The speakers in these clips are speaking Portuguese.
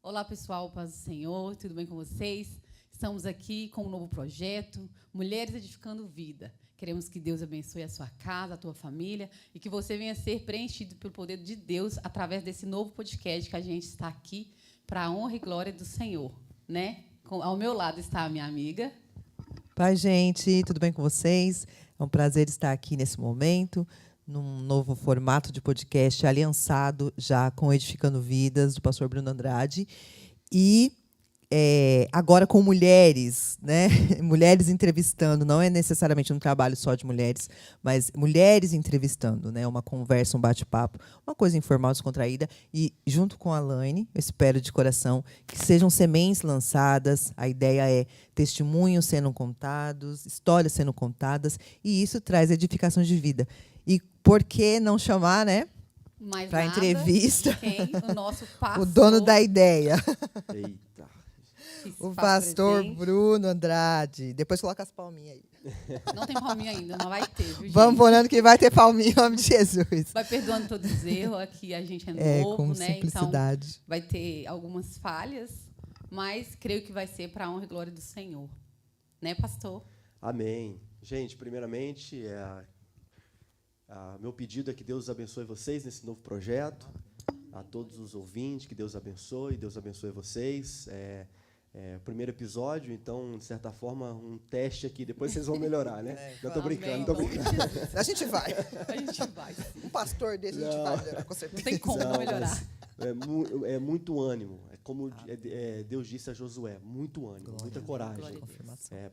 Olá, pessoal, paz do Senhor, tudo bem com vocês? Estamos aqui com um novo projeto, Mulheres Edificando Vida. Queremos que Deus abençoe a sua casa, a tua família e que você venha ser preenchido pelo poder de Deus através desse novo podcast que a gente está aqui para a honra e glória do Senhor, né? Ao meu lado está a minha amiga. Oi, gente, tudo bem com vocês? É um prazer estar aqui nesse momento, num novo formato de podcast aliançado já com Edificando Vidas, do pastor Bruno Andrade. E agora com mulheres, né? Mulheres entrevistando, não é necessariamente um trabalho só de mulheres, mas mulheres entrevistando, né? Uma conversa, um bate-papo, uma coisa informal, descontraída. E junto com a Laine, eu espero de coração que sejam sementes lançadas. A ideia é testemunhos sendo contados, histórias sendo contadas, e isso traz edificação de vida. E por que não chamar, né? Para a entrevista. Quem? O nosso pastor. O dono da ideia. Eita. O pastor Bruno Andrade. Depois coloca as palminhas aí. Não tem palminha ainda, não vai ter, viu, gente? Vamos orando que vai ter palminha em nome de Jesus. Vai perdoando todos os erros, aqui a gente é novo, com né? simplicidade. Então vai ter algumas falhas, mas creio que vai ser para a honra e glória do Senhor. Né, pastor? Amém. Gente, primeiramente, meu pedido é que Deus abençoe vocês nesse novo projeto. A todos os ouvintes, que Deus abençoe vocês. O primeiro episódio, então, de certa forma, um teste aqui. Depois vocês vão melhorar, né? Não estou brincando, não estou brincando. A gente vai. A gente vai. Um pastor desse a gente vai melhorar, com certeza. Não tem como não melhorar. É muito ânimo. É como Deus disse a Josué, muito ânimo, Glória, muita coragem.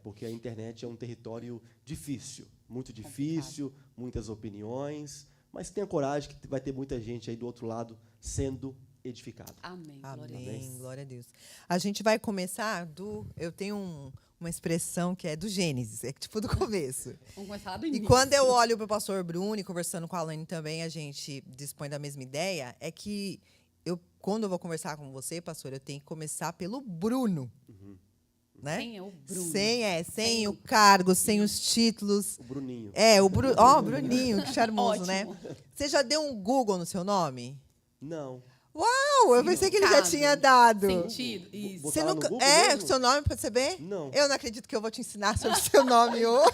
Porque a internet é um território difícil, muito difícil, muitas opiniões, mas tenha coragem que vai ter muita gente aí do outro lado sendo edificado. Amém. Amém. Glória a Deus. A gente vai começar eu tenho uma expressão que é do Gênesis, é tipo do começo. Vamos começar do início. E quando eu olho para o pastor Bruno e conversando com a Alaine também, a gente dispõe da mesma ideia, é que quando eu vou conversar com você, pastor, eu tenho que começar pelo Bruno. Né? Quem é o Bruno? Sem o cargo, sem os títulos. O Bruninho. O Bruninho, que charmoso, Ótimo. né? Você já deu um Google no seu nome? Não. Uau, eu pensei que ele já tinha dado. Sentido, isso. Botar Você lá no nunca... Google mesmo? seu nome para saber? Não. Eu não acredito que eu vou te ensinar sobre o seu nome hoje.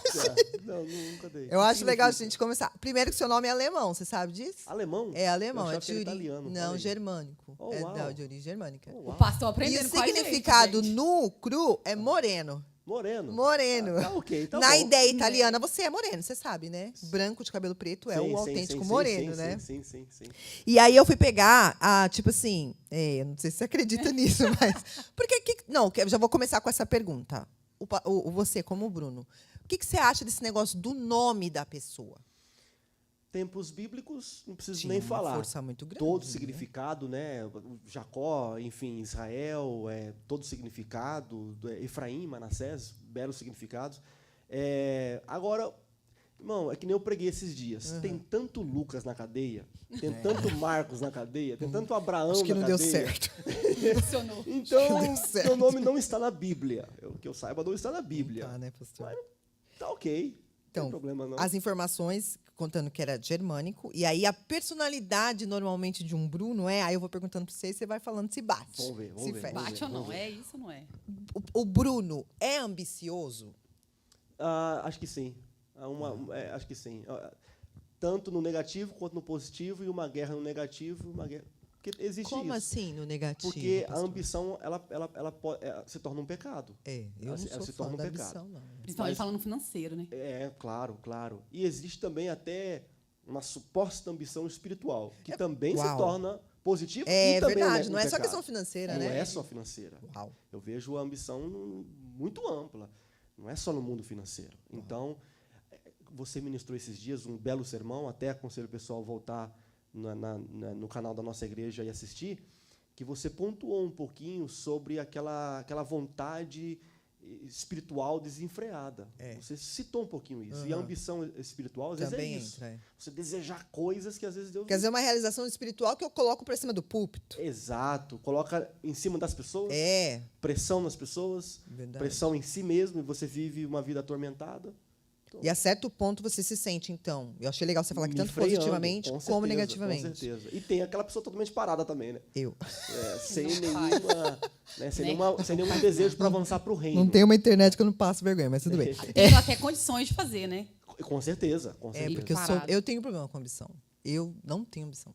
Não, nunca dei. Eu acho O que legal a significa? gente começar. Primeiro que seu nome é alemão, você sabe disso? Alemão? É alemão, Eu é achava que era italiano. Não, Olha aí. germânico. Oh, É uau. de origem germânica. Oh, O uau. pastor E aprendendo o com a gente, significado gente. nu, cru, é moreno. Moreno. Moreno. Tá ok, tá Na bom. ideia italiana, você é moreno, você sabe, né? Branco de cabelo preto é o autêntico moreno, né? Sim. E aí eu fui pegar, tipo assim, eu não sei se você acredita nisso, mas... Não, eu já vou começar com essa pergunta. Você, como Bruno, o que você acha desse negócio do nome da pessoa? Tempos bíblicos, não preciso Tinha nem uma falar. força muito grande, Todo né? significado, né? Jacó, enfim, Israel, todo significado. Efraim, Manassés, belos significados. Agora, irmão, é que nem eu preguei esses dias. Tem tanto Lucas na cadeia, tem tanto Marcos na cadeia, tem tanto Abraão Acho que na não cadeia. deu certo. Funcionou. Então, Deu certo. seu nome não está na Bíblia. Que eu saiba, não está na Bíblia. Tá, né, pastor? Mas tá ok. Não Então, tem problema, não. as informações contando que era germânico, e aí a personalidade normalmente de um Bruno aí eu vou perguntando para você e você vai falando se bate. Vamos ver. se fecha. Bate ou não? vamos ver. É isso ou não é? O Bruno é ambicioso? Acho que sim. Acho que sim. Tanto no negativo quanto no positivo, e uma guerra no negativo, uma guerra. Porque existe Como isso. assim no negativo? Porque a pastor? ambição se torna um pecado. Eu ela não se- ela sou se fã torna um da pecado. ambição, não. Principalmente falando financeiro, né? Claro. E existe também até uma suposta ambição espiritual, que também se Uau. torna positiva É e também verdade, um não é só pecado. questão financeira, Não né? é só financeira. Uau. Eu vejo a ambição muito ampla. Não é só no mundo financeiro. Então, você ministrou esses dias um belo sermão, até aconselho o pessoal a voltar no canal da nossa igreja e assistir, que você pontuou um pouquinho sobre aquela vontade espiritual desenfreada. Você citou um pouquinho isso. E a ambição espiritual, às Também vezes, é isso. entra. Você desejar coisas que, às vezes, Deus... Quer dizer, uma realização espiritual que eu coloco para cima do púlpito. Exato. Coloca em cima das pessoas, pressão nas pessoas, Verdade. pressão em si mesmo, e você vive uma vida atormentada. E a certo ponto você se sente, então. Eu achei legal você falar que Me tanto freando, positivamente com como certeza, negativamente. Com certeza. E tem aquela pessoa totalmente parada também, né? Eu. Sem Não nenhuma, né, sem nenhum desejo para avançar para o reino. Não tem uma internet que eu não passo vergonha, mas tudo bem. Tendo até condições de fazer, né? Com certeza, com É, certeza. porque Parado. eu tenho problema com ambição. Eu não tenho ambição.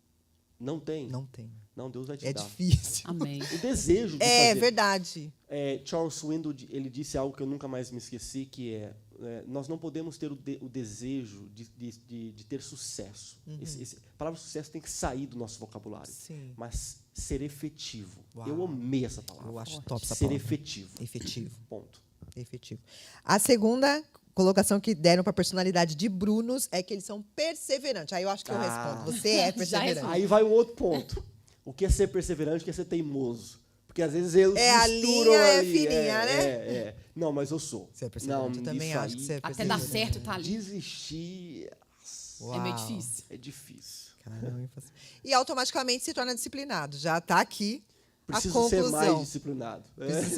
Não tem? Não tenho. Não, Deus vai te É dar. difícil. Amém. O desejo de É fazer. verdade. Charles Swindoll, ele disse algo que eu nunca mais me esqueci, que nós não podemos ter o desejo de ter sucesso. A palavra sucesso tem que sair do nosso vocabulário. Sim. Mas ser efetivo. Uau. Eu amei essa palavra. Eu acho top essa Ser palavra. efetivo. Efetivo. Ponto. Efetivo. A segunda colocação que deram para a personalidade de Brunos é que eles são perseverantes. Aí eu acho que eu Ah. respondo. Você é perseverante. Aí vai um outro ponto. O que é ser perseverante, o que é ser teimoso. Porque às vezes eles É, a misturam linha é ali. fininha, né? Não, mas eu sou. Você é perseverante. Não, Eu também isso acho que aí, você é Até perseverante. dar certo, tá ali. Desistir É meio Uau. difícil. é difícil. Caramba. E automaticamente se torna disciplinado. Já está aqui Preciso a ser conclusão. mais disciplinado.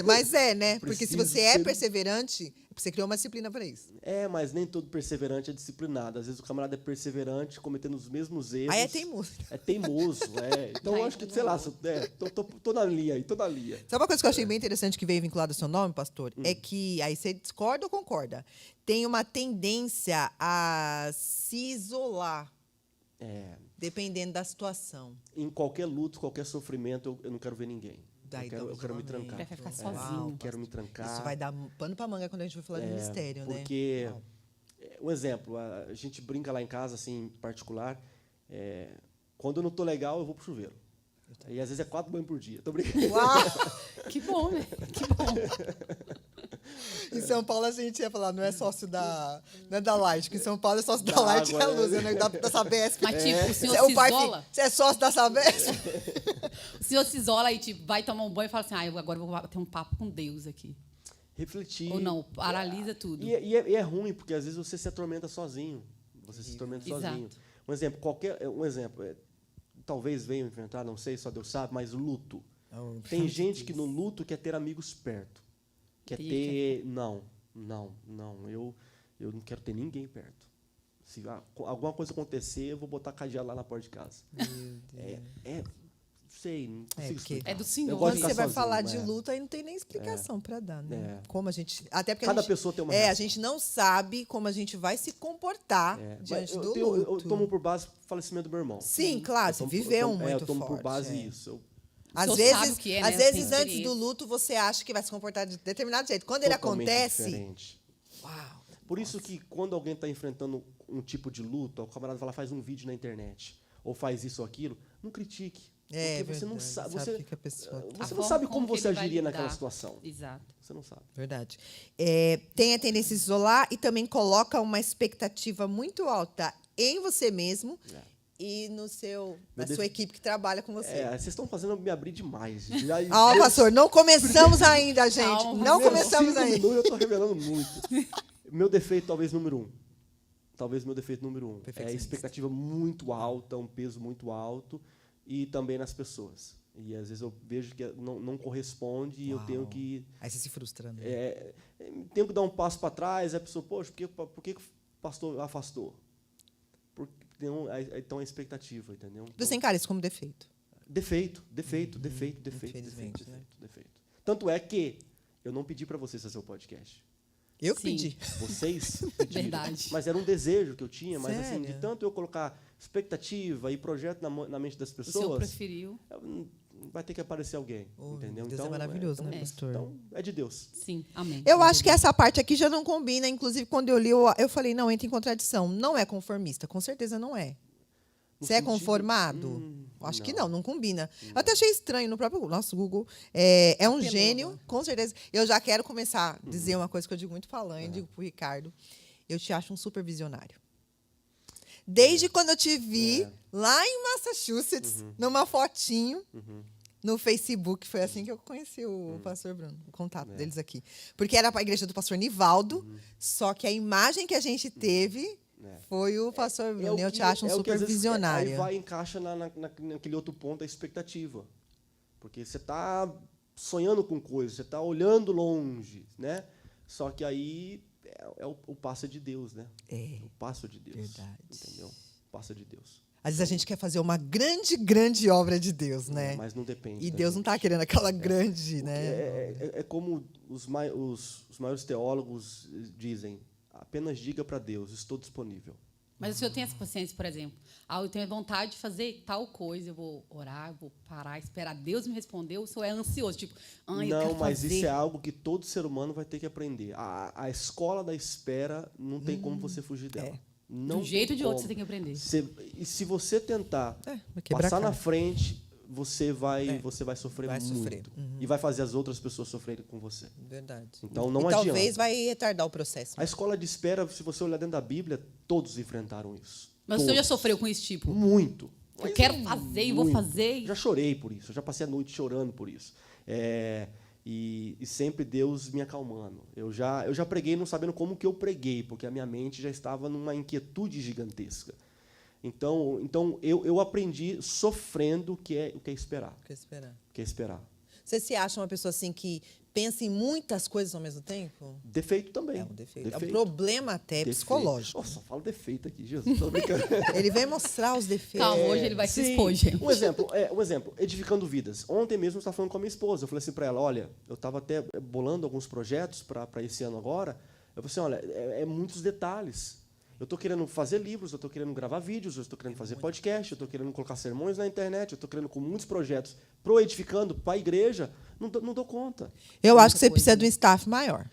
Mas né? Porque se Preciso você é ser- perseverante, você criou uma disciplina para isso. Mas nem todo perseverante é disciplinado. Às vezes o camarada é perseverante, cometendo os mesmos erros. Aí é teimoso. É teimoso, Então eu acho que, sei lá, tô na linha aí, tô na linha. Sabe uma coisa que eu achei bem interessante que veio vinculado ao seu nome, pastor? É que, aí você discorda ou concorda? Tem uma tendência a se isolar, dependendo da situação. Em qualquer luto, qualquer sofrimento, eu não quero ver ninguém. Daí eu quero me trancar. Prefere ficar Uau, sozinho. Quero me trancar. Isso vai dar pano pra manga quando a gente for falar de ministério, né? Porque, Uau. um exemplo, a gente brinca lá em casa, assim, em particular, quando eu não tô legal, eu vou pro chuveiro. E às vezes é 4 banhos por dia. Tô brincando. Uau! Que bom, né? Que bom. Em São Paulo a gente ia falar, não é sócio não é da Light, que em São Paulo é sócio da Da Light, água, é a luz, né? né? Da Sabesp. Mas, tipo, o Você senhor é se o pai, isola. você é sócio da Sabesp? O senhor se isola e tipo, vai tomar um banho e fala assim, eu agora vou ter um papo com Deus aqui. Refletir. Ou não, paralisa tudo. E é ruim, porque às vezes você se atormenta sozinho. Você se atormenta Exato. sozinho. Um exemplo, talvez venha enfrentar, não sei, só Deus sabe, mas luto. Tem gente que no luto quer ter amigos perto. Quer Tem ter... Não. Eu não quero ter ninguém perto. Se alguma coisa acontecer, eu vou botar cadeado lá na porta de casa. Sei, não consigo porque explicar. É do Senhor. Eu gosto Quando de você ficar vai falar sozinho, de luta, aí não tem nem explicação para dar, né? É. Como a gente... Até porque Cada a gente, pessoa tem uma a reação. gente não sabe como a gente vai se comportar diante do luto. Eu tomo por base o falecimento do meu irmão. Sim, claro, você viveu muito Eu tomo forte. por base isso. Às senhor vezes, sabe o que é, né? às vezes Tem antes do experiência. luto, você acha que vai se comportar de determinado jeito. Quando ele Totalmente acontece... diferente. Uau! Por isso que quando alguém está enfrentando um tipo de luta, o camarada vai lá, faz um vídeo na internet, ou faz isso ou aquilo, não critique. Porque você não sabe. o que a pessoa... Você A não forma sabe como como que você ele vai agiria naquela lidar. situação. Exato. Você não sabe. Verdade. Tem a tendência a se isolar e também coloca uma expectativa muito alta em você mesmo e na sua equipe que trabalha com você. Vocês estão fazendo eu me abrir demais. Pastor, não começamos ainda, gente. Calma, Não meu começamos ainda. Eu estou revelando muito. Meu defeito, talvez, número 1. Talvez meu defeito número 1. É a Perfeccionista. expectativa muito alta, um peso muito alto, e também nas pessoas. E às vezes eu vejo que não corresponde e eu Uau. tenho que... Aí você se frustra, né? tenho que dar um passo para trás, a pessoa, poxa, por que o pastor afastou? Então é expectativa, entendeu? Então, Você encara isso como defeito. defeito. Infelizmente, né? Tanto é que eu não pedi para vocês fazer o podcast. Eu que Sim. pedi. Vocês pediram. Verdade. Mas era um desejo que eu tinha, mas assim, Sério? de tanto eu colocar expectativa e projeto na mente das O senhor pessoas, preferiu. vai ter que aparecer alguém, entendeu? Deus é maravilhoso, né, pastor? Então, é de Deus. Sim, amém. Eu acho que essa parte aqui já não combina. Inclusive, quando eu li, eu falei, não, entra em contradição. Não é conformista. Com certeza não é. No Você é sentido- conformado? Acho não. que não combina. Eu até achei estranho no próprio nosso Google. É um Apelou, gênio, né? com certeza. Eu já quero começar a dizer uma coisa que eu digo muito falando, digo pro Ricardo. Eu te acho um super visionário. Desde quando eu te vi lá em Massachusetts, numa fotinho, no Facebook, foi assim que eu conheci o pastor Bruno, o contato deles aqui. Porque era para a igreja do pastor Nivaldo, só que a imagem que a gente teve foi o pastor Bruno. Eu te acho um o que, super às vezes, visionário. Aí encaixa naquele outro ponto, a expectativa. Porque você está sonhando com coisas, você está olhando longe, né? Só que aí o passo de Deus, né? É. O passo de Deus. Verdade. Entendeu? O passo de Deus. Às vezes a gente quer fazer uma grande, grande obra de Deus, né? Mas não depende. E da Deus não gente. está querendo aquela grande, né? É como os maiores teólogos dizem: apenas diga para Deus, estou disponível. Mas o senhor tem essa paciência, por exemplo. Eu tenho vontade de fazer tal coisa, eu vou orar, eu vou parar, esperar Deus me responder, ou o senhor é ansioso, tipo, eu Não, quero mas fazer. isso é algo que todo ser humano vai ter que aprender. A escola da espera não tem como você fugir dela. Não De um jeito ou de tem outro como. você tem que aprender. E se você tentar vai quebrar passar a na cara. frente, você vai sofrer Vai muito. sofrer. E vai fazer as outras pessoas sofrerem com você. Verdade. Então, não e adianta. talvez vai retardar o processo. A escola de espera, se você olhar dentro da Bíblia, todos enfrentaram isso. Mas o senhor já Todos. sofreu com esse tipo? Muito. Eu Mas quero fazer e vou muito. fazer. Já chorei por isso, eu já passei a noite chorando por isso. E sempre Deus me acalmando. Eu já preguei não sabendo como que eu preguei, porque a minha mente já estava numa inquietude gigantesca. Então eu aprendi sofrendo o que é esperar. Quer esperar. O que é esperar. Você se acha uma pessoa assim que pensa em muitas coisas ao mesmo tempo? Defeito também. É um defeito. É um problema até Defeito. psicológico. Nossa, só falo defeito aqui, Jesus. Tô brincando. Ele vem mostrar os defeitos. Calma, hoje ele vai se Sim. expor, gente. Um exemplo, edificando vidas. Ontem mesmo eu estava falando com a minha esposa. Eu falei assim para ela, olha, eu estava até bolando alguns projetos para esse ano agora. Eu falei assim, olha, é muitos detalhes. Eu estou querendo fazer livros, eu estou querendo gravar vídeos, eu estou querendo fazer podcast, eu estou querendo colocar sermões na internet, eu estou querendo com muitos projetos pro edificando, para a igreja. Não dou conta. Eu acho que você coisa, precisa né? de um staff maior.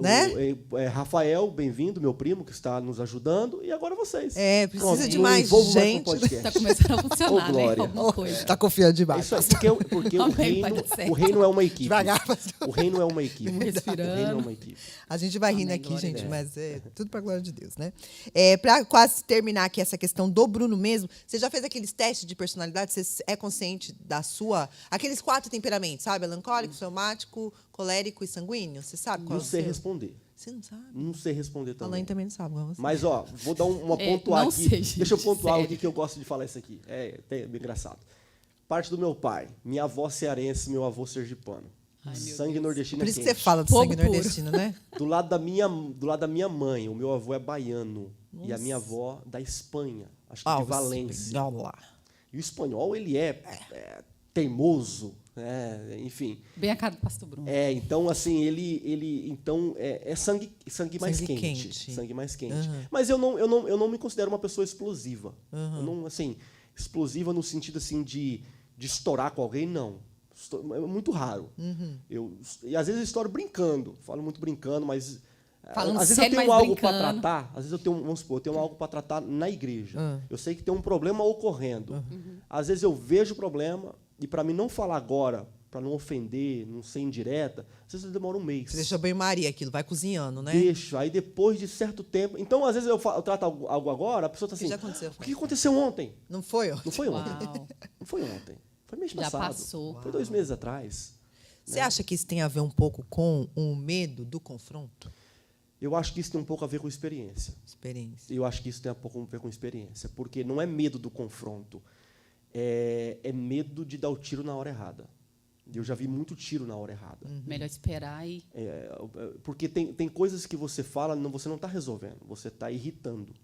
Né? Rafael, bem-vindo, meu primo, que está nos ajudando, e agora vocês. Precisa Pronto, de não mais envolvo mais com gente. podcast. Está começando a funcionar, Ô, né? glória. Alguma coisa. Tá confiando É demais. isso aí, porque Amém, vai dar certo. o reino é uma equipe. Devagar, pastor. O reino é uma equipe. Respirando. O reino é uma equipe. A gente vai rindo Amém, aqui, glória a gente, Deus. mas é tudo para a glória de Deus, né? Para quase terminar aqui essa questão do Bruno mesmo, você já fez aqueles testes de personalidade? Você é consciente da sua... Aqueles 4 temperamentos, sabe? Melancólico, somático, colérico e sanguíneo? Você sabe qual Não é o sei seu? responder. Você não sabe? Não sei responder A também. Laine também não sabe, igual você. Mas, ó, vou dar uma pontuar não aqui. sei, gente, Deixa eu pontuar sério. aqui que eu gosto de falar isso aqui. É engraçado. Parte do meu pai, minha avó cearense, meu avô sergipano. Ai, meu Sangue Deus. nordestino Por é isso que quente. você fala do Fogo sangue puro. nordestino, né? Do lado da minha mãe, o meu avô é baiano. E a minha avó da Espanha, acho que de Valência. Lá. E o espanhol, ele é teimoso, né? Enfim. Bem a cara do pastor Bruno. Então, assim, então é sangue mais Sangue quente. quente. Sangue mais quente. Uhum. Mas eu não me considero uma pessoa explosiva. Eu não, assim, explosiva no sentido assim de estourar com alguém, não. É muito raro. E às vezes eu estouro brincando. Falo muito brincando, mas Falando às vezes sério, eu tenho mas algo para brincando. tratar. Às vezes eu tenho, vamos supor, eu tenho algo para tratar na igreja. Eu sei que tem um problema ocorrendo. Às vezes eu vejo o problema e para mim não falar agora, para não ofender, não ser indireta, às vezes demora um mês. Você deixa banho-maria aquilo, vai cozinhando, né? Deixo. Aí depois de certo tempo. Então, às vezes eu trato algo agora, a pessoa está O que assim. já aconteceu? O que aconteceu ontem? Não foi? Não foi ontem. Uau. Não foi ontem. Foi mês Já passado. passou. Foi 2 meses atrás. Você acha que isso tem a ver um pouco com o medo do confronto? Eu acho que isso tem um pouco a ver com experiência. Experiência. Eu acho que isso tem um pouco a ver com experiência. Porque não é medo do confronto. É medo de dar o tiro na hora errada. Eu já vi muito tiro na hora errada. Melhor esperar e... Porque tem coisas que você fala, você não está resolvendo. Você está irritando.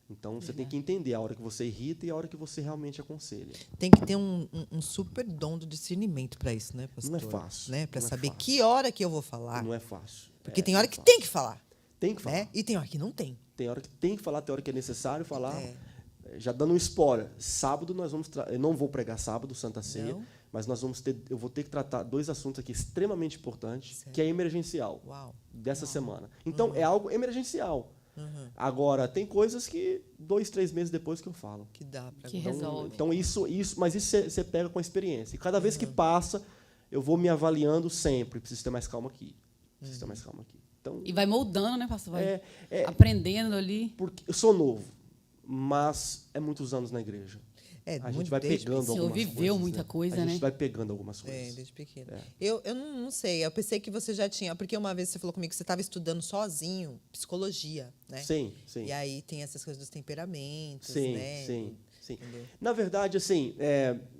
Então, você tem que entender a hora que você irrita e a hora que você realmente aconselha. Tem que ter um super dom do discernimento para isso, né, pastor? Não é fácil. Né? Para Não é saber fácil. que hora que eu vou falar. Não é fácil. Porque tem hora que fácil. tem que falar. Tem que falar. Né? E tem hora que não tem. Tem hora que tem que falar, tem hora que é necessário falar. Já dando um spoiler, sábado nós vamos... Eu não vou pregar sábado, Santa Ceia, Não. mas eu vou ter que tratar 2 assuntos aqui extremamente importantes, Certo. que é emergencial, Uau. dessa semana. Então, é algo emergencial. Agora, tem coisas que 2, 3 meses depois que eu falo. Que dá para Que resolve. Então, mas isso você pega com a experiência. E cada vez que passa, eu vou me avaliando sempre. Preciso ter mais calma aqui. Preciso ter mais calma aqui. Então, E vai moldando, né, pastor? Vai é- aprendendo ali. porque eu sou novo, mas é muitos anos na igreja. É, A gente muito vai desde pegando O senhor algumas viveu coisas, muita né? coisa, A gente né? vai pegando algumas É, coisas. desde pequeno. É. Eu não sei, eu pensei que você já tinha, porque uma vez você falou comigo que você estava estudando sozinho, psicologia, né? Sim, sim. E aí tem essas coisas dos temperamentos, Sim, né? sim, sim. Entendeu? Na verdade, assim,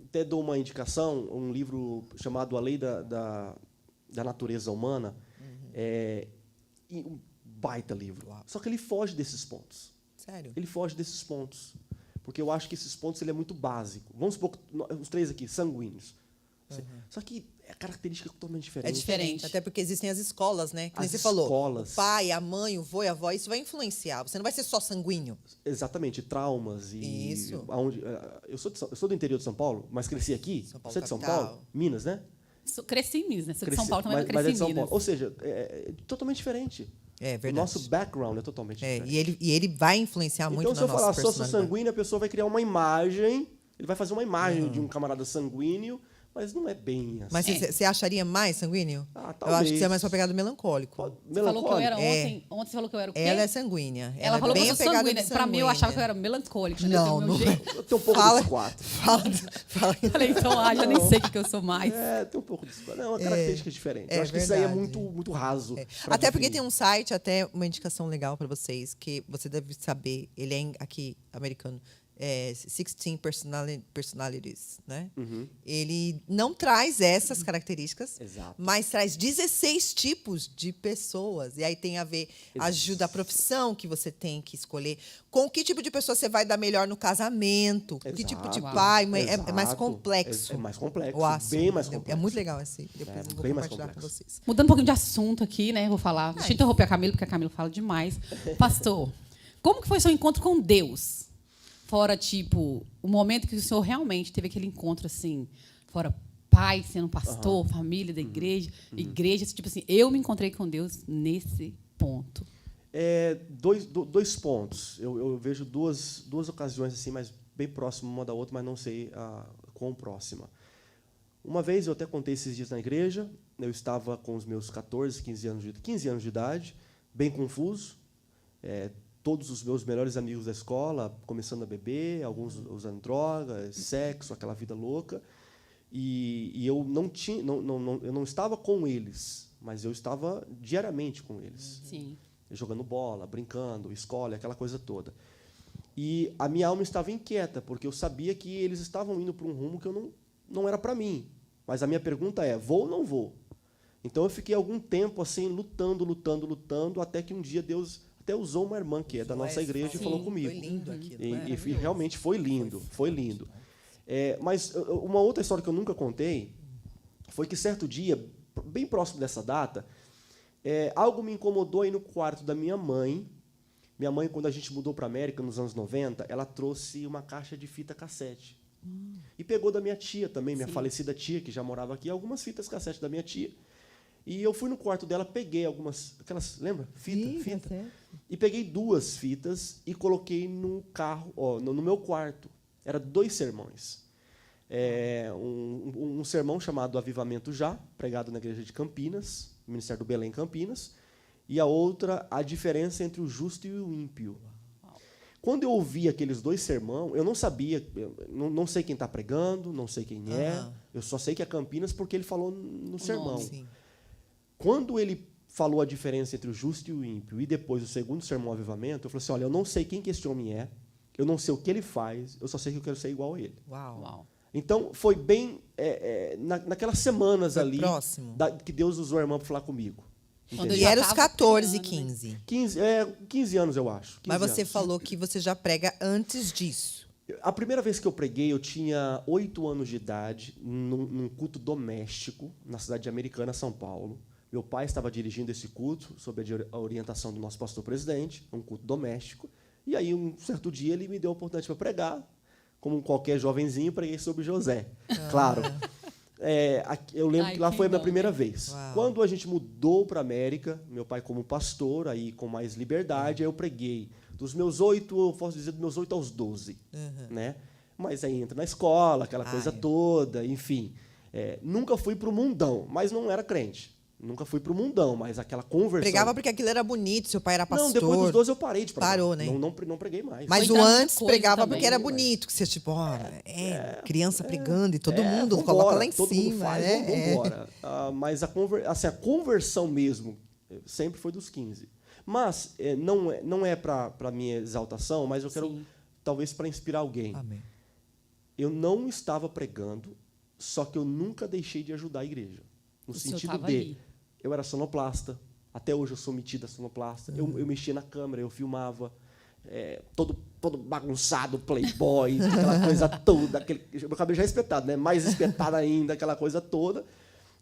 até dou uma indicação, um livro chamado A Lei da Natureza Humana. E um baita livro. Uau. Só que ele foge desses pontos. Sério? Ele foge desses pontos. Porque eu acho que esses pontos ele é muito básico. Vamos supor que os três aqui, sanguíneos. Só que é característica totalmente diferente. É diferente. Até porque existem as escolas, né? Que nem As você falou. escolas. O pai, a mãe, o vô e a avó, isso vai influenciar. Você não vai ser só sanguíneo. Exatamente, traumas. E Isso. Eu sou do interior de São Paulo, mas cresci aqui. São Paulo, Você é de São capital. Paulo? Minas, né? Cresci em Minas, né? Sou de São Paulo também, mas é cresci de em São Minas. Paulo. Ou seja, é totalmente diferente. É O verdade. nosso background é totalmente diferente. E ele vai influenciar muito Então, na se eu nossa falar sou personalidade. sanguíneo, a pessoa vai criar uma imagem, ele vai fazer uma imagem de um camarada sanguíneo, mas não é bem assim. Mas você acharia mais sanguíneo? Ah, Eu acho que talvez. você é mais pra pegada melancólico. Você falou que eu era É. ontem. Ontem você falou que eu era o quê? Ela é sanguínea. Ela é falou que bem eu sou apegada sanguínea. de Pra mim, eu sanguínea. achava que eu era melancólica. Não, Né? não Meu jeito. Eu tenho um pouco Fala- dos quatro. Fala. Falei, então, já nem sei o que eu sou mais. Tem um pouco dos quatro. Não, é uma característica diferente. é Eu acho que isso aí é verdade. muito raso. pra Até porque definir. tem um site, até uma indicação legal para vocês, que você deve saber, ele é aqui, americano, 16 personalities, né? Ele não traz essas características, Exato. mas traz 16 tipos de pessoas. E aí tem a ver ajuda a profissão que você tem que escolher, com que tipo de pessoa você vai dar melhor no casamento, que tipo de Exato. pai, mãe, é mais Exato. complexo. É mais complexo, o assunto. bem mais É complexo. muito legal esse. Depois eu vou bem mais compartilhar com complexo. vocês. Mudando um pouquinho de assunto aqui, né? Vou falar. Deixa eu interromper a Camila, porque a Camila fala demais. Pastor, como que foi seu encontro com Deus? Fora, tipo, o momento que o senhor realmente teve aquele encontro, assim, fora pai, sendo pastor, família da igreja, igreja, tipo assim, eu me encontrei com Deus nesse ponto. Dois pontos. Eu vejo duas ocasiões, assim, mas bem próximas uma da outra, mas não sei quão próxima. Uma vez, eu até contei esses dias na igreja, eu estava com os meus 14, 15 anos de idade, bem confuso, todos os meus melhores amigos da escola começando a beber, alguns usando drogas, sexo, aquela vida louca, e eu eu não estava com eles, mas eu estava diariamente com eles, Sim. jogando bola, brincando, escola, aquela coisa toda. E a minha alma estava inquieta, porque eu sabia que eles estavam indo para um rumo que eu não era para mim. Mas a minha pergunta é, vou ou não vou? Então eu fiquei algum tempo assim lutando, até que um dia Deus até usou uma irmã que é da nossa igreja e falou comigo. Foi lindo aquilo. E realmente foi lindo. Mas uma outra história que eu nunca contei foi que certo dia, bem próximo dessa data, algo me incomodou aí no quarto da minha mãe. Minha mãe, quando a gente mudou para a América, nos anos 90, ela trouxe uma caixa de fita cassete. E pegou da minha tia também, minha falecida tia, que já morava aqui, algumas fitas cassete da minha tia. E eu fui no quarto dela, peguei aquelas, lembra? Fita. E peguei 2 fitas e coloquei no carro, no meu quarto. Era 2 sermões. Um sermão chamado Avivamento Já, pregado na igreja de Campinas, no Ministério do Belém, Campinas, e a outra, a diferença entre o justo e o ímpio. Quando eu ouvi aqueles 2 sermões, eu não sabia, não sei quem está pregando, não sei quem é, eu só sei que é Campinas porque ele falou no sermão. Sim. Quando ele falou a diferença entre o justo e o ímpio, e depois o segundo sermão, Avivamento, eu falei assim, olha, eu não sei quem que esse homem é, eu não sei o que ele faz, eu só sei que eu quero ser igual a ele. Uau. Então, foi bem naquelas semanas Foi ali próximo. que Deus usou a irmã para falar comigo. Quando Entendeu? E já era os tava 14 e criando, né? 15. 15 anos, eu acho. 15 Mas você anos. falou que você já prega antes disso. A primeira vez que eu preguei, eu tinha 8 anos de idade, num culto doméstico, na cidade de Americana, São Paulo. Meu pai estava dirigindo esse culto, sob a orientação do nosso pastor-presidente, um culto doméstico. E aí, um certo dia, ele me deu a oportunidade para pregar. Como qualquer jovenzinho, preguei sobre José. Claro. Eu lembro que lá foi a minha primeira vez. Uau. Quando a gente mudou para a América, meu pai como pastor, aí com mais liberdade, aí eu preguei. Dos meus 8, eu posso dizer, dos meus 8 aos 12. Né? Mas aí entra na escola, aquela coisa toda, enfim. Nunca fui para o mundão, mas não era crente. Nunca fui para o mundão, mas aquela conversão... Pregava porque aquilo era bonito, seu pai era pastor. Não, depois dos 12 eu parei de pregar. Parou, né? Não preguei mais. Mas Foi o dando antes coisa pregava também, porque era né? bonito, que você, tipo, criança pregando e todo mundo vambora, coloca lá em todo cima. mundo faz, né? vamos embora. Mas a conversão mesmo sempre foi dos 15. Mas não é para minha exaltação, mas eu quero, talvez, para inspirar alguém. Amém. Eu não estava pregando, só que eu nunca deixei de ajudar a igreja. No O senhor sentido tava de... ali. Eu era sonoplasta, Até hoje eu sou metido a sonoplasta. Eu mexia na câmera, eu filmava. Todo bagunçado, playboy, aquela coisa toda. Meu cabelo já é espetado, né? Mais espetado ainda, aquela coisa toda.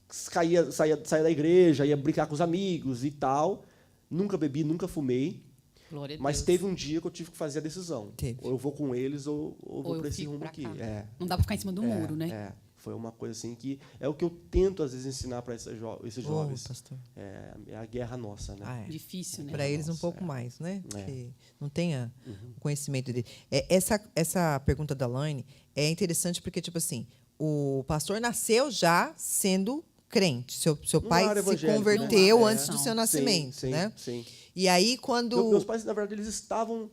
Saía da igreja, ia brincar com os amigos e tal. Nunca bebi, nunca fumei. Glória a Mas Deus. teve um dia que eu tive que fazer a decisão. Teve. Ou eu vou com eles ou vou eu para esse fico rumo pra aqui. cá. Não dá para ficar em cima do muro, né? Foi uma coisa assim que é o que eu tento às vezes ensinar para esses jovens. Pastor. É a guerra nossa, né? Difícil, né? Para eles um Nossa, pouco mais, né? É. Que não tenha o conhecimento dele. Essa pergunta da Laine é interessante porque, tipo assim, o pastor nasceu já sendo crente. Seu pai lar se evangélico, converteu né? antes do seu nascimento, sim, né? Sim. E aí, quando... Meus pais, na verdade, eles estavam...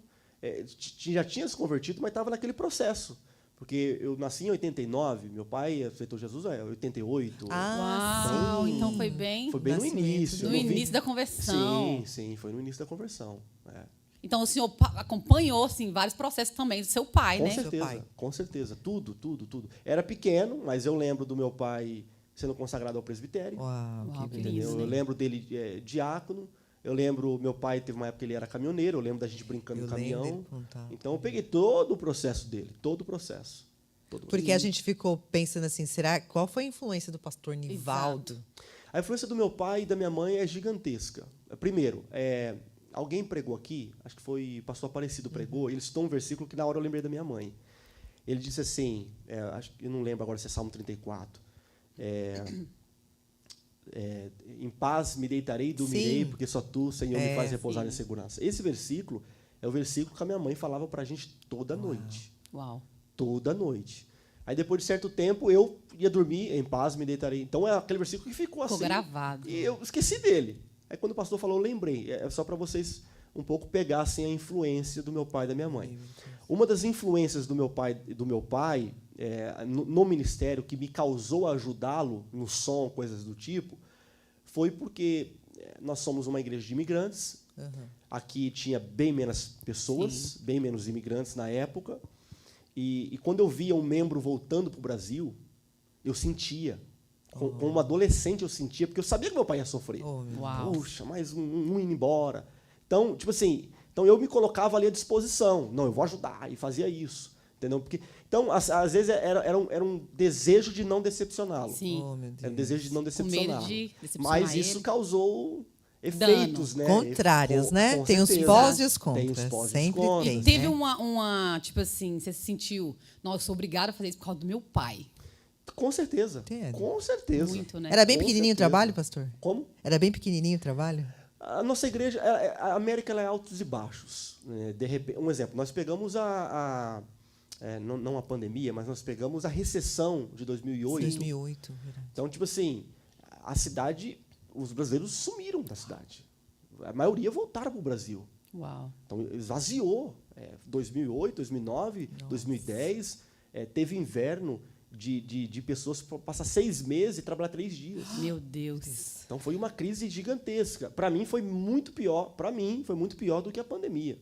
já tinham se convertido, mas estavam naquele processo. Porque eu nasci em 89, meu pai aceitou Jesus em 88. Uau, então foi bem Foi bem no nascimento início. no início da conversão. Sim, foi no início da conversão. Então o senhor acompanhou assim, vários processos também do seu pai, né? Seu pai. Com certeza. Tudo. Era pequeno, mas eu lembro do meu pai sendo consagrado ao presbitério. Uau, Uau, que que beleza. lindo. Entendeu? Eu lembro dele diácono. Eu lembro, meu pai teve uma época que ele era caminhoneiro. Eu lembro da gente brincando no caminhão. lembro dele contar. Então eu peguei todo o processo dele, todo o processo. Porque a gente ficou pensando assim, qual foi a influência do pastor Nivaldo? A influência do meu pai e da minha mãe é gigantesca. Primeiro, alguém pregou aqui, acho que foi o pastor Aparecido pregou, ele citou um versículo que na hora eu lembrei da minha mãe. Ele disse assim, acho que eu não lembro agora se é Salmo 34, em paz me deitarei e dormirei, Sim. porque só tu, Senhor, me faz repousar sim. em segurança. Esse versículo é o versículo que a minha mãe falava para a gente toda noite. Uau. Toda noite. Aí, depois de certo tempo, eu ia dormir, em paz me deitarei. Então, é aquele versículo que ficou assim. Gravado. E eu esqueci dele. Aí, quando o pastor falou, eu lembrei. É só para vocês um pouco pegar assim, a influência do meu pai e da minha mãe. Uma das influências do meu pai no ministério, que me causou ajudá-lo no som, coisas do tipo, foi porque nós somos uma igreja de imigrantes. Aqui tinha bem menos pessoas, bem menos imigrantes na época. E quando eu via um membro voltando para o Brasil, eu sentia. Como um adolescente, eu sentia, porque eu sabia que meu pai ia sofrer. Uau. Puxa, mais um indo embora. Então, tipo assim, eu me colocava ali à disposição. Não, eu vou ajudar, e fazia isso. Entendeu? Então, às vezes, era um desejo de não decepcioná-lo. Sim. Era um desejo de não decepcioná-lo. Com medo de decepcionar Mas isso ele. causou efeitos, né? Contrários, né? Com Tem os certeza. pós e os contras. Tem os pós e os Sempre contras. tem. E teve né? uma, tipo assim, você se sentiu, nossa, eu sou obrigada a fazer isso por causa do meu pai. Com certeza. Entendo. Com certeza. Muito, né? Era bem Com pequenininho o certeza. trabalho, pastor? Como? Era bem pequenininho o trabalho? A nossa igreja, a América, ela é altos e baixos. De repente, um exemplo, nós pegamos não a pandemia, mas nós pegamos a recessão de 2008. 2008. verdade. Então, tipo assim, a cidade, os brasileiros sumiram da cidade. A maioria voltaram para o Brasil. Uau. Então, esvaziou. 2008, 2009, 2010, teve inverno de pessoas passar 6 meses e trabalhar 3 dias. Meu Deus. Então, foi uma crise gigantesca. Para mim, foi muito pior. Para mim, foi muito pior do que a pandemia.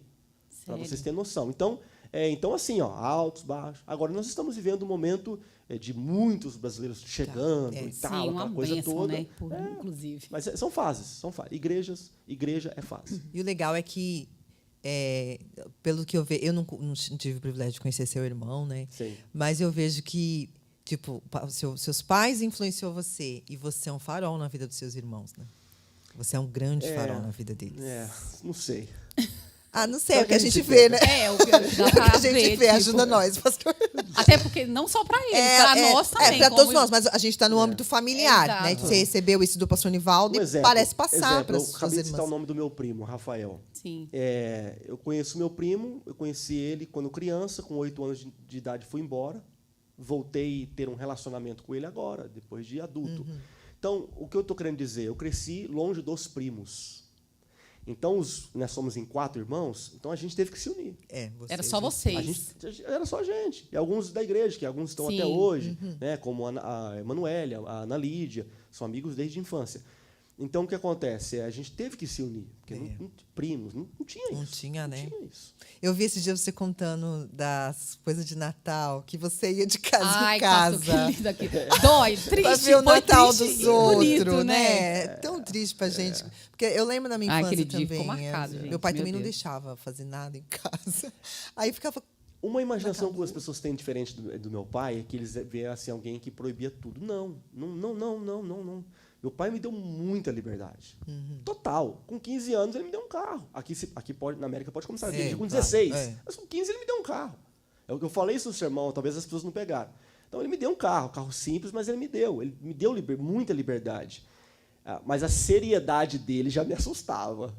Para Sério? vocês terem noção. Então assim, altos, baixos. Agora, nós estamos vivendo um momento de muitos brasileiros chegando e tal, Sim, uma aquela coisa bênção, toda. né? Inclusive. Mas são fases. Igreja é fase. E o legal é que, pelo que eu vejo, eu não tive o privilégio de conhecer seu irmão, né? Sim. Mas eu vejo que, tipo, seus pais influenciou você e você é um farol na vida dos seus irmãos, né? Você é um grande farol na vida deles. Não sei. Não sei, é o Será que a que a gente gente vê, né? O que dá O pra que a gente ver, vê, tipo, ajuda nós, pastor. Até porque não só para eles, para nós também. para como todos nós, mas a gente está no âmbito familiar, Exato. né? Você recebeu isso do pastor Nivaldo e parece passar para as eu suas acabei de citar o irmãs. nome do meu primo, Rafael. Sim. Eu conheço meu primo, eu conheci ele quando criança, com 8 anos de idade fui embora. Voltei a ter um relacionamento com ele agora, depois de adulto. Então, o que eu estou querendo dizer? Eu cresci longe dos primos. Então, nós somos em 4 irmãos, então a gente teve que se unir. Era só vocês. Era só a gente. E alguns da igreja, que alguns estão Sim. até hoje, né, como a Emanuele, a Ana Lídia, são amigos desde a infância. Então, o que acontece? A gente teve que se unir, porque primos, não tinha isso. Não tinha, né? Não tinha isso. Eu vi esse dia você contando das coisas de Natal, que você ia de casa em pastor, casa. que lindo aqui. Dói, triste. Pra ver o foi Natal triste dos e outros, bonito, né? É tão triste pra gente. Porque eu lembro na minha infância aquele dia também. ficou marcado, gente, meu pai meu também não Deus. deixava fazer nada em casa. Aí ficava. Uma imaginação que as pessoas têm diferente do meu pai é que eles veem assim, alguém que proibia tudo. Não. Meu pai me deu muita liberdade. Total. Com 15 anos, ele me deu um carro. Aqui pode, na América pode começar a dirigir com 16. claro, Mas com 15 ele me deu um carro. É o que eu falei isso no sermão, talvez as pessoas não pegaram. Então ele me deu um carro simples, mas ele me deu. Ele me deu muita liberdade. Mas a seriedade dele já me assustava.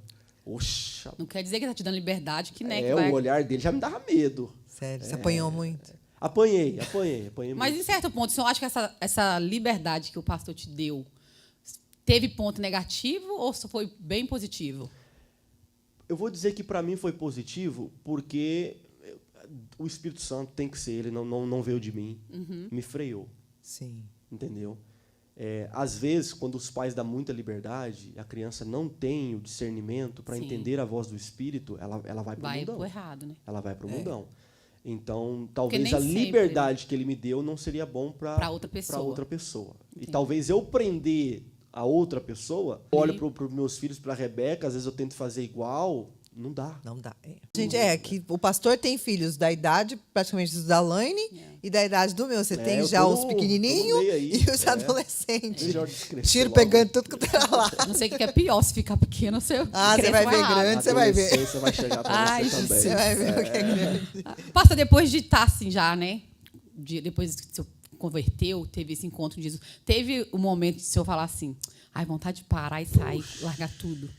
Oxa. Não quer dizer que está te dando liberdade, que, né? É, que vai... o olhar dele já me dava medo. Sério, você apanhou muito. Apanhei Mas, muito. em certo ponto, o senhor acha que essa liberdade que o pastor te deu teve ponto negativo ou só foi bem positivo? Eu vou dizer que, para mim, foi positivo, porque o Espírito Santo tem que ser, ele não veio de mim, me freou. Sim. Entendeu? Às vezes, quando os pais dão muita liberdade, a criança não tem o discernimento para Sim. entender a voz do Espírito, ela vai para o mundão. Vai pro errado, né? Ela vai para o mundão. Então, talvez nem a sempre, liberdade que ele me deu não seria bom para outra pessoa. outra pessoa. E Entendi. talvez eu prender a outra pessoa, olho para os meus filhos, para a Rebeca, às vezes eu tento fazer igual, não dá. Não dá. Gente, que o pastor tem filhos da idade praticamente da Laine e da idade do meu. Você tem eu já tô os no pequenininhos meio aí, e os adolescentes. Melhor descrever Tiro logo. pegando tudo que tá lá. Não sei o que é pior, se ficar pequeno, você Você vai ver grande, você vai ver. Você vai chegar para Ai, você também. Você vai ver o que é grande. Passa depois de estar assim já, né? Depois que o senhor converteu, teve esse encontro com Jesus. Teve o momento de o senhor falar assim, vontade de parar e sair, largar tudo.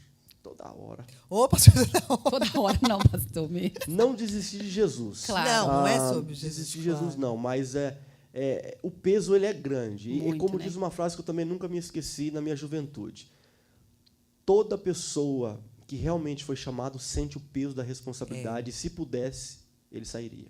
Toda hora. Ô, pastor, não. Toda hora não, pastor mesmo. Não desistir de Jesus. Claro. Não é sobre Jesus. Desistir de Jesus, claro. não. Mas o peso ele é grande. E Muito, como né? diz uma frase que eu também nunca me esqueci na minha juventude. Toda pessoa que realmente foi chamado sente o peso da responsabilidade. E se pudesse, ele sairia.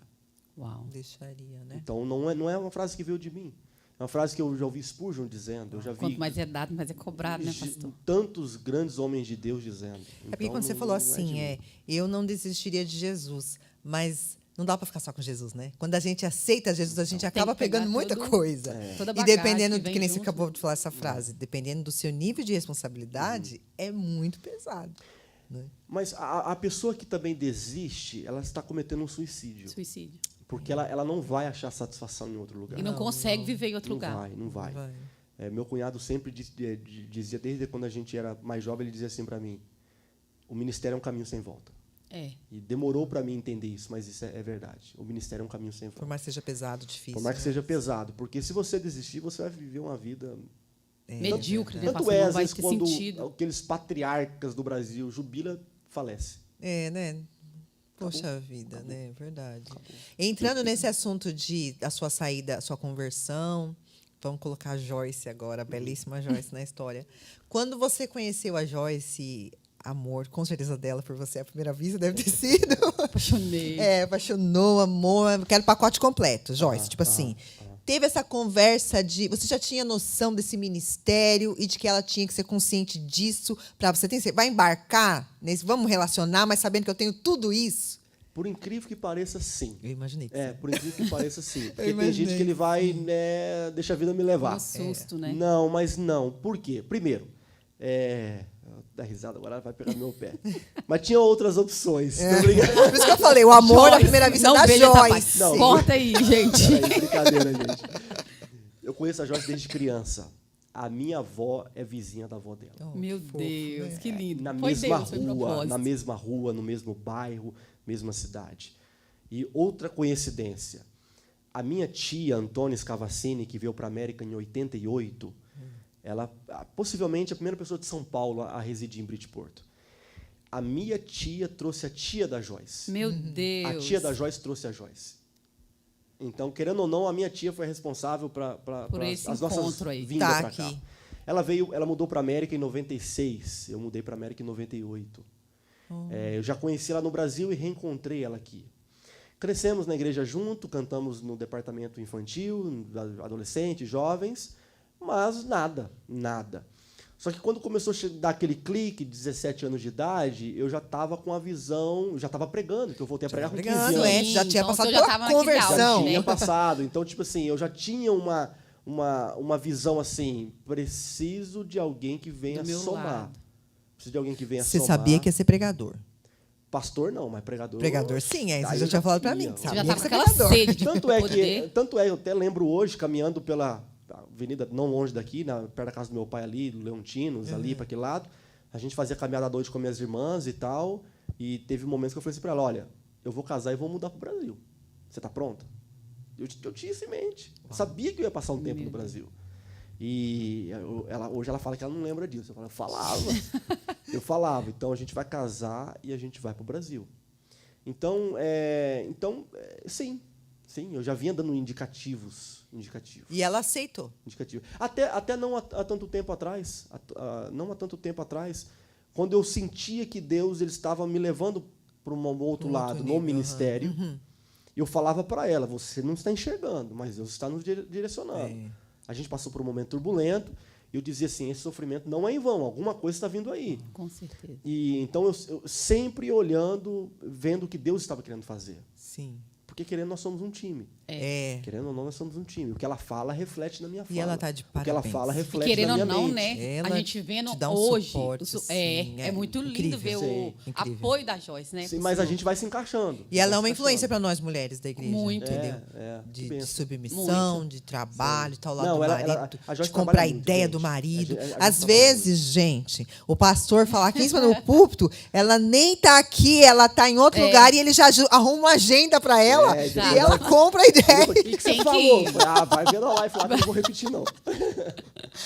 Uau. Deixaria, né? Então, não é uma frase que veio de mim. É uma frase que eu já ouvi Spurgeon dizendo. Eu já vi Quanto mais é dado, mais é cobrado, né, pastor? tantos grandes homens de Deus dizendo. É porque quando você falou assim, eu não desistiria de Jesus, mas não dá para ficar só com Jesus, né? Quando a gente aceita Jesus, a gente Tem acaba que pegar pegando muita todo- coisa. toda E bagagem dependendo que do vem que nem você junto, acabou de falar essa frase, dependendo do seu nível de responsabilidade, é muito pesado. Né? Mas a pessoa que também desiste, ela está cometendo um suicídio. Suicídio. Porque ela não vai achar satisfação em outro lugar. E não consegue viver em outro Não lugar. vai, não vai. Meu cunhado sempre dizia, desde quando a gente era mais jovem, ele dizia assim para mim, o ministério é um caminho sem volta. É. E demorou para mim entender isso, mas isso é verdade. O ministério é um caminho sem volta. Por mais que seja pesado, difícil. Por mais que né? seja pesado. Porque se você desistir, você vai viver uma vida... Medíocre, né, Tanto pastor? é, Não às vai vezes, ter quando sentido. aqueles patriarcas do Brasil jubila, falece. Né? Poxa vida, né? Verdade. Entrando nesse assunto da sua saída, sua conversão, vamos colocar a Joyce agora, a belíssima Joyce na história. Quando você conheceu a Joyce, amor, com certeza dela por você à primeira vista, deve ter sido. Apaixonei. Apaixonou, amor, quero pacote completo, Joyce. Tipo assim, teve essa conversa de... Você já tinha noção desse ministério e de que ela tinha que ser consciente disso para você vai embarcar nesse... Vamos relacionar, mas sabendo que eu tenho tudo isso? Por incrível que pareça, sim. Eu imaginei. Por incrível que pareça, sim. Porque tem imaginei, gente que ele vai, deixa a vida me levar. Um susto, né? Não, mas não. Por quê? Primeiro, dá risada agora, vai pegar no meu pé. Mas tinha outras opções. Tô brincando. Por isso que eu falei, o amor à Joyce, primeira vista não da veja essa Joyce. parte. Não. Corta aí, gente. Peraí, brincadeira, gente. Eu conheço a Joyce desde criança. A minha avó é vizinha da avó dela. Oh, Meu fofo, Deus, né? que lindo. Na Foi mesma Deus, foi rua, propósito. na mesma rua, no mesmo bairro, mesma cidade. E outra coincidência, a minha tia, Antônia Scavacini, que veio para a América em 88, ela possivelmente a primeira pessoa de São Paulo a residir em Bridgeport. A minha tia trouxe a tia da Joyce. Meu Deus. A tia da Joyce trouxe a Joyce. Então, querendo ou não, a minha tia foi responsável para esse as nossas encontro aí. vindas Tá para cá. aqui. Ela mudou para a América em 96. Eu mudei para a América em 98. Eu já conheci ela no Brasil e reencontrei ela aqui. Crescemos na igreja junto, cantamos no departamento infantil, adolescentes, jovens, mas nada. Só que quando começou a dar aquele clique, 17 anos de idade, eu já estava com a visão, já estava pregando, que eu voltei a pregar com 15 Pregando, anos. já tinha Então, passado você já pela tava naquele conversão. auge, né? Tinha passado. Então, tipo assim, eu já tinha uma visão assim, preciso de alguém que venha Do meu somar. lado. Preciso de alguém que venha Você somar. sabia que ia ser pregador. Pastor não, mas pregador. Pregador, sim, é isso. Aí Você já eu tinha já falado pra queria. mim. Você Sabia já que tava você com é aquela pregador. sede de poder. Tanto é, eu até lembro hoje, caminhando pela avenida não longe daqui, perto da casa do meu pai ali, do Leontinos, ali para aquele lado, a gente fazia caminhada à noite com minhas irmãs e tal, e teve momentos que eu falei assim para ela, olha, eu vou casar e vou mudar para o Brasil. Você está pronta? Eu tinha isso em mente. Eu sabia que eu ia passar um tempo no Brasil. E hoje ela fala que ela não lembra disso. Eu falava. Eu falava. Então, a gente vai casar e a gente vai para o Brasil. Então, sim, eu já vinha dando indicativos. E ela aceitou. Até não há tanto tempo atrás, quando eu sentia que Deus ele estava me levando para um outro lado, no ministério, eu falava para ela, você não está enxergando, mas Deus está nos direcionando. A gente passou por um momento turbulento, e eu dizia assim, esse sofrimento não é em vão, alguma coisa está vindo aí. Com certeza. E então eu sempre olhando, vendo o que Deus estava querendo fazer. Sim. Porque querendo nós somos um time. Querendo ou não, nós somos um time. O que ela fala reflete na minha fala. E ela tá de parabéns. O que ela fala E reflete querendo na ou minha não, mente. né? Ela A gente vendo te dá um hoje. suporte, assim, É muito lindo incrível. ver Sim, o incrível. apoio da Joyce, né? Sim, mas a gente vai se encaixando. E ela é uma Vai se influência encaixando. para nós mulheres da igreja. Muito. Entendeu? Que De bênção. submissão, de trabalho, de estar ao lado Não, do ela- marido, a Joyce de comprar a trabalha muito, ideia gente. do marido. A gente Às trabalha vezes, gente, o pastor falar 15 minutos no púlpito, ela nem tá aqui, ela tá em outro lugar e ele já arruma uma agenda para ela É, e exato. ela compra a ideia. O que você Tem falou? que- Eu falei, vai vendo a live lá que eu não vou repetir, não.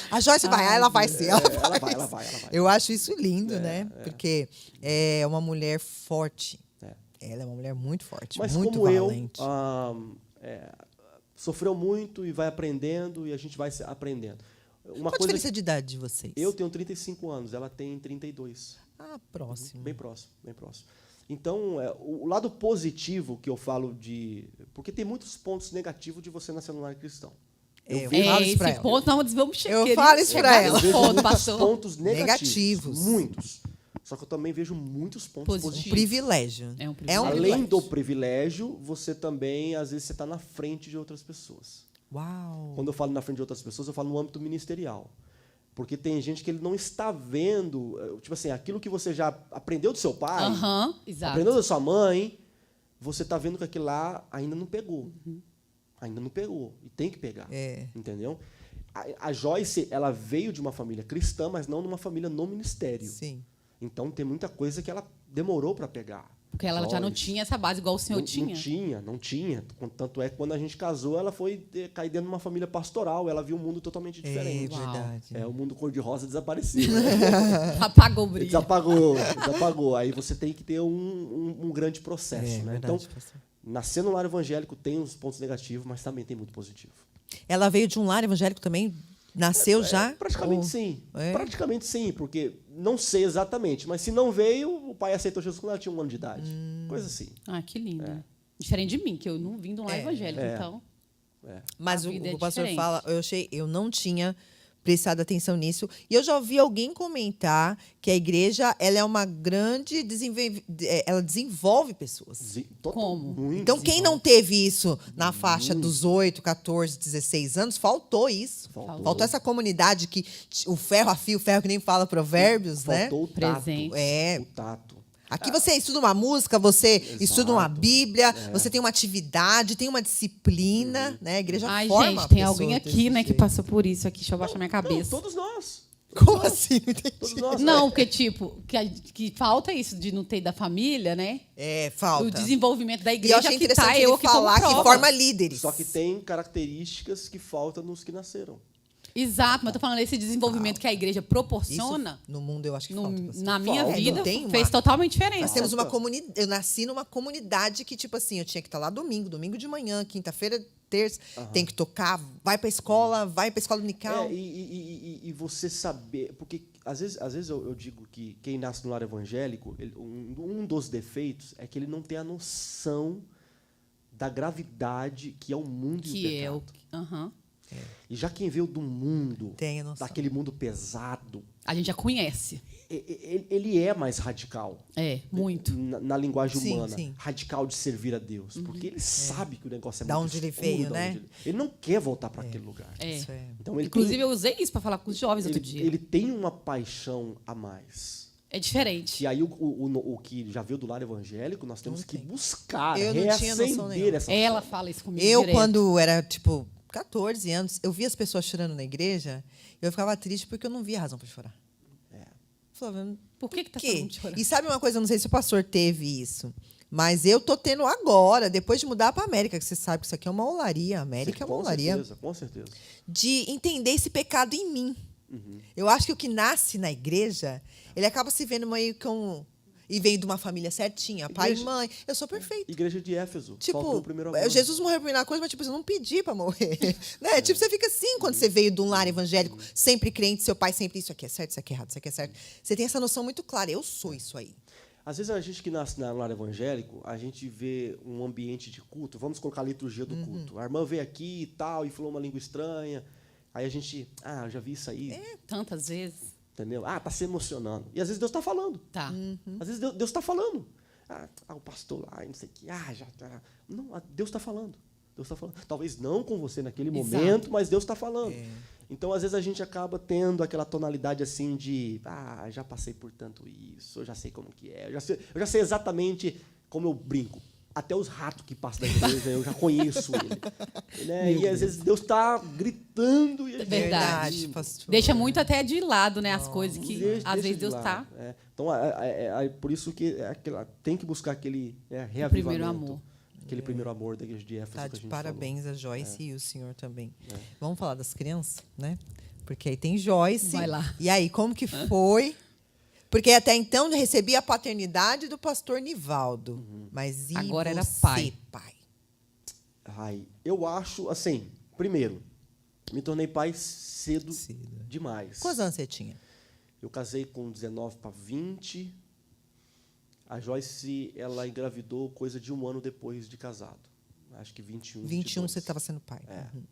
A Joyce vai, ela vai sim, ela Ela vai. vai. Eu acho isso lindo, né? Porque é uma mulher forte. Ela é uma mulher muito forte, Mas muito como valente. sofreu muito e vai aprendendo e a gente vai aprendendo. Qual a diferença de idade de vocês? Eu tenho 35 anos, ela tem 32. Próximo. Bem próximo. Então, o lado positivo que eu falo porque tem muitos pontos negativos de você nascer no lar cristão. Eu falo isso pra Esse ela. ponto vamos chegar. Eu falo isso pra ela. Eu vejo Ponto, muitos pastor. pontos negativos. Negativos. Muitos. Só que eu também vejo muitos pontos Positivo. positivos. Privilégio. É um É um privilégio. Além do privilégio. privilégio, você também, às vezes, você está na frente de outras pessoas. Uau. Quando eu falo na frente de outras pessoas, eu falo no âmbito ministerial. Porque tem gente que ele não está vendo, tipo assim, aquilo que você já aprendeu do seu pai, Exato. aprendeu da sua mãe, você está vendo que aquilo lá ainda não pegou. Ainda não pegou. E tem que pegar. Entendeu? A Joyce, ela veio de uma família cristã, mas não numa família no ministério. Sim. Então, tem muita coisa que ela demorou para pegar. Porque ela já não tinha essa base igual o senhor tinha. Não tinha. Tanto é que quando a gente casou, ela foi cair dentro de uma família pastoral. Ela viu um mundo totalmente diferente. Verdade. O mundo cor-de-rosa desapareceu. Apagou o brilho. Desapagou. Aí você tem que ter um grande processo. Né? Verdade, Então, pastor. nascer no lar evangélico tem os pontos negativos, mas também tem muito positivo. Ela veio de um lar evangélico também? Nasceu já? Praticamente Ou- sim. É? Praticamente sim, porque não sei exatamente, mas se não veio, o pai aceitou Jesus quando ela tinha 1 ano de idade. Coisa assim. Ah, que lindo. Diferente de mim, que eu não vim de um lar evangélico, então. Mas A o vida é pastor diferente. fala, eu não tinha prestado atenção nisso. E eu já ouvi alguém comentar que a igreja ela é uma grande ela desenvolve pessoas. Como? Muito. Então, quem não teve isso na faixa dos 8, 14, 16 anos, faltou isso. Faltou essa comunidade que o ferro afia o ferro, que nem fala Provérbios, né? Faltou o tato. Presente. O tato. Aqui você estuda uma música, você estuda uma Bíblia, É. você tem uma atividade, tem uma disciplina, né? A igreja Ai, forma gente, a tem pessoa alguém aqui, desse né, que jeito. passou por isso aqui. Deixa eu baixar minha Não, cabeça. todos nós. Como assim? Não entendi. Todos nós. Não, porque, tipo, que falta isso de não ter da família, né? Falta. O desenvolvimento da E eu igreja achei que interessante tá ele eu aqui como falar que prova. forma líderes. Só que tem características que faltam nos que nasceram. Exato, mas eu tô falando desse desenvolvimento que a igreja proporciona. Isso, no mundo eu acho que falta. pastor. Na minha Falta. vida, Não tem uma- fez totalmente diferença. Nós temos uma comunidade. Eu nasci numa comunidade que, tipo assim, eu tinha que estar lá domingo de manhã, quinta-feira, terça, tem que tocar, vai pra escola dominical. E você saber. Porque às vezes eu digo que quem nasce no lar evangélico, um dos defeitos é que ele não tem a noção da gravidade que é o mundo e o Que é pecado. o. Aham. E já quem veio do mundo, Tem a noção. daquele mundo pesado, A gente já conhece. ele é mais radical. Muito. Na linguagem Sim, humana. sim. Radical de servir a Deus. Porque ele sabe que o negócio é Da muito onde ele escuro, veio, da né? onde ele não quer voltar para aquele lugar. Isso é. Então, ele Inclusive, tem, eu usei isso para falar com os jovens outro dia. ele tem uma paixão a mais. É diferente. E aí, o que já veio do lar evangélico, nós temos que buscar, Eu não tinha noção reacender nenhuma. essa Ela chama. fala isso comigo Eu, direto. quando era, tipo, 14 anos, eu via as pessoas chorando na igreja, eu ficava triste porque eu não via razão para chorar. Eu falava, Por que tá todo quê? mundo chorando? E sabe uma coisa, eu não sei se o pastor teve isso, mas eu tô tendo agora, depois de mudar para América, que você sabe que isso aqui é uma olaria, a América é uma olaria, Com certeza. de entender esse pecado em mim. Eu acho que o que nasce na igreja, ele acaba se vendo meio com... E vem de uma família certinha, pai e Igreja- mãe. Eu sou perfeito. Igreja de Éfeso. faltou Tipo, o primeiro amor. Jesus morreu por uma coisa, mas tipo, eu não pedi para morrer. Né? Tipo, você fica assim quando você veio de um lar evangélico, sempre crente, seu pai sempre, isso aqui é certo, isso aqui é errado, isso aqui é certo. Você tem essa noção muito clara, eu sou isso aí. Às vezes a gente que nasce no lar evangélico, a gente vê um ambiente de culto, vamos colocar a liturgia do culto. A irmã veio aqui e tal, e falou uma língua estranha. Aí a gente, eu já vi isso aí, Tantas vezes. entendeu? Tá se emocionando. E às vezes Deus está falando. Tá. Às vezes Deus está falando. O pastor lá, não sei o quê, já. Não, Deus está falando. Deus está falando. Talvez não com você naquele Exato. momento, mas Deus está falando. Então, às vezes, a gente acaba tendo aquela tonalidade assim de já passei por tanto isso, eu já sei como que é, eu já sei exatamente como eu brinco. Até os ratos que passam da igreja, eu já conheço ele. Né? E às vezes Deus está gritando e a gente Verdade. pastor. Deixa muito até de lado, né, as coisas que Deixa às vezes de Deus lado. tá. Então, por isso que tem que buscar aquele reavivamento. primeiro amor. Aquele primeiro amor da igreja de Éfeso. Tá que a de gente parabéns a Joyce e o senhor também. Vamos falar das crianças, né? Porque aí tem Joyce. Vai lá. E aí, como que foi? Porque até então eu recebi a paternidade do pastor Nivaldo. Mas e Agora era você, pai. Eu acho, assim, primeiro, me tornei pai cedo. Demais. Quantos anos você tinha? Eu casei com 19 para 20. A Joyce, ela engravidou coisa de 1 ano depois de casado. Acho que 21. 21 22. você estava sendo pai. Uhum.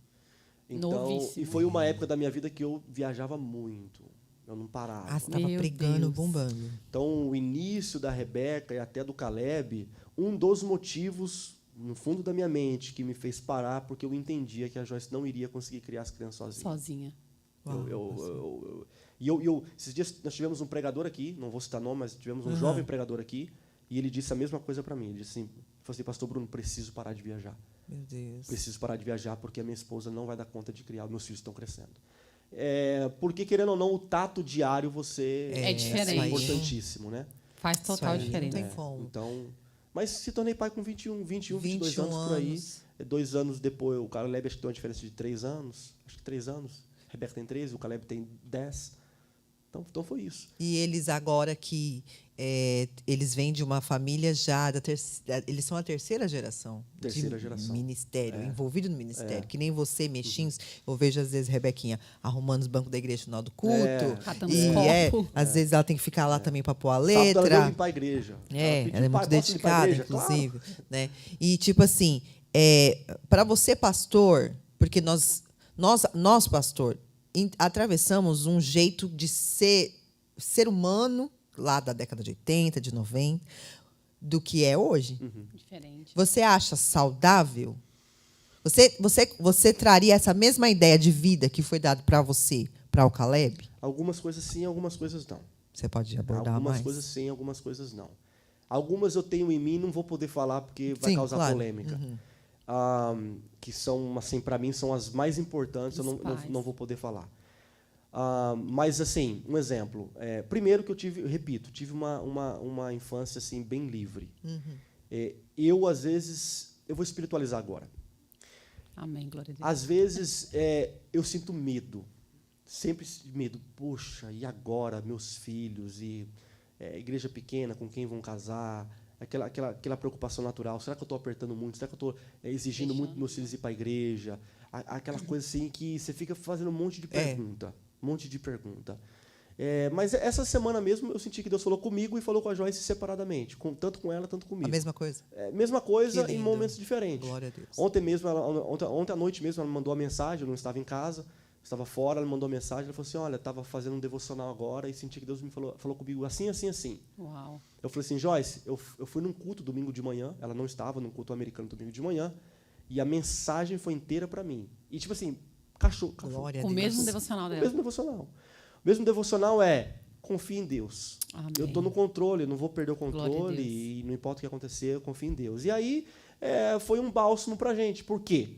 Então, Novíssimo. e foi uma época da minha vida que eu viajava muito. Eu não parava. Ah, você estava Meu pregando, Deus. bombando. Então, o início da Rebeca e até do Caleb, um dos motivos, no fundo da minha mente, que me fez parar, porque eu entendia que a Joyce não iria conseguir criar as crianças sozinha. Sozinha. Esses dias nós tivemos um pregador aqui, não vou citar nome, mas tivemos um jovem pregador aqui, e ele disse a mesma coisa para mim. Ele disse assim, falou assim, pastor Bruno, preciso parar de viajar. Meu Deus. Preciso parar de viajar porque a minha esposa não vai dar conta de criar, meus filhos estão crescendo. Porque, querendo ou não, o tato diário É diferente. é importantíssimo, né? Faz total Isso aí, diferença. não tem como. Então, mas se tornei pai com 21, 22 21 anos por aí. anos. 2 anos depois, o Caleb acho que tem uma diferença de 3 anos. Acho que 3 anos. A Rebeca tem 13, o Caleb tem 10. Então foi isso. E eles agora que eles vêm de uma família já eles são a terceira geração Terceira geração. ministério, envolvido no ministério, que nem você, Mexinhos, eu vejo às vezes Rebequinha arrumando os bancos da igreja no final do culto. Catando E os copos. às vezes ela tem que ficar lá também para pôr a Sábado ela veio letra. limpar a igreja. Ela pediu, é "Pai, muito posso limpar a dedicada, igreja?" inclusive, Claro. né? E tipo assim, para você pastor, porque nós pastor atravessamos um jeito de ser humano lá da década de 80, de 90, do que é hoje. Diferente. Você acha saudável? Você traria essa mesma ideia de vida que foi dado para você, para o Caleb? Algumas coisas sim, algumas coisas não. Você pode abordar Algumas mais? coisas sim, algumas coisas não. Algumas eu tenho em mim e não vou poder falar porque vai Sim, causar claro. polêmica. Que são, assim, para mim, são as mais importantes, eu Os pais. não vou poder falar. Mas, assim, um exemplo. Primeiro que eu tive uma infância assim, bem livre. Eu, às vezes, eu vou espiritualizar agora. Amém, glória a Deus. Às vezes, eu sinto medo. Sempre medo. Poxa, e agora, meus filhos? E igreja pequena, com quem vão casar? Aquela preocupação natural. Será que eu estou apertando muito? Será que eu estou exigindo muito dos meus filhos ir para a igreja? Aquela coisa assim que você fica fazendo um monte de pergunta. Um monte de pergunta. Mas essa semana mesmo eu senti que Deus falou comigo e falou com a Joyce separadamente, tanto com ela, tanto comigo. A mesma coisa? Mesma coisa Que em lindo. momentos diferentes. Glória a Deus. Ontem à noite mesmo, ela me mandou uma mensagem, eu não estava em casa, estava fora, ela me mandou uma mensagem, ela falou assim, olha, estava fazendo um devocional agora e senti que Deus me falou comigo assim, assim, assim. Uau. Eu falei assim, Joyce, eu fui num culto domingo de manhã, ela não estava num culto americano domingo de manhã, e a mensagem foi inteira para mim. E tipo assim, cachorro. Glória a O Deus. mesmo devocional O dela. mesmo devocional. O mesmo devocional é, confie em Deus. Amém. Eu estou no controle, eu não vou perder o Glória a controle, Deus. e não importa o que acontecer, eu confio em Deus. E aí, foi um bálsamo para a gente. Por quê?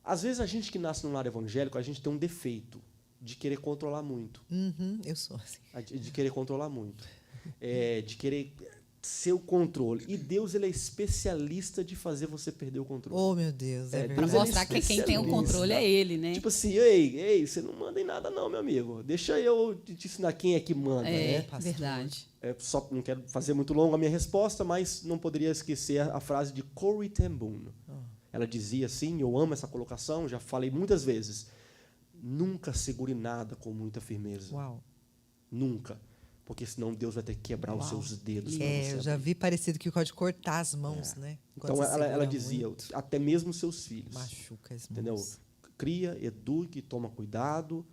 Às vezes, a gente que nasce num lar evangélico, a gente tem um defeito de querer controlar muito. Eu sou assim. De querer controlar muito. De querer ser o controle. E Deus, ele é especialista de fazer você perder o controle. Oh, meu Deus, é Deus, Para verdade. ele mostrar que quem tem o controle é ele, né? Tipo assim, ei, você não manda em nada não, meu amigo. Deixa eu te ensinar quem é que manda, né? pastor. Verdade. Só não quero fazer muito longa a minha resposta, mas não poderia esquecer a frase de Corrie ten Boom. Ela dizia assim, eu amo essa colocação, já falei muitas vezes, nunca segure nada com muita firmeza. Uau. Nunca. Porque senão Deus vai ter que quebrar os seus dedos. pra você Eu já abrir. vi parecido que pode cortar as mãos, né? Quando Então você ela segura dizia, muito, até mesmo seus filhos. machuca as mãos. Entendeu? Cria, eduque, toma cuidado,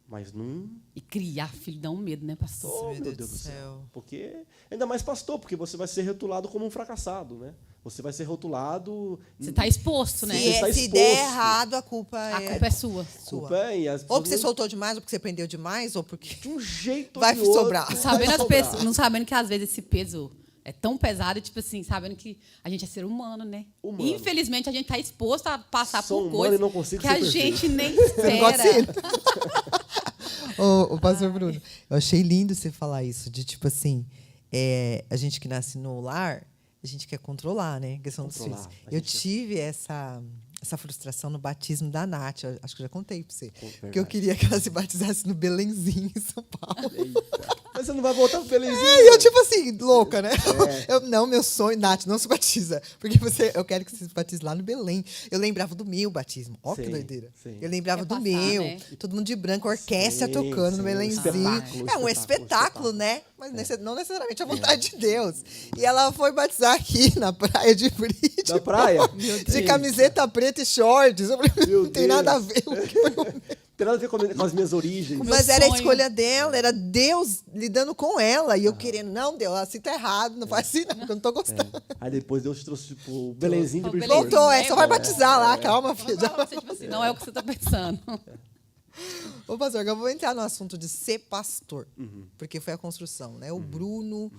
mas não. E criar filho dá um medo, né, pastor? Oh, meu Deus do céu. Porque, ainda mais pastor, porque você vai ser rotulado como um fracassado, né? Você vai ser rotulado. Você está exposto, né? Você está Se der exposto. errado, a culpa A é culpa é sua. sua. Culpa e as Ou pessoas porque você soltou demais, ou porque você prendeu demais, ou porque... de um jeito Vai ou de outro, sobrar. vai Sabendo as sobrar. pessoas, não sabendo que às vezes esse peso é tão pesado, tipo assim, sabendo que a gente é ser humano, né? Humano. Infelizmente, a gente está exposto a passar Sou por humano coisas e não consigo que ser a perfeito. gente nem Você não gosta espera. dele? Ô, pastor Bruno, eu achei lindo você falar isso, de tipo assim, a gente que nasce no lar, a gente quer controlar, né? A questão dos Controlar, filhos. a Eu gente- tive essa frustração no batismo da Nath, eu acho que eu já contei pra você. Verdade. Porque eu queria que ela se batizasse no Belenzinho, em São Paulo. Eita. Mas você não vai voltar pro Belenzinho. E eu, tipo assim, louca, né? Não, meu sonho, Nath, não se batiza. Porque eu quero que você se batize lá no Belém. Eu lembrava do meu batismo. Ó, que Sim, doideira. sim. Eu lembrava Quer do passar, meu. né? Todo mundo de branco, orquestra Sim, tocando no sim, Belenzinho. espetáculo, É um espetáculo, né? Mas não necessariamente a vontade de Deus. E ela foi batizar aqui na praia de Bride. Da praia? De camiseta preta e shorts. Eu falei, Meu não tem Deus. nada a ver. O que foi o Tem nada a ver com as minhas origens. meu Mas era a sonho. escolha dela, era Deus lidando com ela. E eu querendo, não, Deus, assim tá errado, não faz assim, não, porque eu não tô gostando. Aí depois Deus te trouxe pro Belenzinho de Pro Bridgeport. Belenzinho. Voltou, só vai batizar lá, calma, filha. Vou falar pra você, tipo assim, não é o que você está pensando. Ô, pastor, agora eu vou entrar no assunto de ser pastor, porque foi a construção, né? O Bruno,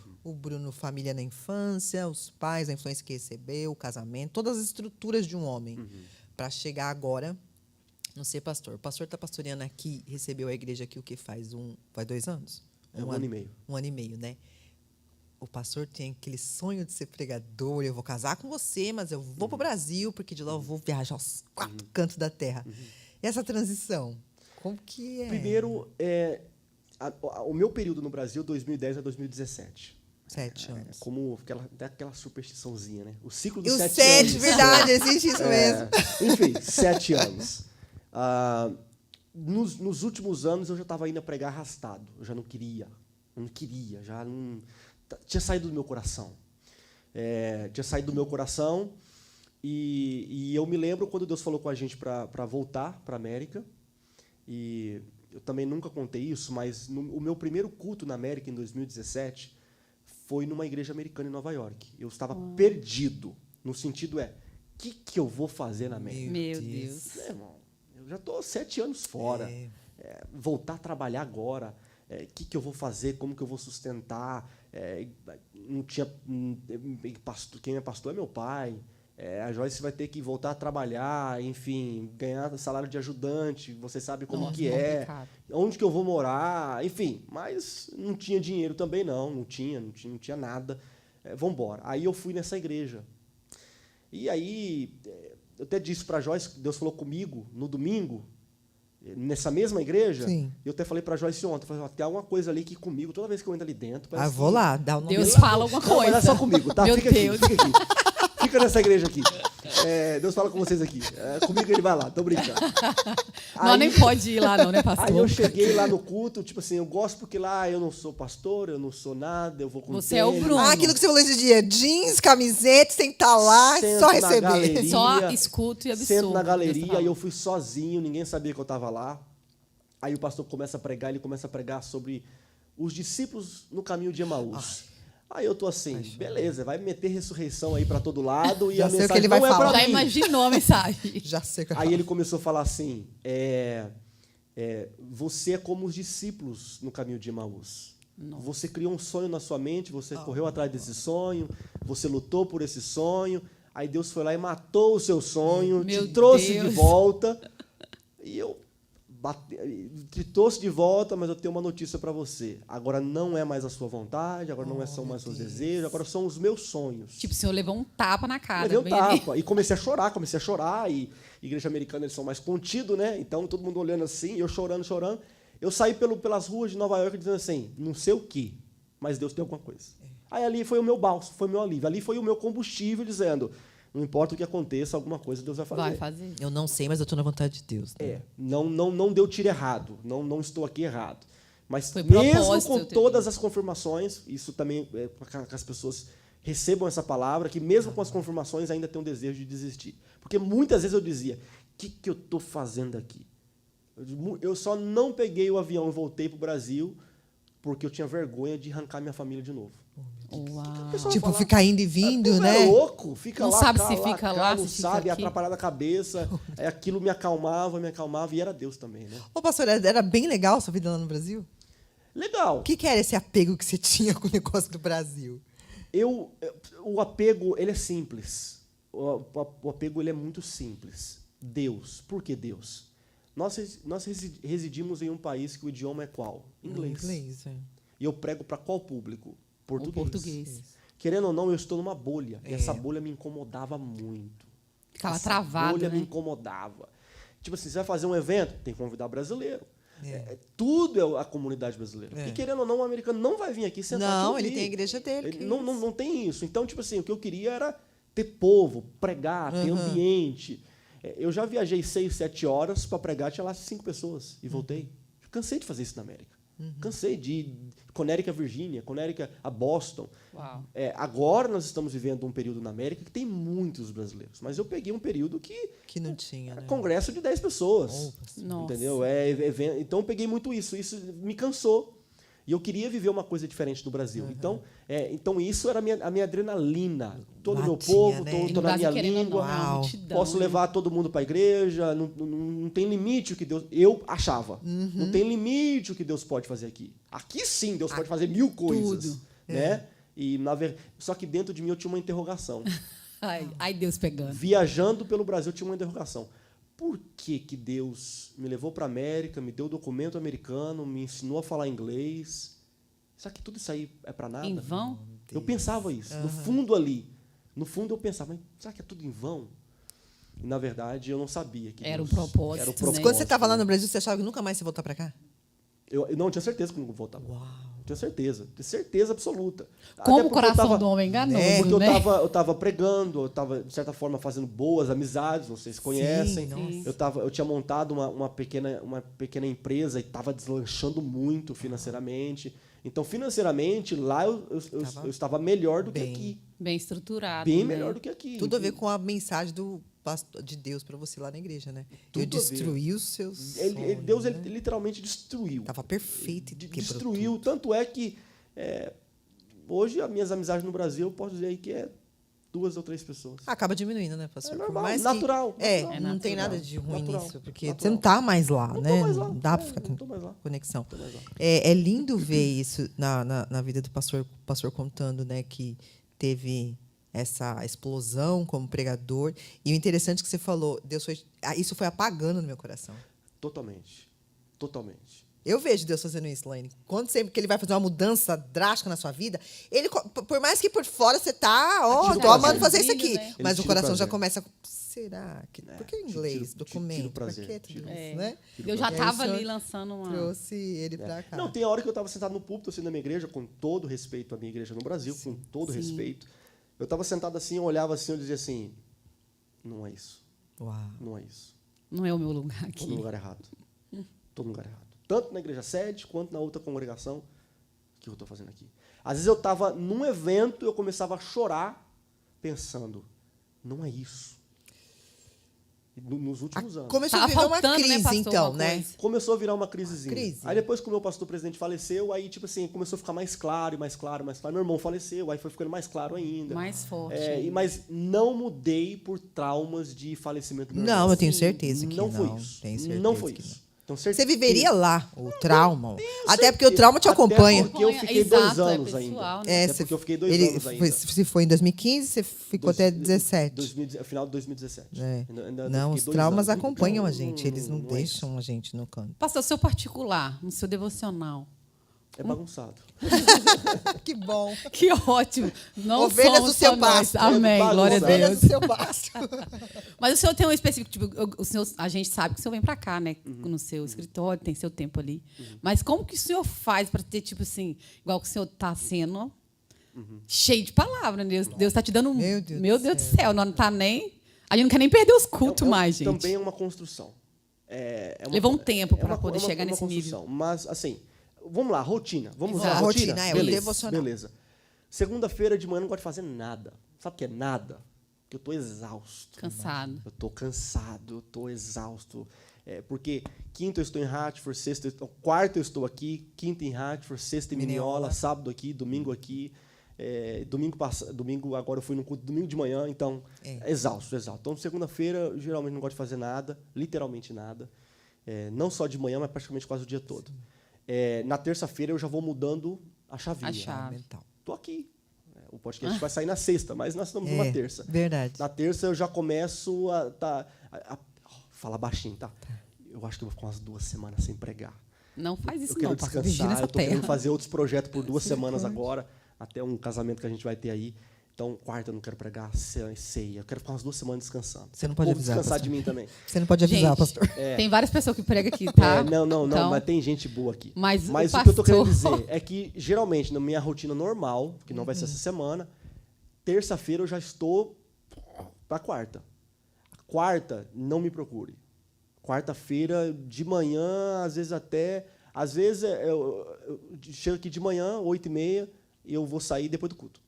família na infância, os pais, a influência que recebeu, o casamento, todas as estruturas de um homem, para chegar agora no ser pastor. O pastor está pastoreando aqui, recebeu a igreja aqui o que faz 2 anos? Um ano e meio. 1 ano e meio, né? O pastor tem aquele sonho de ser pregador. Eu vou casar com você, mas eu vou para o Brasil, porque de lá eu vou viajar aos 4 cantos da terra. E essa transição, como que é? Primeiro, o meu período no Brasil, 2010 a 2017. 7 anos. Como aquela superstiçãozinha, né? O ciclo E dos os 7 7, anos. verdade, existe isso mesmo. Enfim, 7 anos. Nos últimos anos, eu já estava indo a pregar arrastado. Eu já não queria. Já não... Tinha saído do meu coração. Tinha saído do meu coração. E eu me lembro quando Deus falou com a gente para voltar para a América. E eu também nunca contei isso, mas o meu primeiro culto na América, em 2017, foi numa igreja americana em Nova York. Eu estava perdido. No sentido o que eu vou fazer na América? Meu Deus. Irmão, eu já estou 7 anos fora. Voltar a trabalhar agora. Que eu vou fazer? Como que eu vou sustentar? Não tinha quem é pastor é meu pai. A Joyce vai ter que voltar a trabalhar, enfim, ganhar salário de ajudante. Você sabe como Nossa, que é. complicado. Onde que eu vou morar? Enfim, mas não tinha dinheiro também não tinha nada. Vamos embora. Aí eu fui nessa igreja. E aí eu até disse para a Joyce, Deus falou comigo no domingo. Nessa mesma igreja, Sim. eu até falei para a Joyce ontem, falei, tem alguma coisa ali que comigo, toda vez que eu entro ali dentro... parece Vou que- lá, dá o nome. Deus fala alguma Não, mas coisa. é só comigo, tá? Meu Fica Deus. aqui. Fica nessa igreja aqui. Deus fala com vocês aqui. Comigo ele vai lá, tô brincando. Nós nem pode ir lá não, né, pastor? Aí eu cheguei lá no culto, tipo assim, eu gosto porque lá eu não sou pastor, eu não sou nada, eu vou com Você é o Bruno. Aquilo que você falou esse dia, jeans, camiseta, sentar lá, Sento só na receber. galeria, Só escuto e absorvo. Sento na o que Deus galeria tá e eu falando. fui sozinho, ninguém sabia que eu estava lá. Aí o pastor começa a pregar, ele começa a pregar sobre os discípulos no caminho de Emaús. Aí eu tô assim, beleza, vai meter ressurreição aí para todo lado e Já a sei o que mensagem ele vai não é falar. para Já mim. imaginou a mensagem. Já sei que eu Aí falo. ele começou a falar assim, você é como os discípulos no caminho de Emaús. Nossa. Você criou um sonho na sua mente, você correu atrás desse sonho, você lutou por esse sonho, aí Deus foi lá e matou o seu sonho, Meu te trouxe Deus. de volta, e eu te trouxe de volta, mas eu tenho uma notícia para você. Agora não é mais a sua vontade, agora não são mais os seus desejos, agora são os meus sonhos. Tipo, o senhor levou um tapa na cara. Levei um bem ali. tapa. E comecei a chorar, e igreja americana eles são mais contidos, né? Então todo mundo olhando assim, eu chorando. Eu saí pelas ruas de Nova York dizendo assim, não sei o quê, mas Deus tem alguma coisa. Aí ali foi o meu bálsamo, foi o meu alívio. Ali foi o meu combustível dizendo, não importa o que aconteça, alguma coisa Deus vai fazer. Vai fazer. Eu não sei, mas eu estou na vontade de Deus. Né? Não deu tiro errado, não estou aqui errado. Mas Foi mesmo propósito com eu ter todas as confirmações, isso também é para que as pessoas recebam essa palavra, que mesmo com as confirmações ainda tem um desejo de desistir. Porque muitas vezes eu dizia, o que eu estou fazendo aqui? Eu só não peguei o avião e voltei para o Brasil porque eu tinha vergonha de arrancar minha família de novo. Uau. pessoal Tipo, falar, ficar indo e vindo, "Pô, né? é louco, fica Não lá, sabe cá, se lá, fica cá, lá, não se fica sabe, aqui. atrapalhar a cabeça. Aí aquilo me acalmava, e era Deus também, né? Ô, pastor, era bem legal a sua vida lá no Brasil? Legal. O que era esse apego que você tinha com o negócio do Brasil? O apego, ele é simples. O apego, ele é muito simples. Deus. Por que Deus? Nós residimos em um país que o idioma é qual? Inglês. E eu prego para qual público? Português. O português. Querendo ou não, eu estou numa bolha. E essa bolha me incomodava muito. Ficava Essa travado, bolha me né? incomodava. Tipo assim, você vai fazer um evento, tem que convidar brasileiro. Tudo é a comunidade brasileira. Porque, querendo ou não, o americano não vai vir aqui sentar Não, aqui e ele ouvir. tem a igreja dele. Ele que não tem isso. Então, tipo assim, o que eu queria era ter povo, pregar, ter ambiente. Eu já viajei 6, 7 horas para pregar, tinha lá 5 pessoas e voltei. Cansei de fazer isso na América. Cansei de ir de Connecticut a Virgínia, Connecticut a Boston. Uau. Agora nós estamos vivendo um período na América que tem muitos brasileiros. Mas eu peguei um período que não tinha, né? congresso de 10 pessoas. Nossa. Entendeu? Então eu peguei muito isso. Isso me cansou. E eu queria viver uma coisa diferente do Brasil. Então isso era a minha adrenalina. Estou no meu Latinha, povo, né? estou E no na minha Brasil, querendo ou língua. não, é uma Uau. multidão, Posso né? levar todo mundo para a igreja. Não tem limite o que Deus... Eu achava. Não tem limite o que Deus pode fazer aqui. Aqui sim, Deus pode fazer 1000 coisas. tudo. Né? Só que dentro de mim eu tinha uma interrogação. Ai, Deus pegando. Viajando pelo Brasil, eu tinha uma interrogação. Por que Deus me levou para a América, me deu documento americano, me ensinou a falar inglês? Será que tudo isso aí é para nada? Em vão? Eu pensava isso. No fundo ali. No fundo eu pensava, mas será que é tudo em vão? E, na verdade, eu não sabia que Era um Deus- propósito, Era o né? propósito. Quando você estava lá né? no Brasil, você achava que nunca mais você ia voltar para cá? Eu não tinha certeza que eu não voltava. Tinha certeza absoluta. Até Como o porque eu coração tava- do homem enganoso, Porque né? eu estava pregando, eu estava, de certa forma, fazendo boas amizades, vocês conhecem. nossa. Eu tinha montado uma pequena empresa e estava deslanchando muito financeiramente. Então, financeiramente, lá eu estava melhor do que bem. aqui. Bem estruturado. Bem né? melhor do que aqui. Tudo a ver com a mensagem do pastor, de Deus para você lá na igreja, né? Tudo Eu a ver. destruí os seus Deus sonhos, né? literalmente destruiu. Tava perfeito e quebrou Destruiu. tudo. Tanto é que hoje as minhas amizades no Brasil, eu posso dizer aí que é 2 ou 3 pessoas. Acaba diminuindo, né, pastor? É Por normal, mais natural. Que, natural. não tem natural. nada de ruim Natural, nisso, porque natural. você não tá mais lá, Não né? tô mais lá. Não dá para ficar Não tendo tô mais lá. conexão. Tô mais lá. É lindo ver isso na vida do pastor contando, né, que teve essa explosão como pregador. E o interessante que você falou, isso foi apagando no meu coração. Totalmente. Eu vejo Deus fazendo isso, Laine. Quando sempre que ele vai fazer uma mudança drástica na sua vida, ele, por mais que por fora você tá, Tira o tô amando prazer. fazer isso aqui. Né? Mas Ele o tira o coração já prazer. começa. Será? Por que inglês? tira o Documento? prazer, Por que tudo tira. isso, né? Eu já E aí estava o senhor ali lançando uma... Trouxe ele pra cá. Não, tem a hora que eu estava sentado no púlpito, assim, na minha igreja, com todo respeito à minha igreja no Brasil, com todo Sim. respeito. Eu estava sentado assim, eu olhava assim, eu dizia assim, não é isso. Uau. Não é isso. Não é o meu lugar Estou aqui. no lugar errado. Estou no lugar errado. Tanto na igreja sede, quanto na outra congregação que eu estou fazendo aqui. Às vezes eu estava num evento e eu começava a chorar, pensando, não é isso. Nos últimos anos. Começou a Tava virar uma faltando, né, crise, pastor, então, alguma né? coisa? Começou a virar uma crisezinha. Crise. Aí depois que o meu pastor presidente faleceu, aí tipo assim, começou a ficar mais claro, e mais claro, mais claro. Meu irmão faleceu, aí foi ficando mais claro ainda. Mais forte. Mas não mudei por traumas de falecimento do meu Não, irmão. eu tenho certeza que Não não. foi isso. Tenho certeza Não foi que isso. não. Então, Você viveria lá o trauma. Até porque o certeza. trauma te Até acompanha. porque eu fiquei Exato, 2 anos pessoal, ainda. né? Até porque eu fiquei 2 anos ainda. Se foi em 2015, você ficou até 17. Final de 2017. É. Ainda Não, fiquei os 2 traumas anos. acompanham a Então, gente. Eles não é deixam a gente no canto. Pastor, seu particular, no seu devocional. É bagunçado. Que bom. Que ótimo. Não Ovelhas somos do seu só nós. pasto. Amém, Bagunçado. glória a Ovelhas Deus. do seu pasto. Mas o senhor tem um específico, tipo, o senhor, a gente sabe que o senhor vem para cá, né? No seu escritório, tem seu tempo ali. Mas como que o senhor faz para ter, tipo assim, igual que o senhor está sendo, cheio de palavras, né? Deus está te dando. Meu Deus Meu do Deus do céu, não está nem. A gente não quer nem perder os cultos mais, gente. Também é uma construção. Levou um tempo para uma- poder é uma- chegar é uma nesse nível. construção. Mas, assim, vamos lá, rotina. Vamos Exato. lá, A rotina? rotina, o Beleza, devocional. beleza. Segunda-feira de manhã eu não gosto de fazer nada. Sabe o que é nada? Porque eu estou exausto. Cansado. Eu estou cansado, eu estou exausto. Porque quinta eu estou em Hartford, quarta eu estou aqui, quinta em Hartford, sexta em Mineola. Mineola, sábado aqui, domingo aqui. Domingo agora eu fui no culto domingo de manhã, então exausto. Então segunda-feira eu geralmente não gosto de fazer nada, literalmente nada. Não só de manhã, mas praticamente quase o dia todo. Na terça-feira eu já vou mudando a chavinha. A chave. Mental. Estou aqui. O podcast vai sair na sexta, mas nós estamos numa terça. Verdade. Na terça eu já começo a falar baixinho, tá? Eu acho que eu vou ficar umas 2 semanas sem pregar. Não faz isso, Eu quero não, pastor. Vigila descansar, essa eu estou querendo terra. fazer outros projetos por 2 semanas agora, até um casamento que a gente vai ter aí. Então, quarta eu não quero pregar, ceia. Eu quero ficar umas 2 semanas descansando. Você não pode O povo avisar, descansar pastor. de mim também. Você não pode avisar, Gente, pastor. Tem várias pessoas que pregam aqui, tá? Não, Então, mas tem gente boa aqui. Mas o o que eu estou querendo pastor- dizer é que, geralmente, na minha rotina normal, que não vai ser essa semana, terça-feira eu já estou para quarta. Quarta, não me procure. Quarta-feira, de manhã, às vezes eu chego aqui de manhã, 8h30, e eu vou sair depois do culto.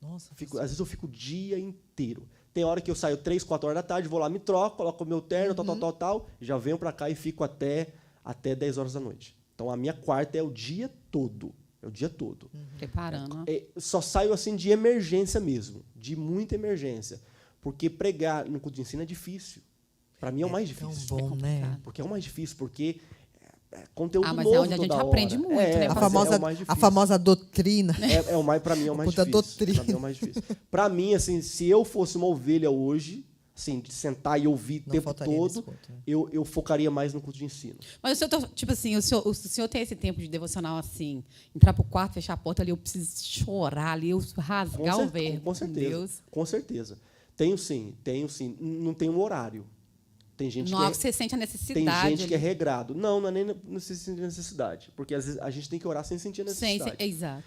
Nossa, Às vezes eu fico o dia inteiro. Tem hora que eu saio 3, 4 horas da tarde, vou lá, me troco, coloco o meu terno, tal, já venho para cá e fico até 10 horas da noite. Então, a minha quarta é o dia todo. É o dia todo. Preparando. Só saio assim de emergência mesmo, de muita emergência. Porque pregar no culto de ensino é difícil. Para mim é o mais difícil. Tão bom, né? Porque é o mais difícil, porque conteúdo Mas novo é onde a gente toda aprende hora. muito, né, A pastor? o mais a difícil. famosa doutrina. Para mim é o mais culto da difícil. doutrina. Para mim é o mais difícil. Para mim, assim, se eu fosse uma ovelha hoje, assim, de sentar e ouvir o Não tempo faltaria nesse todo, culto, né? eu focaria mais no culto de ensino. Mas o senhor, tipo assim, o senhor tem esse tempo de devocional assim, entrar pro quarto, fechar a porta ali, eu preciso chorar ali, eu rasgar o verbo. Com certeza. Deus. Com certeza. Tenho sim. Não tem um horário. Tem gente Não, que você sente a tem necessidade. gente que é ali. regrado. Não é nem necessidade. Porque às vezes a gente tem que orar sem sentir a necessidade. Exato.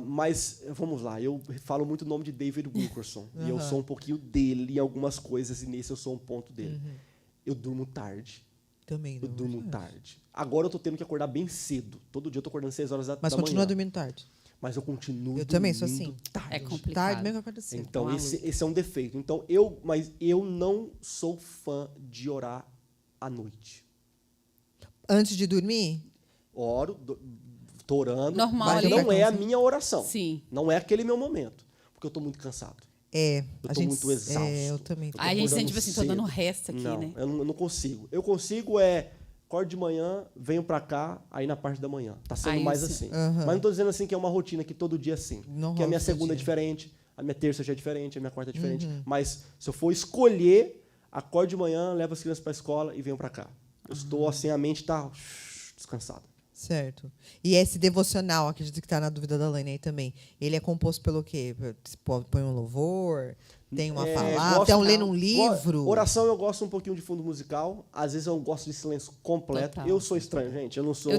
Mas, vamos lá, eu falo muito o nome de David Wilkerson. E eu sou um pouquinho dele em algumas coisas, e nesse eu sou um ponto dele. Eu durmo tarde. Também. Eu não. durmo tarde. Agora eu estou tendo que acordar bem cedo. Todo dia eu estou acordando 6 horas da Mas manhã. continua dormindo tarde. Mas eu continuo Eu também sou dormindo assim. tarde. É complicado. Tarde mesmo que acorda cedo. Então, Uma esse é um defeito. Então, mas eu não sou fã de orar à noite. Antes de dormir? Oro, estou orando, Normal mas ali. não é a minha oração. Sim. Não é aquele meu momento, porque eu estou muito cansado. É. Eu a tô gente, muito exausto. eu também. tô Aí a gente acordando sente, tipo assim, tô dando cedo. resto aqui, Não, né? eu não consigo. Eu consigo acordo de manhã, venho para cá, aí na parte da manhã. Tá sendo Aí mais sim. assim. Mas não estou dizendo assim que é uma rotina que todo dia é assim. Não que a rola minha todo segunda é dia. diferente, a minha terça já é diferente, a minha quarta é diferente. Mas se eu for escolher, acordo de manhã, levo as crianças para a escola e venho para cá. Eu estou assim, a mente está descansada. Certo. E esse devocional, acredito que está na dúvida da Laine aí também. Ele é composto pelo quê? Põe um louvor? Tem uma palavra, estão lendo um livro. Oração eu gosto um pouquinho de fundo musical. Às vezes eu gosto de silêncio completo. Total. Eu sou estranho, gente. Eu não sou.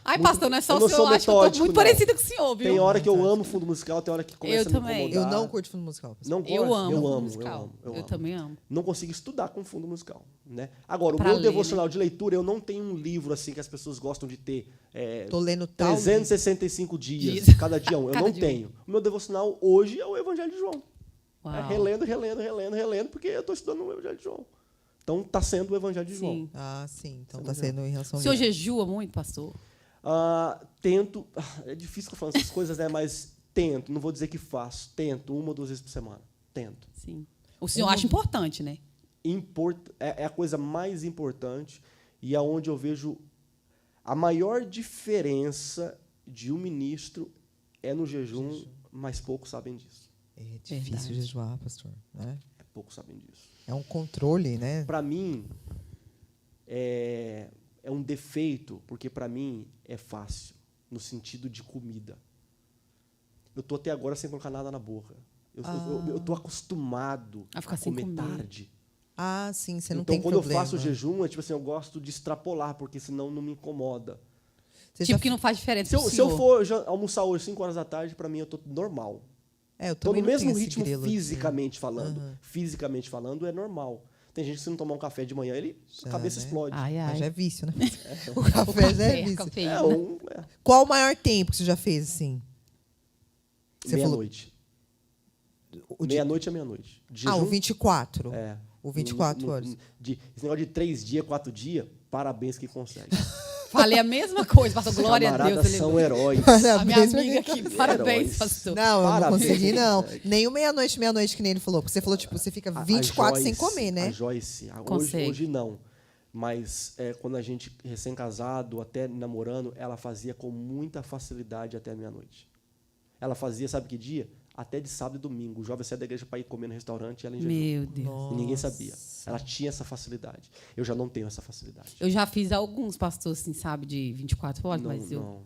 Ai, pastor, não é só eu o não senhor. sou Eu acho que eu tô metódico, muito não. parecida com o senhor, viu? Tem hora que eu amo fundo musical, tem hora que começa a me também. incomodar. Eu não curto fundo musical. Não gosto. Eu amo eu fundo amo, musical. eu amo. também amo. Não consigo estudar com fundo musical, né? Agora, o Pra meu ler, devocional de leitura, eu não tenho um livro assim que as pessoas gostam de ter. Tô lendo tal. 365 dias, Dias. cada dia um. Eu Cada não dia um. tenho. O meu devocional hoje é o Evangelho de João. Uau. É relendo, porque eu estou estudando o Evangelho de João. Então, está sendo o Evangelho de João. Sim. Ah, sim. Então está sendo em relação O a senhor isso. jejua muito, pastor? Tento. É difícil falar essas coisas, né? Mas tento. Não vou dizer que faço. Tento, 1 ou 2 vezes por semana. Tento. Sim. O senhor acha importante, né? É a coisa mais importante e é onde eu vejo a maior diferença de um ministro é no jejum, mas poucos sabem disso. É difícil Verdade. jejuar, pastor. Né? Poucos sabem disso. É um controle, né? Para mim, é um defeito, porque para mim é fácil, no sentido de comida. Eu estou até agora sem colocar nada na boca. Eu estou acostumado A ficar a sem comer comer. tarde. Ah, sim, você não Então, tem quando problema. eu faço jejum, é tipo assim, eu gosto de extrapolar, porque senão não me incomoda. Você Tipo já- que não faz diferença Se eu, pro se eu senhor. for almoçar hoje 5 horas da tarde, para mim eu estou normal. eu Estou também no não mesmo tenho esse ritmo grilo de- fisicamente falando. Fisicamente falando, é normal. Tem gente que se não tomar um café de manhã, a cabeça né? explode. Ai, Mas ai. já é vício, né? O café já é vício. cafeína. Qual o maior tempo que você já fez assim? Você falou- Meia-noite. O de- Meia-noite é meia-noite. De Ah, o jejum, 24. É. O 24 horas. Esse negócio de 3 dias, 4 dias, parabéns quem consegue. Falei a mesma coisa, pastor. Glória a Deus. Camaradas são aleluia. heróis. A minha Parabéns pra amiga quem aqui. Parabéns, Heróis. pastor. Não, eu não Parabéns. consegui, não. Nem o meia-noite, que nem ele falou. Porque você falou, tipo, você fica 24 sem comer, né? A Joyce, Consegue. hoje não. Mas quando a gente, recém-casado, até namorando, ela fazia com muita facilidade até meia-noite. Ela fazia, sabe que dia? Até de sábado e domingo. O jovem saía da igreja para ir comer no restaurante e ela em jejum. Meu Deus. E ninguém sabia. Ela tinha essa facilidade. Eu já não tenho essa facilidade. Eu já fiz alguns, pastor, assim, sabe, de 24 horas, mas não.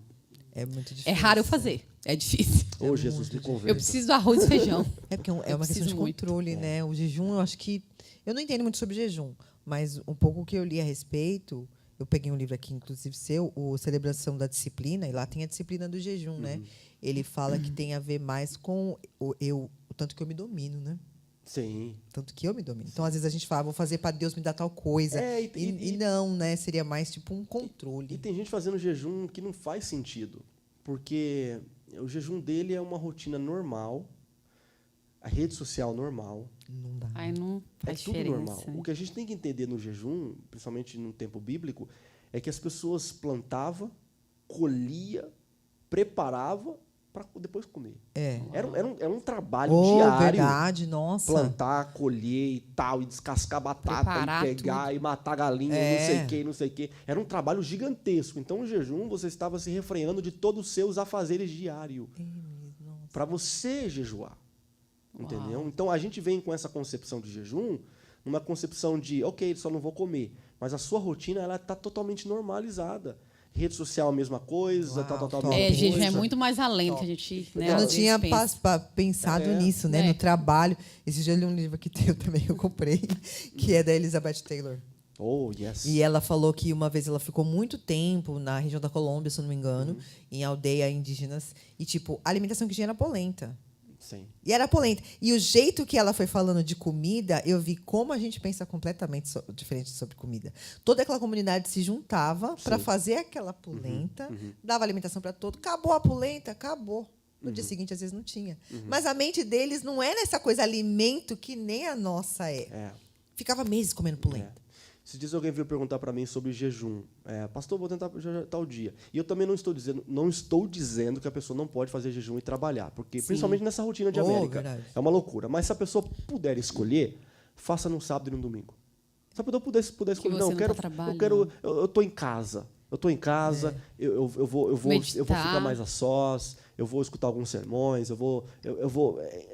É muito difícil. é raro eu fazer. É difícil. Ô, Jesus, me converta. Eu preciso do arroz e feijão. É porque é Eu uma questão preciso de muito. controle, né? O jejum, eu acho que... Eu não entendo muito sobre jejum, mas um pouco que eu li a respeito... Eu peguei um livro aqui, inclusive seu, o Celebração da Disciplina, e lá tem a disciplina do jejum, né? Ele fala que tem a ver mais com o tanto que eu me domino, né? Sim. Tanto que eu me domino. Então, às vezes, a gente fala, vou fazer para Deus me dar tal coisa. E não, né? Seria mais tipo um controle. E tem gente fazendo jejum que não faz sentido. Porque o jejum dele é uma rotina normal, a rede social normal. Não dá. Aí não É faz tudo diferença. normal. O que a gente tem que entender no jejum, principalmente no tempo bíblico, é que as pessoas plantavam, colhia, preparava para depois comer. É. Era um trabalho Oh, diário. verdade, nossa. Plantar, colher e tal, e descascar batata, Preparar e pegar, e matar galinha, não sei o quê. Era um trabalho gigantesco. Então, o jejum, você estava se refreando de todos os seus afazeres diários. Para você jejuar. Entendeu? Então, a gente vem com essa concepção de jejum, uma concepção de, ok, só não vou comer. Mas a sua rotina ela está totalmente normalizada. Rede social a mesma coisa, Uau, tal, top. mesma coisa. Jejum é muito mais além do que a gente, né? Eu não às vezes tinha pensa. pensado nisso, né? É. No trabalho. Esse dia eu li um livro que eu também eu comprei, que é da Elizabeth Taylor. Oh, yes. E ela falou que uma vez ela ficou muito tempo na região da Colômbia, se eu não me engano, em aldeia indígenas. E, tipo, a alimentação que tinha era polenta. Sim. E era polenta. E o jeito que ela foi falando de comida, eu vi como a gente pensa completamente diferente sobre comida. Toda aquela comunidade se juntava para fazer aquela polenta, dava alimentação para todo. Acabou a polenta, acabou. No dia seguinte, às vezes, não tinha. Mas a mente deles não era essa coisa alimento que nem a nossa é. Ficava meses comendo polenta. Esses dias alguém veio perguntar para mim sobre jejum. Pastor, vou tentar tal dia. E eu também não estou dizendo que a pessoa não pode fazer jejum e trabalhar, porque principalmente nessa rotina de América verdade. é uma loucura. Mas se a pessoa puder escolher, faça no sábado e no domingo. Se a pessoa puder escolher, você não, não eu tá quero, eu estou em casa. Eu estou em casa, eu vou ficar mais a sós, eu vou escutar alguns sermões, eu vou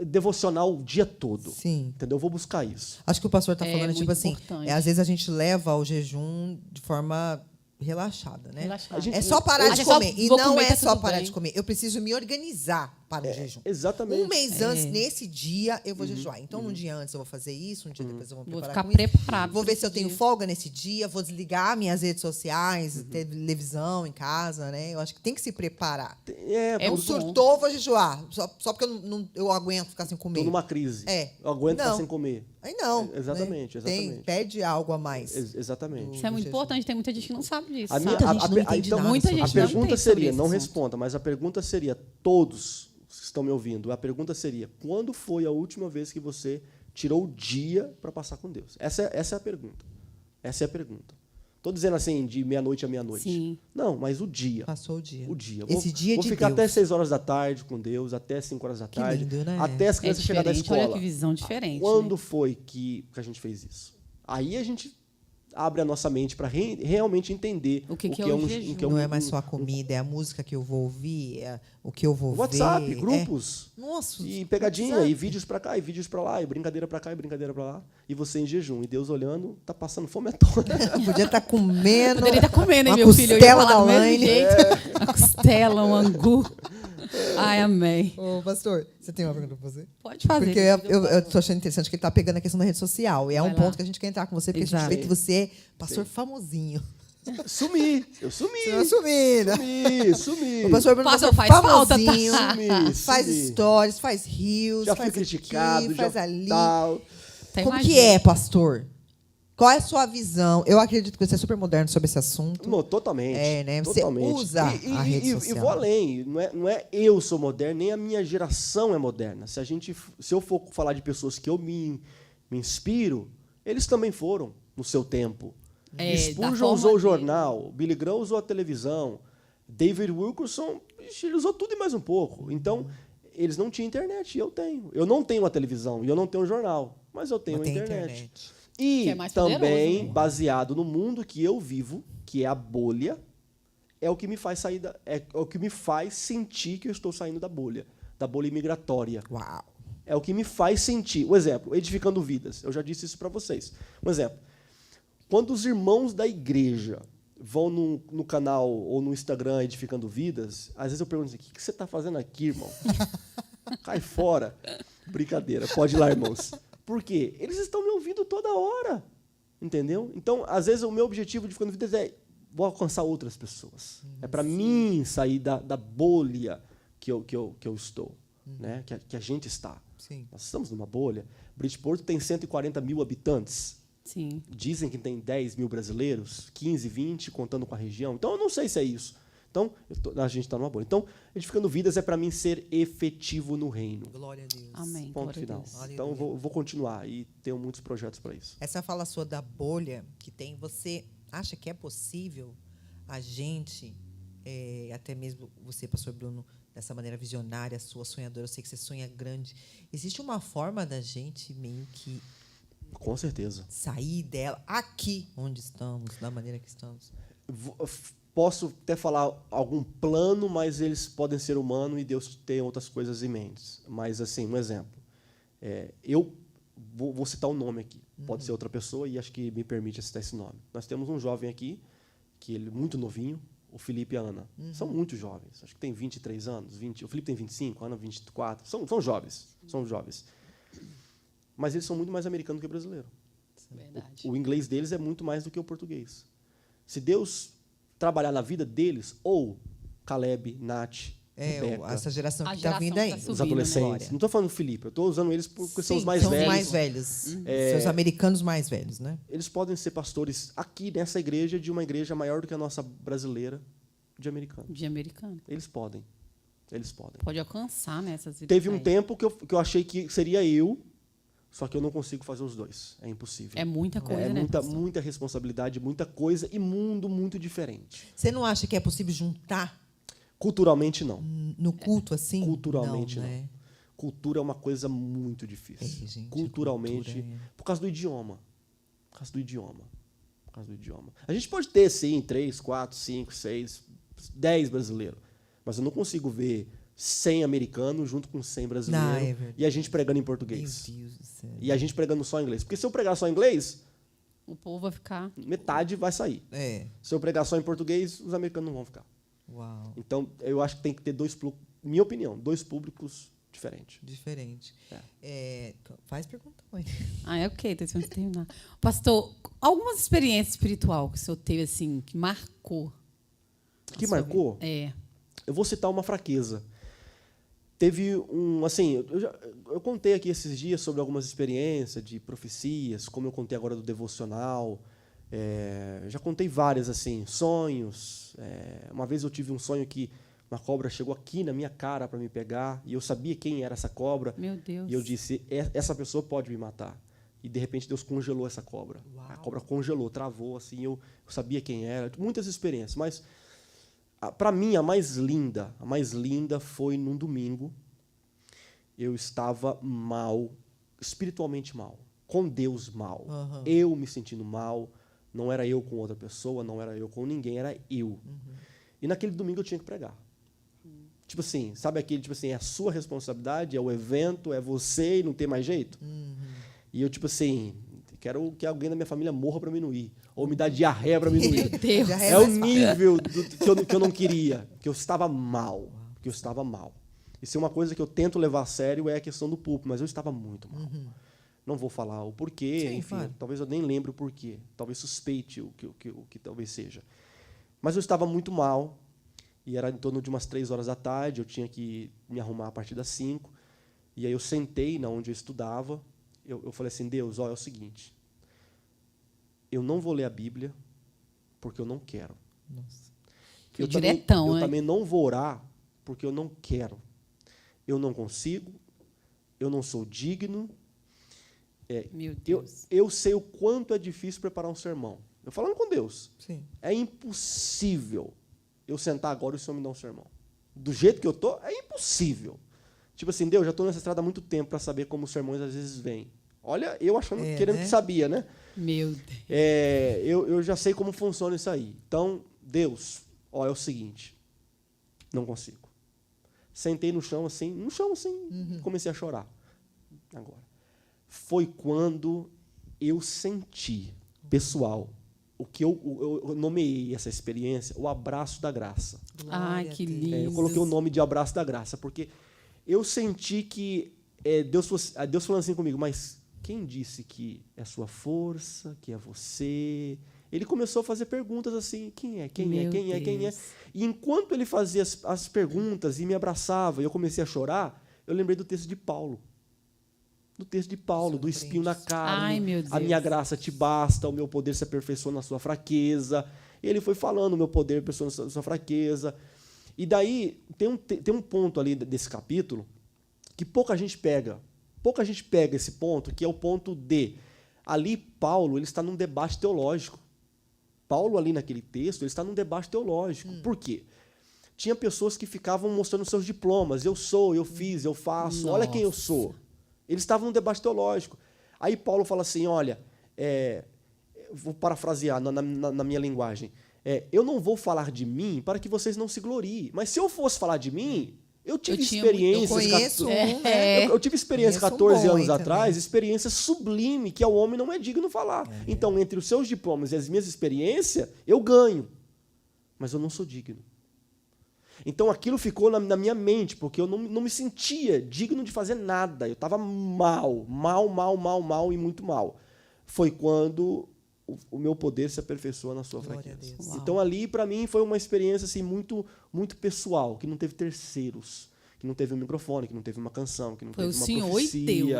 devocionar o dia todo. Sim. Entendeu? Eu vou buscar isso. Acho que o pastor está falando, muito tipo assim, importante. às vezes a gente leva o jejum de forma relaxada, né? Relaxada. É só parar A de gente só comer. E vou não comer, é tá só tudo parar bem. de comer. Eu preciso me organizar para o jejum. Exatamente. Um mês antes, nesse dia, eu vou jejuar. Então, um dia antes eu vou fazer isso, um dia depois eu vou me Vou preparar ficar com isso. preparado. Vou ver pra se eu esse tenho dia. folga nesse dia, vou desligar minhas redes sociais, televisão em casa, né? Eu acho que tem que se preparar. É Eu bom. surtou, vou jejuar. Só porque eu aguento ficar sem comer. Tô numa crise. É. Eu aguento Não. ficar sem comer. Aí não. Exatamente, né? exatamente. Pede algo a mais. Exatamente. Isso é muito jejum. importante, tem muita gente que não sabe disso. A minha- Muita gente não entende então, nada muita sobre a gente não pergunta entende sobre seria, esse não assunto. responda, mas a pergunta seria, todos que estão me ouvindo, a pergunta seria, quando foi a última vez que você tirou o dia para passar com Deus? Essa é a pergunta. Essa é a pergunta. Estou dizendo assim, de meia-noite a meia-noite. Sim. Não, mas o dia. Passou o dia. O dia. Esse dia vou de ficar Deus. até 6 horas da tarde com Deus, até 5 horas da Que tarde, lindo, né? até as É crianças chegarem da diferente, escola. olha que visão diferente. Quando né? foi que a gente fez isso? Aí a gente abre a nossa mente para realmente entender O que é o jejum. que é Não é mais só a comida, é a música que eu vou ouvir, é o que eu vou WhatsApp, ver. grupos. Nossa. E pegadinha, WhatsApp. e vídeos pra cá, e vídeos pra lá, e brincadeira pra cá, e brincadeira pra lá. E você em jejum. E Deus olhando, tá passando fome à toa. Podia estar comendo. Poderia estar comendo, hein, uma meu filho? Eu ia costela falar do da mesmo Laine. jeito. Uma costela, um angu. Ai, amei. Ô, pastor, você tem uma pergunta pra você? Pode fazer. Porque eu tô achando interessante que ele tá pegando a questão da rede social. E é Vai um lá. ponto que a gente quer entrar com você, porque a Exato. gente vê que você é pastor famosinho. Sumi. Eu sumi. Você vai sumir, né? Sumi. O pastor Bruno Pastor, é faz falta, tá? famosinho, Sumi, faz sumi. stories, faz rios, Já fui faz criticado, aqui, já faz ali. tal. Até Como que imagino. é, pastor? Qual é a sua visão? Eu acredito que você é super moderno sobre esse assunto. Não, totalmente. É, né? Você Totalmente. usa a rede E social. vou além. Não é eu sou moderno, nem a minha geração é moderna. Se eu for falar de pessoas que eu me inspiro, eles também foram no seu tempo. É, da Spurgeon forma usou o dele. jornal, Billy Graham usou a televisão, David Wilkerson ele usou tudo e mais um pouco. Então, eles não tinham internet, e eu tenho. Eu não tenho uma televisão e eu não tenho um jornal, mas eu tenho Mas a tem internet. E Que é mais também, poderoso, né? baseado no mundo que eu vivo, que é a bolha, é o que me faz é o que me faz sentir que eu estou saindo da bolha imigratória. Uau. É o que me faz sentir. Um exemplo, edificando vidas. Eu já disse isso para vocês. Um exemplo. Quando os irmãos da igreja vão no canal ou no Instagram edificando vidas, às vezes eu pergunto assim, o que você está fazendo aqui, irmão? Cai fora. Brincadeira. Pode ir lá, irmãos. Por quê? Eles estão me ouvindo toda hora. Entendeu? Então, às vezes, o meu objetivo de edificando vidas é vou alcançar outras pessoas. É para mim sair da bolha que eu estou. Né? Que a gente está. Sim. Nós estamos numa bolha. Bridgeport tem 140 mil habitantes. Sim. Dizem que tem 10 mil brasileiros, 15, 20, contando com a região. Então, eu não sei se é isso. Então, a gente está numa bolha. Então, edificando vidas é para mim ser efetivo no reino. Glória a Deus. Amém. Ponto Glória a final. Deus. Aleluia. Então, eu vou continuar e tenho muitos projetos para isso. Essa fala sua da bolha que tem, você acha que é possível a gente, até mesmo você, pastor Bruno, dessa maneira visionária, sua sonhadora, eu sei que você sonha grande. Existe uma forma da gente meio que Com certeza. sair dela aqui onde estamos, da maneira que estamos? Posso até falar algum plano, mas eles podem ser humanos e Deus tem outras coisas em mente. Mas, assim, um exemplo. Eu vou citar um nome aqui. Pode ser outra pessoa e acho que me permite citar esse nome. Nós temos um jovem aqui, que ele é muito novinho, o Felipe e a Ana. São muito jovens. Acho que tem 23 anos, 20. O Felipe tem 25, a Ana 24. São jovens. São jovens. Mas eles são muito mais americanos que brasileiro. Verdade. O inglês deles é muito mais do que o português. Se Deus trabalhar na vida deles, ou Caleb, Nath, Rebeca, Essa geração A que está geração vindo que aí. tá os subindo, adolescentes. né? Não estou falando do Felipe, eu estou usando eles porque são os Sim, mais velhos. mais velhos. Seus americanos mais velhos, né? Eles podem ser pastores aqui nessa igreja, de uma igreja maior do que a nossa brasileira, de americano. De americano. Eles podem. Eles podem. Pode alcançar, né, essas vidas Teve um aí. tempo que eu achei que seria eu, só que eu não consigo fazer os dois. É impossível. É muita coisa, né? muita, pastor? muita responsabilidade, muita coisa e mundo muito diferente. Você não acha que é possível juntar Culturalmente, não. no culto assim? Culturalmente, não. né? Cultura é uma coisa muito difícil. Gente, Culturalmente, cultura, por causa do idioma. Por causa do idioma. Por causa do idioma. A gente pode ter, sim, 3, 4, 5, 6, 10 brasileiros. Mas eu não consigo ver 100 americanos junto com 100 brasileiros Não, é verdade. e a gente pregando em Meu português. Deus do céu. E a gente pregando só em inglês. Porque se eu pregar só em inglês, O povo vai ficar... metade vai sair. É. Se eu pregar só em português, os americanos não vão ficar. Uau. Então, eu acho que tem que ter dois minha opinião, 2 públicos diferentes. Diferente. Faz pergunta, mãe. Ok, estou esperando você terminar. Pastor, algumas experiências espirituais que o senhor teve, assim, que marcou? Que marcou? Eu vou citar uma fraqueza. Teve assim, eu contei aqui esses dias sobre algumas experiências de profecias, como eu contei agora do devocional. Já contei várias, assim, sonhos. Uma vez eu tive um sonho que uma cobra chegou aqui na minha cara para me pegar, e eu sabia quem era essa cobra. Meu Deus. E eu disse, essa pessoa pode me matar. E, de repente, Deus congelou essa cobra. Uau. A cobra congelou, travou, assim, eu sabia quem era. Muitas experiências, mas, para mim, a mais linda foi num domingo. Eu estava mal, espiritualmente mal, com Deus mal. Uhum. Eu me sentindo mal, não era eu com outra pessoa, não era eu com ninguém, era eu. Uhum. E naquele domingo eu tinha que pregar. Tipo assim, sabe aquele, tipo assim, é a sua responsabilidade, é o evento, é você e não tem mais jeito? Uhum. E eu, tipo assim, quero que alguém da minha família morra para mim não ir. Ou me dá diarreia para mim não ir. Meu Deus. Diarreia É o mais fácil. nível que eu não queria, que eu estava mal. Que eu estava mal. Isso é uma coisa que eu tento levar a sério, é a questão do púlpito, mas eu estava muito mal. Uhum. Não vou falar o porquê, Sim, enfim, claro. talvez eu nem lembre o porquê. Talvez suspeite o que talvez seja. Mas eu estava muito mal. E era em torno de umas 3 horas da tarde, eu tinha que me arrumar a partir das 5. E aí eu sentei na onde eu estudava. Eu falei assim, Deus, é o seguinte, eu não vou ler a Bíblia porque eu não quero. Nossa. Foi diretão, eu né? também não vou orar porque eu não quero. Eu não consigo, eu não sou digno. Meu Deus. Eu sei o quanto é difícil preparar um sermão. Eu falando com Deus. Sim. É impossível eu sentar agora e o Senhor me dar um sermão. Do jeito que eu estou, é impossível. Tipo assim, Deus, já estou nessa estrada há muito tempo para saber como os sermões às vezes vêm. Olha, eu achando, querendo né? que sabia, né? Meu Deus. Eu já sei como funciona isso aí. Então, Deus, é o seguinte, não consigo. Sentei no chão assim, comecei a chorar. Agora. Foi quando eu senti, pessoal, o que eu nomeei essa experiência, o abraço da graça. Ai, que lindo. Eu coloquei o nome de abraço da graça, porque eu senti que Deus falando assim comigo, mas quem disse que é sua força, que é você? Ele começou a fazer perguntas assim, quem é? E enquanto ele fazia as perguntas e me abraçava, e eu comecei a chorar, eu lembrei do texto de Paulo. Do espinho na carne. Ai, meu Deus. A minha graça te basta, o meu poder se aperfeiçoa na sua fraqueza. Ele foi falando, o meu poder aperfeiçoa na sua fraqueza. E daí, tem um ponto ali desse capítulo que pouca gente pega. Pouca gente pega esse ponto, que é o ponto D. Ali, Paulo, ele está num debate teológico. Paulo, ali naquele texto, ele está num debate teológico. Por quê? Tinha pessoas que ficavam mostrando seus diplomas. Eu sou, eu fiz, eu faço. Olha quem eu sou. Eles estavam num debate teológico. Aí Paulo fala assim, olha, vou parafrasear na minha linguagem, eu não vou falar de mim para que vocês não se gloriem, mas se eu fosse falar de mim, eu tive experiências... Eu tive experiência 14 anos atrás, experiência sublime, que ao homem não é digno falar. Então, entre os seus diplomas e as minhas experiências, eu ganho, mas eu não sou digno. Então, aquilo ficou na minha mente, porque eu não me sentia digno de fazer nada. Eu estava mal e muito mal. Foi quando o meu poder se aperfeiçoa na sua fraqueza. Então, ali, para mim, foi uma experiência assim, muito, muito pessoal, que não teve terceiros, que não teve um microfone, que não teve uma canção, que não teve uma profecia,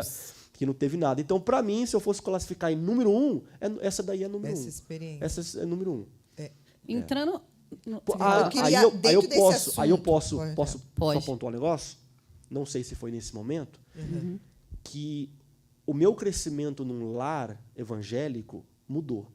que não teve nada. Então, para mim, se eu fosse classificar em número 1, essa daí é número 1. Essa experiência. Essa é número 1. Entrando... Aí eu posso só pontuar um negócio? Não sei se foi nesse momento, que o meu crescimento num lar evangélico mudou.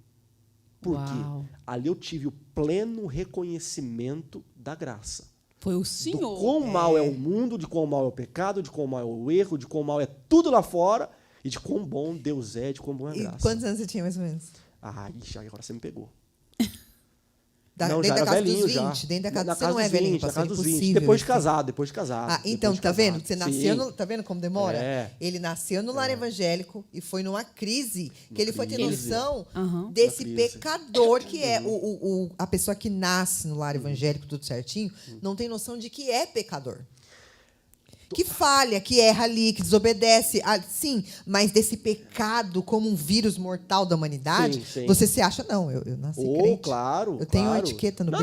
Por quê? Ali eu tive o pleno reconhecimento da graça. Foi o Senhor. Do quão mal é o mundo, de quão mal é o pecado, de quão mal é o erro, de quão mal é tudo lá fora, e de quão bom Deus é, de quão bom é a graça. E quantos anos você tinha, mais ou menos? Agora você me pegou. Dentro da casa dos 20? Dentro da casa, você não é velhinho, na casa dos 20. Impossível. Depois de casado. Então, tá vendo? Você nasceu tá vendo como demora? É. Ele nasceu no lar evangélico e foi numa crise, que ele foi ter noção Uhum. desse pecador que é a pessoa que nasce no lar evangélico, tudo certinho, não tem noção de que é pecador. que falha, que erra ali, que desobedece. Sim, mas desse pecado como um vírus mortal da humanidade, Sim. você se acha, não, eu nasci crente. Claro. Eu tenho uma claro. etiqueta no Não,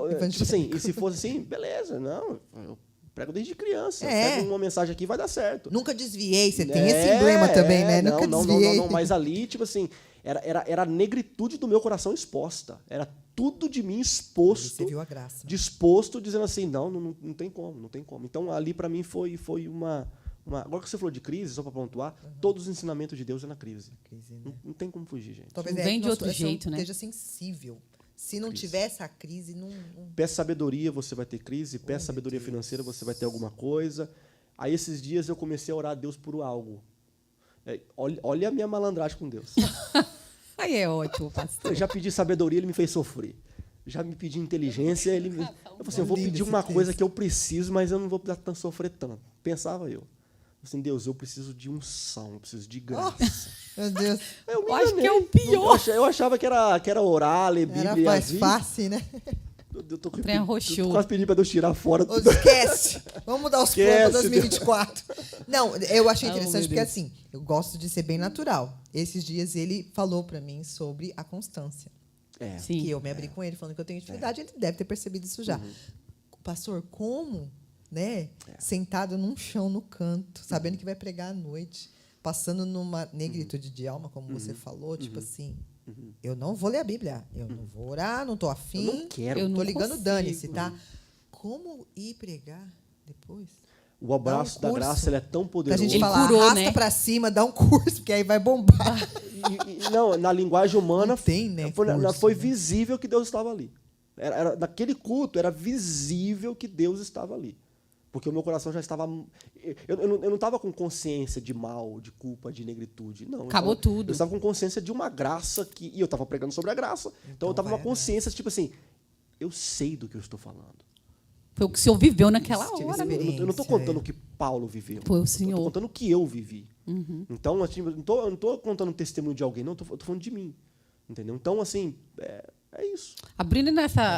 berço. tipo assim, e se fosse assim, beleza, não. Eu prego desde criança. Pego uma mensagem aqui, vai dar certo. Nunca desviei, você tem esse emblema também, né? Nunca desviei. Não, mas ali, tipo assim, era a negritude do meu coração exposta. Era tudo de mim exposto. Você viu a graça. Disposto, dizendo assim, não tem como, não tem como. Então, ali para mim foi uma... Agora que você falou de crise, só para pontuar, todos os ensinamentos de Deus é na crise. Né? Não tem como fugir, gente. Talvez Não vem de outro jeito, né? Esteja sensível. Se não tiver essa crise, não... Peça sabedoria, você vai ter crise. Peça sabedoria financeira, você vai ter alguma coisa. Aí, esses dias, eu comecei a orar a Deus por algo. Olha a minha malandragem com Deus. Aí é ótimo, pastor. Eu já pedi sabedoria, ele me fez sofrer. Já me pedi inteligência, ele me... Eu falei assim, eu vou pedir uma coisa que eu preciso, mas eu não vou precisar sofrer tanto. Pensava eu. Assim, Deus, eu preciso de unção, eu preciso de graça. Meu Deus. Eu acho que é o pior. Eu achava que era orar, ler Bíblia. Era mais fácil, né? Eu tô arrochou. quase pedindo para Deus tirar fora. Esquece. Vamos mudar os planos para 2024. Não, eu achei interessante porque, assim, eu gosto de ser bem natural. Esses dias ele falou para mim sobre a constância. Sim. Que eu me abri com ele, falando que eu tenho dificuldade. Ele deve ter percebido isso já. Pastor, como, né? Sentado num chão, no canto, sabendo que vai pregar à noite, passando numa negritude de alma, como você falou, tipo assim... Eu não vou ler a Bíblia, eu não vou orar, não estou afim. Eu não quero. Eu não tô ligando, consigo. dane-se, tá? Como ir pregar depois? O abraço da graça ele é tão Pra poderoso. gente Ele falar, curou, arrasta né? pra cima, dá um curso, porque aí vai bombar. Não, na linguagem humana, Não tem, né, foi curso, né? visível que Deus estava ali. Naquele culto, era visível que Deus estava ali. Porque o meu coração já estava... Eu não estava com consciência de mal, de culpa, de negritude. Não. Acabou tudo. Eu estava com consciência de uma graça que... E eu estava pregando sobre a graça. Então eu estava com uma consciência, tipo assim, eu sei do que eu estou falando. Foi o que o senhor viveu naquela Tive hora. experiência. Eu não estou contando o que Paulo viveu. Foi o Eu Senhor. estou contando o que eu vivi. Então, assim, eu não estou contando o testemunho de alguém, não. Eu estou falando de mim. Entendeu? Então, assim, é isso. Abrindo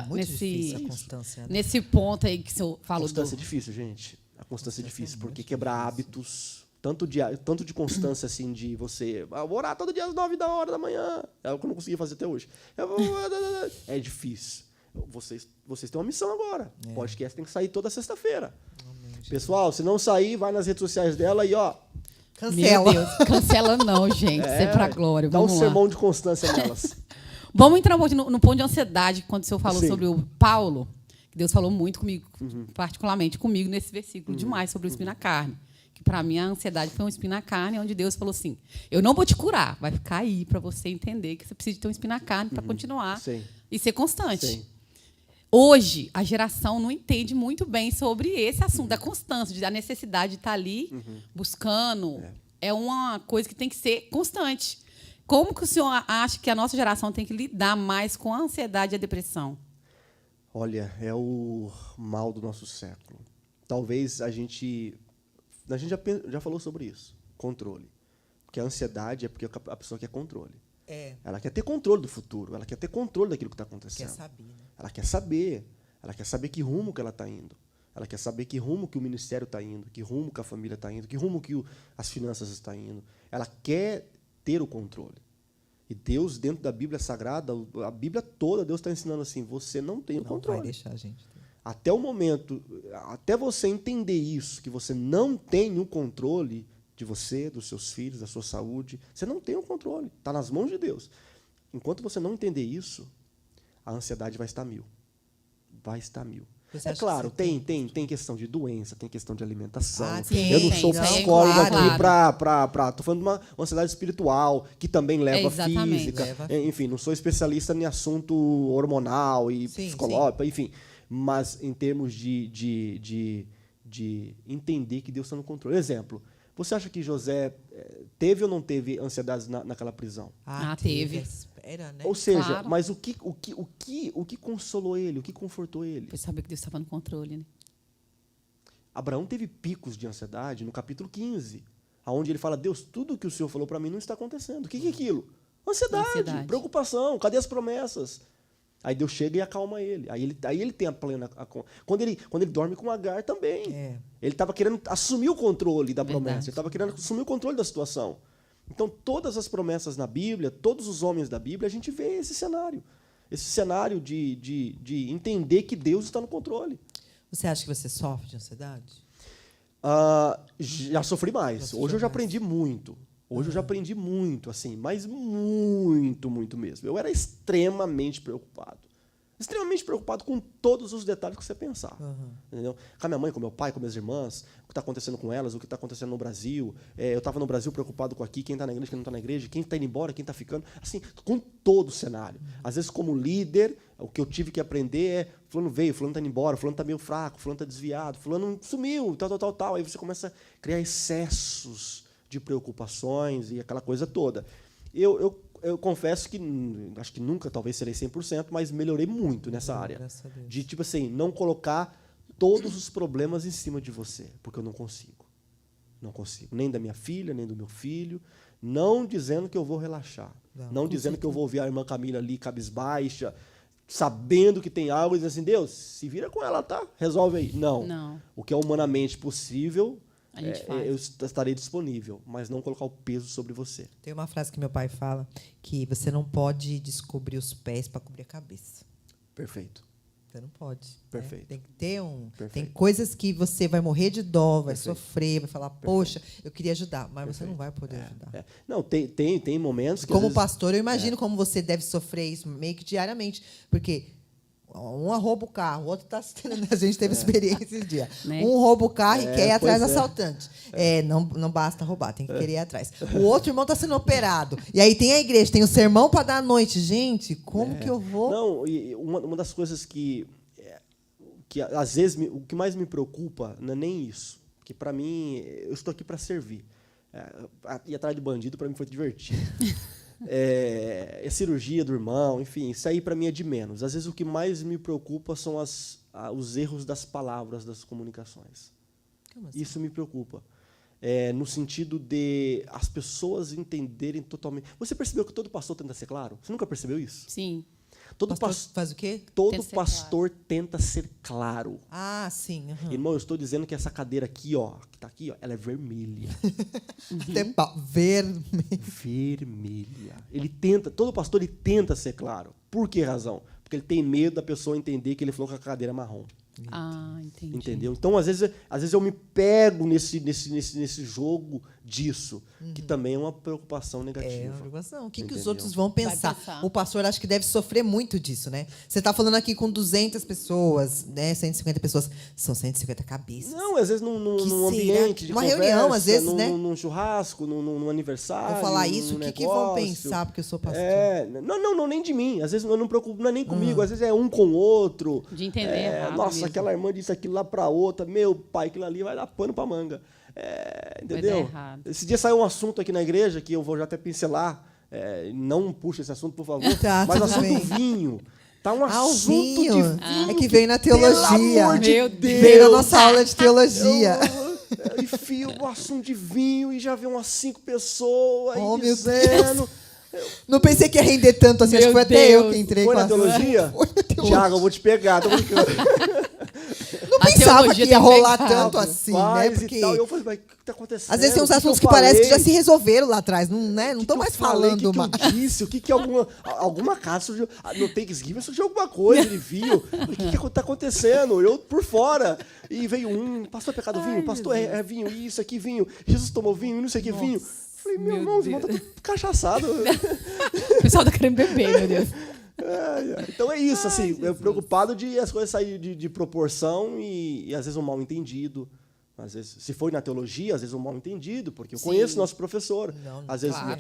Muito difícil a constância. Né? nesse ponto aí que o senhor A falou. constância é difícil, gente. A constância é difícil, porque quebrar hábitos, tanto de constância, assim, de você... vou orar todo dia às 9 da manhã. É o que eu não consegui fazer até hoje. É difícil. Vocês têm uma missão agora. O podcast tem que sair toda sexta-feira. Pessoal, se não sair, vai nas redes sociais dela e, ó... Cancela. Meu Deus, cancela não, gente. Isso é pra glória. Dá um Vamos lá. sermão de constância nelas. Vamos entrar um pouquinho no ponto de ansiedade, quando o senhor falou Sim. sobre o Paulo, que Deus falou muito comigo, particularmente comigo, nesse versículo demais, sobre o espinho na carne. Que, para mim, a ansiedade foi um espinho na carne, onde Deus falou assim, eu não vou te curar, vai ficar aí para você entender que você precisa ter um espinho na carne para continuar Sim. e ser constante. Sim. Hoje, a geração não entende muito bem sobre esse assunto, da constância, da necessidade de estar ali buscando. É uma coisa que tem que ser constante. Como que o senhor acha que a nossa geração tem que lidar mais com a ansiedade e a depressão? Olha, é o mal do nosso século. Talvez a gente já falou sobre isso, controle. Porque a ansiedade é porque a pessoa quer controle. Ela quer ter controle do futuro, ela quer ter controle daquilo que está acontecendo. Quer saber, né? Ela quer saber que rumo que ela está indo. Ela quer saber que rumo que o ministério está indo, que rumo que a família está indo, que rumo que as finanças estão indo. Ela quer ter o controle. E Deus, dentro da Bíblia Sagrada, a Bíblia toda, Deus está ensinando assim, você não tem o Não controle. vai deixar a gente ter. Até o momento, até você entender isso, que você não tem o controle de você, dos seus filhos, da sua saúde, você não tem o controle, está nas mãos de Deus. Enquanto você não entender isso, a ansiedade vai estar 1000. Vai estar 1000. Você É acha claro, que tem questão de doença, tem questão de alimentação. Tem, Eu não sou tem, psicólogo claro. aqui Estou falando de uma ansiedade espiritual, que também leva exatamente. física. Leva. Enfim, não sou especialista em assunto hormonal e Sim, psicológico, enfim. Mas em termos de entender que Deus está no controle. Exemplo, você acha que José teve ou não teve ansiedades naquela prisão? Teve. Espera, né? Ou seja, Claro. mas o que consolou ele, o que confortou ele? Foi saber que Deus estava no controle, né? Abraão teve picos de ansiedade no capítulo 15, onde ele fala, Deus, tudo que o Senhor falou para mim não está acontecendo. O que é aquilo? Ansiedade, Ansiedade. preocupação, cadê as promessas? Aí Deus chega e acalma ele. Aí ele tem a plena... Quando ele dorme com Agar também. Ele estava querendo assumir o controle da promessa. Verdade. Ele estava querendo assumir o controle da situação. Então, todas as promessas na Bíblia, todos os homens da Bíblia, a gente vê esse cenário. Esse cenário de entender que Deus está no controle. Você acha que você sofre de ansiedade? Já sofri mais. Hoje eu já aprendi muito. Hoje eu já aprendi muito, assim, mas muito, muito mesmo. Eu era extremamente preocupado. Extremamente preocupado com todos os detalhes que você pensar. Entendeu? Com a minha mãe, com meu pai, com minhas irmãs, o que está acontecendo com elas, o que está acontecendo no Brasil. Eu estava no Brasil preocupado com aqui, quem está na igreja, quem não está na igreja, quem está indo embora, quem está ficando. Assim, com todo o cenário. Às vezes, como líder, o que eu tive que aprender é fulano veio, fulano está indo embora, fulano está meio fraco, fulano está desviado, fulano sumiu, tal. Aí você começa a criar excessos de preocupações e aquela coisa toda. Eu confesso que, acho que nunca, talvez serei 100%, mas melhorei muito nessa área. De, tipo assim, não colocar todos os problemas em cima de você, porque eu não consigo. Não consigo. Nem da minha filha, nem do meu filho. Não dizendo que eu vou relaxar. Não dizendo que eu vou ouvir a irmã Camila ali, cabisbaixa, sabendo que tem algo, e dizendo assim, Deus, se vira com ela, tá? Resolve aí. Não. O que é humanamente possível, eu estarei disponível, mas não colocar o peso sobre você. Tem uma frase que meu pai fala, que você não pode descobrir os pés para cobrir a cabeça. Perfeito. Você não pode. Perfeito. Né? Tem que ter Perfeito. Tem coisas que você vai morrer de dó, vai Perfeito. sofrer, vai falar, poxa, eu queria ajudar, mas Perfeito. você não vai poder ajudar. Não, tem momentos que... Como pastor, eu imagino como você deve sofrer isso meio que diariamente, porque um rouba o carro, o outro está assistindo. A gente teve experiência esses dias. Né? Um rouba o carro e quer ir atrás do pois é. assaltante. Não basta roubar, tem que querer ir atrás. O outro irmão está sendo operado. E aí tem a igreja, tem o sermão para dar à noite. Gente, como que eu vou... Não, e uma das coisas que às vezes o que mais me preocupa não é nem isso, que para mim eu estou aqui para servir. Ir atrás de bandido para mim foi divertido. É cirurgia do irmão, enfim, isso aí para mim é de menos. Às vezes o que mais me preocupa são os erros das palavras das comunicações. Como assim? Isso me preocupa. No sentido de as pessoas entenderem totalmente. Você percebeu que todo pastor tenta ser claro? Você nunca percebeu isso? Sim. Todo Pastor faz o quê? Todo Tenta ser pastor tenta ser claro. Ah, sim. Irmão, eu estou dizendo que essa cadeira aqui, ó, que está aqui, ó, ela é vermelha. Vermelha. Todo pastor ele tenta ser claro. Por que razão? Porque ele tem medo da pessoa entender que ele falou que a cadeira é marrom. Entendi. Entendeu? Então, às vezes eu me pego nesse jogo disso, que também é uma preocupação negativa. É uma preocupação. O que os Entendeu? outros vão pensar? Vai pensar. O pastor acho que deve sofrer muito disso, né? Você está falando aqui com 200 pessoas, né? 150 pessoas. São 150 cabeças. Não, às vezes num Que ambiente será? de Uma conversa, reunião, às vezes, né? num churrasco, num aniversário. Vou falar isso, o num que vão negócio. pensar porque eu sou pastor? Não, nem de mim. Às vezes eu não preocupo, não é nem comigo, às vezes é um com o outro. De entender errado Nossa, mesmo. aquela irmã disse aquilo lá para outra, meu pai, aquilo ali vai dar pano para manga. Entendeu? errado. Esse dia saiu um assunto aqui na igreja que eu vou já até pincelar. Não puxa esse assunto, por favor. Tá, mas o tudo assunto bem. do vinho. Tá um o assunto vinho. de vinho. É que veio na teologia. Pelo amor de Meu Deus. Veio na nossa aula de teologia. Eu enfio o assunto de vinho e já vem umas 5 pessoas aí Oh, meu dizendo. Não pensei que ia render tanto assim. Acho que foi até eu que entrei Foi com na a teologia? Foi na teologia. Thiago, eu vou te pegar, tô brincando. Não A pensava teologia que ia tem rolar pecado. tanto assim, né? Faz Porque e tal. E eu falei, mas o que está acontecendo? às vezes tem uns O assuntos eu que parece que já falei? se resolveram lá atrás, não, né? Não O que estão que mais eu falei? falando O que mais. eu disse? O que alguma casa surgiu? No Thanksgiving surgiu alguma coisa, ele viu. O que está acontecendo? Eu por fora. E veio pastor, é pecado vinho? Pastor, é vinho, isso aqui, vinho. Jesus tomou vinho, não sei o que, vinho. Falei, meu irmão, os irmãos estão tudo cachaçado. O pessoal tá querendo beber, meu Deus. Então é isso, assim, eu preocupado de as coisas saírem de proporção e às vezes um mal entendido. Às vezes, se for na teologia, às vezes um mal entendido, porque eu conheço nosso professor. Às vezes, claro.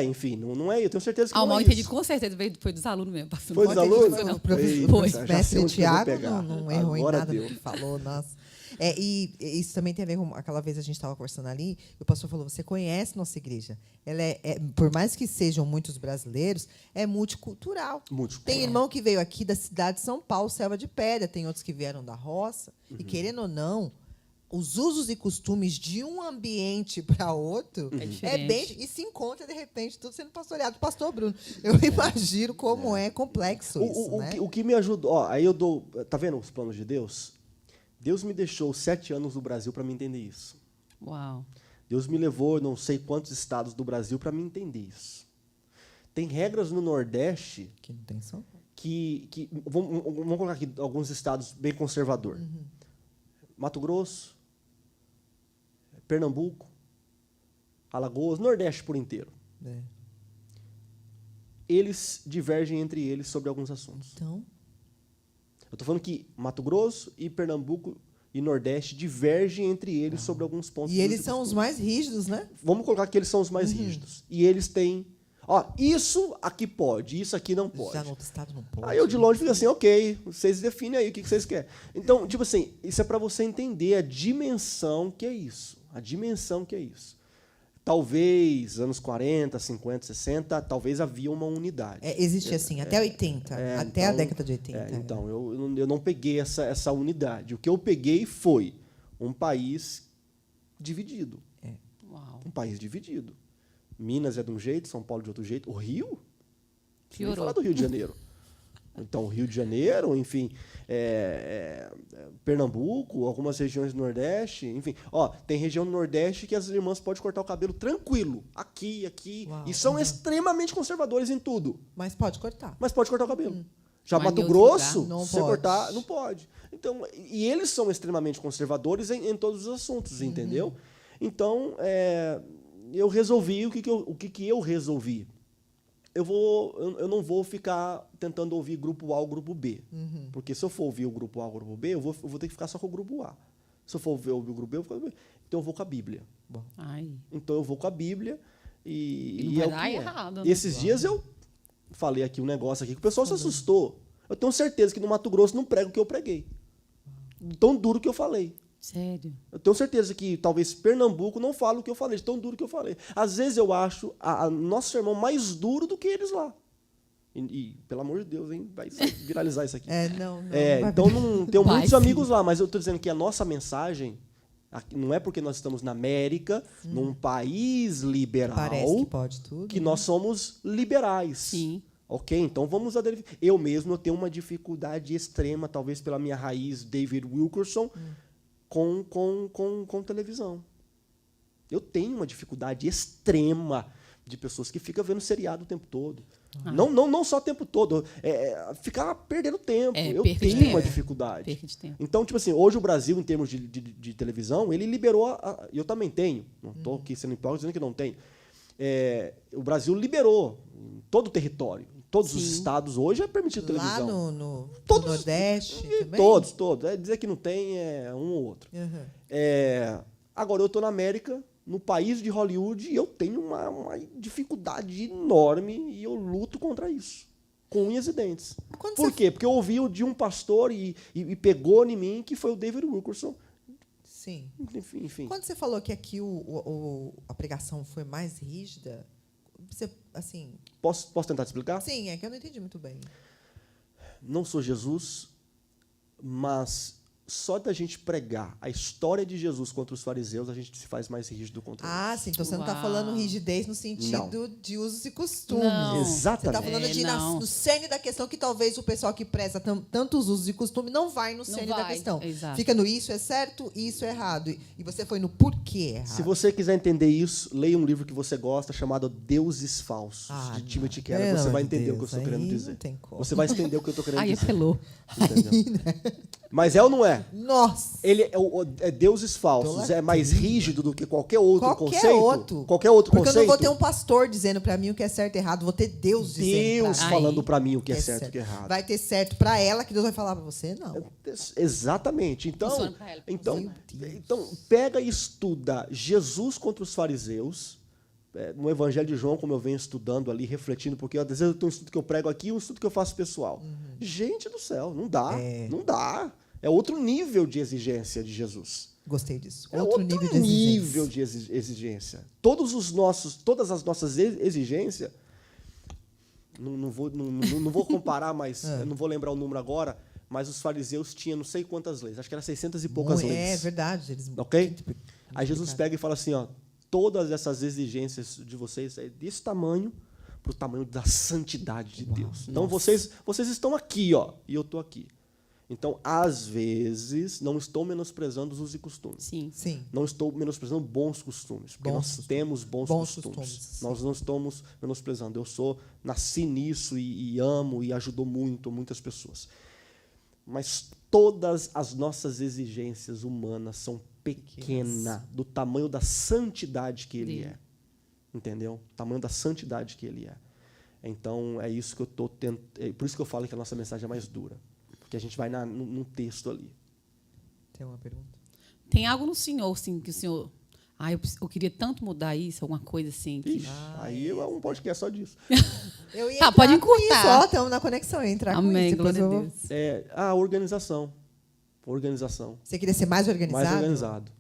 enfim, não é, eu tenho certeza que O não mal é entendido isso. com certeza foi dos alunos mesmo. Pastor. Foi Não dos pode ter alunos? isso, não. Eita, Foi. já sei Mestre onde que eu vou Tiago pegar. não errou em Agora nada deu. do que falou, nossa. E isso também tem a ver com aquela vez a gente estava conversando ali, e o pastor falou, você conhece nossa igreja. Ela por mais que sejam muitos brasileiros, é multicultural. Tem irmão que veio aqui da cidade de São Paulo, Selva de Pedra, tem outros que vieram da roça, e querendo ou não, os usos e costumes de um ambiente para outro É diferente. bem, e se encontra de repente tudo sendo pastoreado do pastor Bruno. Eu imagino como é complexo isso, né? O que me ajudou, ó, aí eu dou, tá vendo os planos de Deus? Deus me deixou 7 anos no Brasil para me entender isso. Uau. Deus me levou não sei quantos estados do Brasil para me entender isso. Tem regras no Nordeste Que não tem som. que vamos colocar aqui alguns estados bem conservador. Mato Grosso, Pernambuco, Alagoas, Nordeste por inteiro. É. Eles divergem entre eles sobre alguns assuntos. Então, Eu estou falando que Mato Grosso e Pernambuco e Nordeste divergem entre eles sobre alguns pontos. e eles são os mais rígidos, né? Vamos colocar que eles são os mais rígidos. E eles têm... Ó, isso aqui pode, isso aqui não pode. Já no outro estado não pode. Aí eu de longe fico assim, ok, vocês definem aí o que vocês querem. Então, tipo assim, isso é para você entender a dimensão que é isso. A dimensão que é isso. Talvez, anos 40, 50, 60, talvez havia uma unidade. Existe assim, até 80, até a década de 80. Então, eu não peguei essa unidade. O que eu peguei foi um país dividido. Uau. Um país dividido. Minas é de um jeito, São Paulo de outro jeito. O Rio? Piorou. Falar do Rio de Janeiro. Então, o Rio de Janeiro, enfim, Pernambuco, algumas regiões do Nordeste, enfim. Ó, tem região do Nordeste que as irmãs podem cortar o cabelo tranquilo. Aqui. Uau, E são extremamente conservadores em tudo. Mas pode cortar. Mas pode cortar o cabelo. Já Mas Mato em outro Grosso, lugar, não você pode. cortar, não pode. Então, e eles são extremamente conservadores em todos os assuntos, entendeu? Então, eu resolvi o que eu resolvi. Eu não vou ficar tentando ouvir grupo A ou grupo B. Porque se eu for ouvir o grupo A ou o grupo B, eu vou ter que ficar só com o grupo A. Se eu for ouvir o grupo B, eu vou ficar com o B. Então eu vou com a Bíblia. Ai. Então eu vou com a Bíblia E não é vai o dar que é. errado, né? Esses dias eu falei aqui um negócio aqui que o pessoal se assustou. Eu tenho certeza que no Mato Grosso não prego o que eu preguei. Tão duro que eu falei. Sério? Eu tenho certeza que talvez Pernambuco não fale o que eu falei, de tão duro que eu falei. Às vezes eu acho a nosso sermão mais duro do que eles lá. E pelo amor de Deus, hein, vai viralizar isso aqui. Não. Então não tenho Vai, muitos sim. amigos lá, mas eu estou dizendo que a nossa mensagem não é porque nós estamos na América, num país liberal, Parece que pode tudo. que nós somos liberais. Sim. Ok? Então vamos eu mesmo tenho uma dificuldade extrema, talvez pela minha raiz David Wilkerson, com televisão. Eu tenho uma dificuldade extrema de pessoas que ficam vendo seriado o tempo todo. Não só o tempo todo. Ficar perdendo tempo. Eu perca de tenho tempo. uma dificuldade. Perca de tempo. Então, tipo assim, hoje o Brasil, em termos de televisão, ele liberou... eu também tenho. Não estou aqui sendo hipócrita dizendo que não tenho. O Brasil liberou em todo o território. Em todos os estados hoje é permitido Lá televisão. no Todos- Nordeste também? Todos. Dizer que não tem é um ou outro. Uhum. Agora, eu estou na América, no país de Hollywood, e eu tenho uma dificuldade enorme e eu luto contra isso, com unhas e dentes. Quando Por você- quê? Porque eu ouvi de um pastor e pegou em mim, que foi o David Wilkerson. Sim. Enfim. Quando você falou que aqui a pregação foi mais rígida, você, assim... Posso tentar te explicar? Sim, é que eu não entendi muito bem. Não sou Jesus, mas só da gente pregar a história de Jesus contra os fariseus, a gente se faz mais rígido contra eles. Sim, então você não está Uau. falando rigidez no sentido de usos e costumes. Não. Você está Exatamente. falando de Não. no cerne da questão que talvez o pessoal que preza tantos usos e costumes não vai no cerne da vai, questão. exato. Fica no isso é certo, isso é errado. E você foi no porquê errado. Se você quiser entender isso, leia um livro que você gosta chamado Deuses Falsos, de Timothy Keller. Pelo Você vai amor de entender o que eu Deus, estou querendo aí dizer. não tem como. Você vai entender o que eu estou querendo Ai, dizer. apelou. Entendeu? Mas é ou não é? Nossa! Ele é deuses falsos, é mais rígido do que qualquer outro conceito. Qualquer outro Porque conceito. eu não vou ter um pastor dizendo para mim o que é certo e errado, vou ter Deus dizendo Deus pra mim falando Aí. para mim o que é certo e o que é errado. Vai ter certo para ela, que Deus vai falar para você, não. Exatamente. Então, Funciona pra ela, então, funciona. então, pega e estuda Jesus contra os fariseus, no Evangelho de João, como eu venho estudando ali, refletindo, porque às vezes eu tenho um estudo que eu prego aqui e um estudo que eu faço pessoal. Gente do céu, não dá. Não dá. É outro nível de exigência de Jesus. Gostei disso. É Outro nível de exigência. nível de exigência. Todas as nossas exigências, não vou comparar, mas eu não vou lembrar o número agora, mas os fariseus tinham não sei quantas leis, acho que era 600 e poucas leis. É verdade. Eles Ok? Aí Jesus pega e fala assim, ó, todas essas exigências de vocês é desse tamanho para o tamanho da santidade de Deus. Então vocês estão aqui, ó, e eu estou aqui. Então, às vezes, não estou menosprezando os usos e costumes. Sim. Sim. Não estou menosprezando bons costumes, porque nós temos bons costumes. Nós não estamos menosprezando. Eu nasci nisso e amo e ajudou muitas pessoas. Mas todas as nossas exigências humanas são pequenas, do tamanho da santidade que Ele é. Entendeu? O tamanho da santidade que Ele é. Então, é isso que eu estou tentando. É por isso que eu falo que a nossa mensagem é mais dura. Porque a gente vai num texto ali. Tem uma pergunta? Tem algo no senhor, assim, que o senhor... eu queria tanto mudar isso, alguma coisa assim. Que... Ixi, aí é um podcast só disso. Eu ia Tá, pode entrar com encurtar. isso. Ó, estamos na conexão. Eu ia entrar com Amém, isso. Depois glória a eu vou- Deus. Organização. Organização. Você queria ser mais organizado? Mais organizado.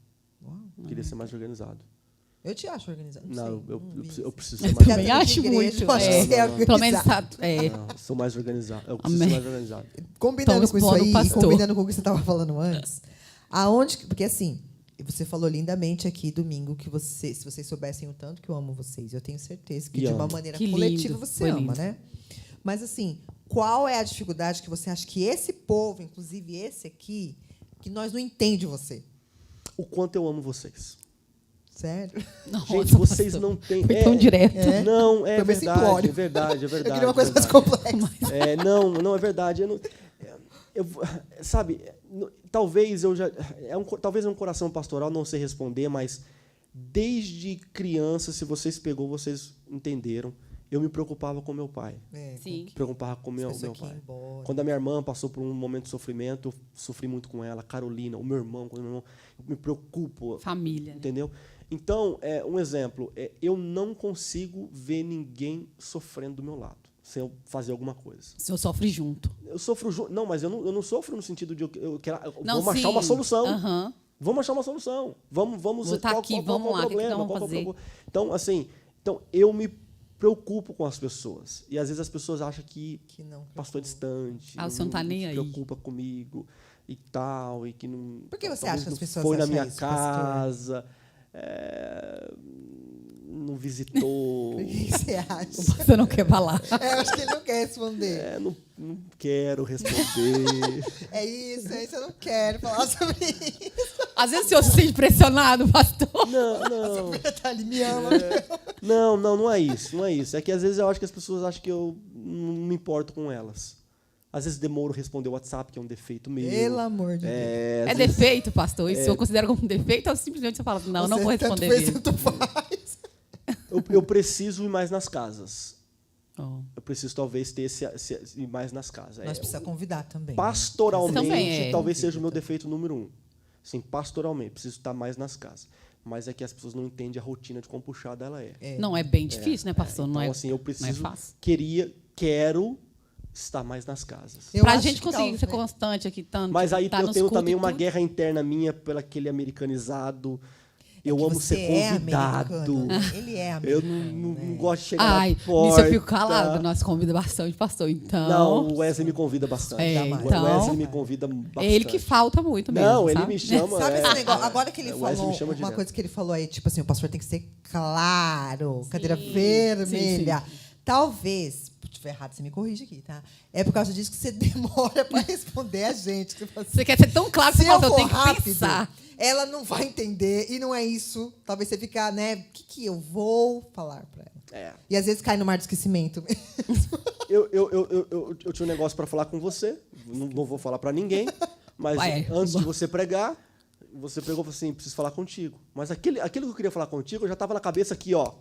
Uau, Queria ser mais organizado. eu te acho organizado. Não, sei, eu preciso Mas ser mais já Também tô de acho igreja, muito, eu acho é. que você é Não, não, não. Pelo menos organizado. Não, sou mais organizado. Eu preciso Amém. ser mais organizado. Combinando Estamos com isso expondo aí, o pastor. combinando com o que você estava falando antes, porque assim, você falou lindamente aqui domingo que se vocês soubessem o tanto que eu amo vocês, eu tenho certeza que E de uma amo. maneira Que coletiva lindo, você foi ama, lindo. né? Mas assim, qual é a dificuldade que você acha que esse povo, inclusive esse aqui, que nós não entende você? O quanto eu amo vocês. Sério? Nossa, Gente, vocês pastor. não têm... Foi tão direto. Não, é Foi bem verdade, simplório. é verdade, é verdade. Eu queria uma coisa mais verdade. complexa. Não, é verdade. Sabe, talvez talvez é um coração pastoral não sei responder, mas desde criança, se vocês vocês entenderam, eu me preocupava com meu pai. Sim. Me preocupava com meu pai. Quando a minha irmã passou por um momento de sofrimento, eu sofri muito com ela. Carolina, o meu irmão, eu me preocupo. Família. Né? Entendeu? Então, um exemplo, eu não consigo ver ninguém sofrendo do meu lado, sem eu fazer alguma coisa. O senhor sofre junto. Eu sofro junto. Não, mas eu não sofro no sentido de Não, vamos achar uma solução. Aham. Vamos achar uma solução. Vamos Vou estar aqui, vamos lá, o que nós vamos fazer? Então, assim, eu me preocupo com as pessoas. E às vezes as pessoas acham que não. pastor é distante, O senhor não está nem se aí. preocupa comigo e tal, e que não. Por que você talvez acha que as não pessoas foi na acham minha isso, pastor? casa, não visitou. O que você acha? Você não quer falar. Eu acho que ele não quer responder. Não quero responder. É isso, eu não quero falar sobre isso. Às vezes o senhor se sente pressionado, pastor. Não. Tá ali, me ama. Não é isso. Não é isso. É que às vezes eu acho que as pessoas acham que eu não me importo com elas. Às vezes demoro responder o WhatsApp, que é um defeito meu. Pelo amor de Deus. É defeito, pastor? Isso o senhor considera como defeito ou simplesmente você fala assim, não, não vou responder tanto dele? fez, tanto faz. Eu preciso ir mais nas casas. Oh. Eu preciso, talvez, ir mais nas casas. Nós precisamos convidar também. Pastoralmente, Também talvez seja o meu defeito número 1. Sim, pastoralmente, preciso estar mais nas casas. Mas é que as pessoas não entendem a rotina de quão puxada ela é. Não, é bem difícil, né, pastor? Então, não é, assim, eu não é preciso, fácil. quero estar mais nas casas. Eu Pra acho gente que conseguir talvez. ser constante aqui, tanto. Mas aí tá eu nos tenho cultos também e uma tudo. guerra interna minha pelo aquele americanizado. Eu que amo você ser é convidado. americano. Ele é Eu americano. não gosto de chegar Ai, na porta. nisso eu fico calada. Nós convida bastante, pastor. Então. Não, o Wesley me convida bastante. É, O então- Wesley me convida bastante. É ele que falta muito mesmo. Não, ele sabe? me chama. Sabe esse negócio? Agora que ele o Wesley falou, me chama uma direto. coisa que ele falou aí, tipo assim, o pastor tem que ser claro, cadeira Sim, vermelha. sim. Talvez, se eu estiver errado, você me corrige aqui, tá? É por causa disso que você demora para responder a gente. Que você fala assim, Você quer ser tão claro que se você fala, eu eu for tenho que rápido, pensar. ela não vai entender, e não é isso. Talvez você ficar, né? O que eu vou falar para ela? É. E às vezes cai no mar do esquecimento. Eu tinha um negócio para falar com você, não vou falar para ninguém, mas Ué. antes de você pregar, você pegou e falou assim, preciso falar contigo. Mas aquilo que eu queria falar contigo, eu já estava na cabeça aqui, ó.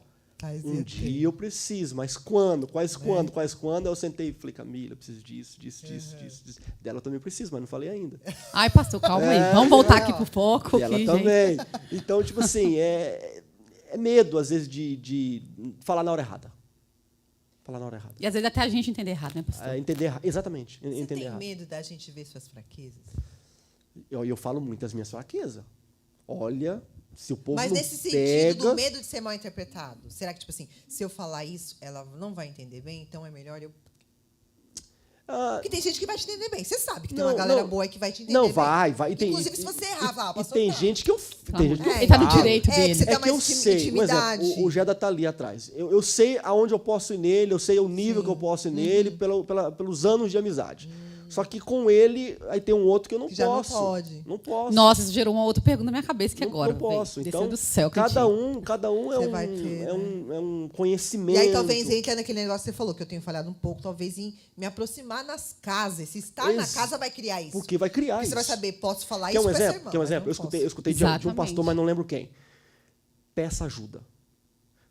Um dia eu preciso, mas quando? Quais quando? Eu sentei e falei, Camila, eu preciso disso. Dela eu também preciso, mas não falei ainda. Ai, pastor, calma aí. Vamos voltar aqui pro foco. Dela aqui, também. Então, tipo assim, é medo, às vezes, de falar na hora errada. Falar na hora errada. E às vezes até a gente entender errado, né, pastor? Entender errado. Exatamente. Você Entender tem errado. medo da gente ver suas fraquezas? Eu falo muito das minhas fraquezas. Olha, se o povo Mas não nesse sentido pega... do medo de ser mal interpretado. Será que, tipo assim, se eu falar isso, ela não vai entender bem, então é melhor eu... Porque tem gente que vai te entender bem. Você sabe que tem uma galera boa aí que vai te entender não, bem. vai. Inclusive, se você errar, fala, E pastor, tem tá. gente que eu tem gente que eu Ele tá no falo. direito dele. que você É tem que eu mais sei, por intimidade. exemplo, o Geda tá ali atrás. Eu sei aonde eu posso ir nele, eu sei o nível que eu posso ir nele pelos anos de amizade. Só que com ele, aí tem um outro que eu não Que já não posso. pode. Não posso. Nossa, isso gerou uma outra pergunta na minha cabeça que agora. Não posso. Desceu Então, do céu, cada Cleitinho. um é Você um, vai ter, é, um, é um conhecimento. E aí talvez entra naquele negócio que você falou, que eu tenho falhado um pouco, talvez em me aproximar nas casas. Se estar na casa vai criar isso. Porque vai criar Porque isso. você vai saber, posso falar Quer isso um para essa exemplo? irmã. Quer um mas exemplo? não Eu escutei de um Exatamente. pastor, mas não lembro quem. Peça ajuda.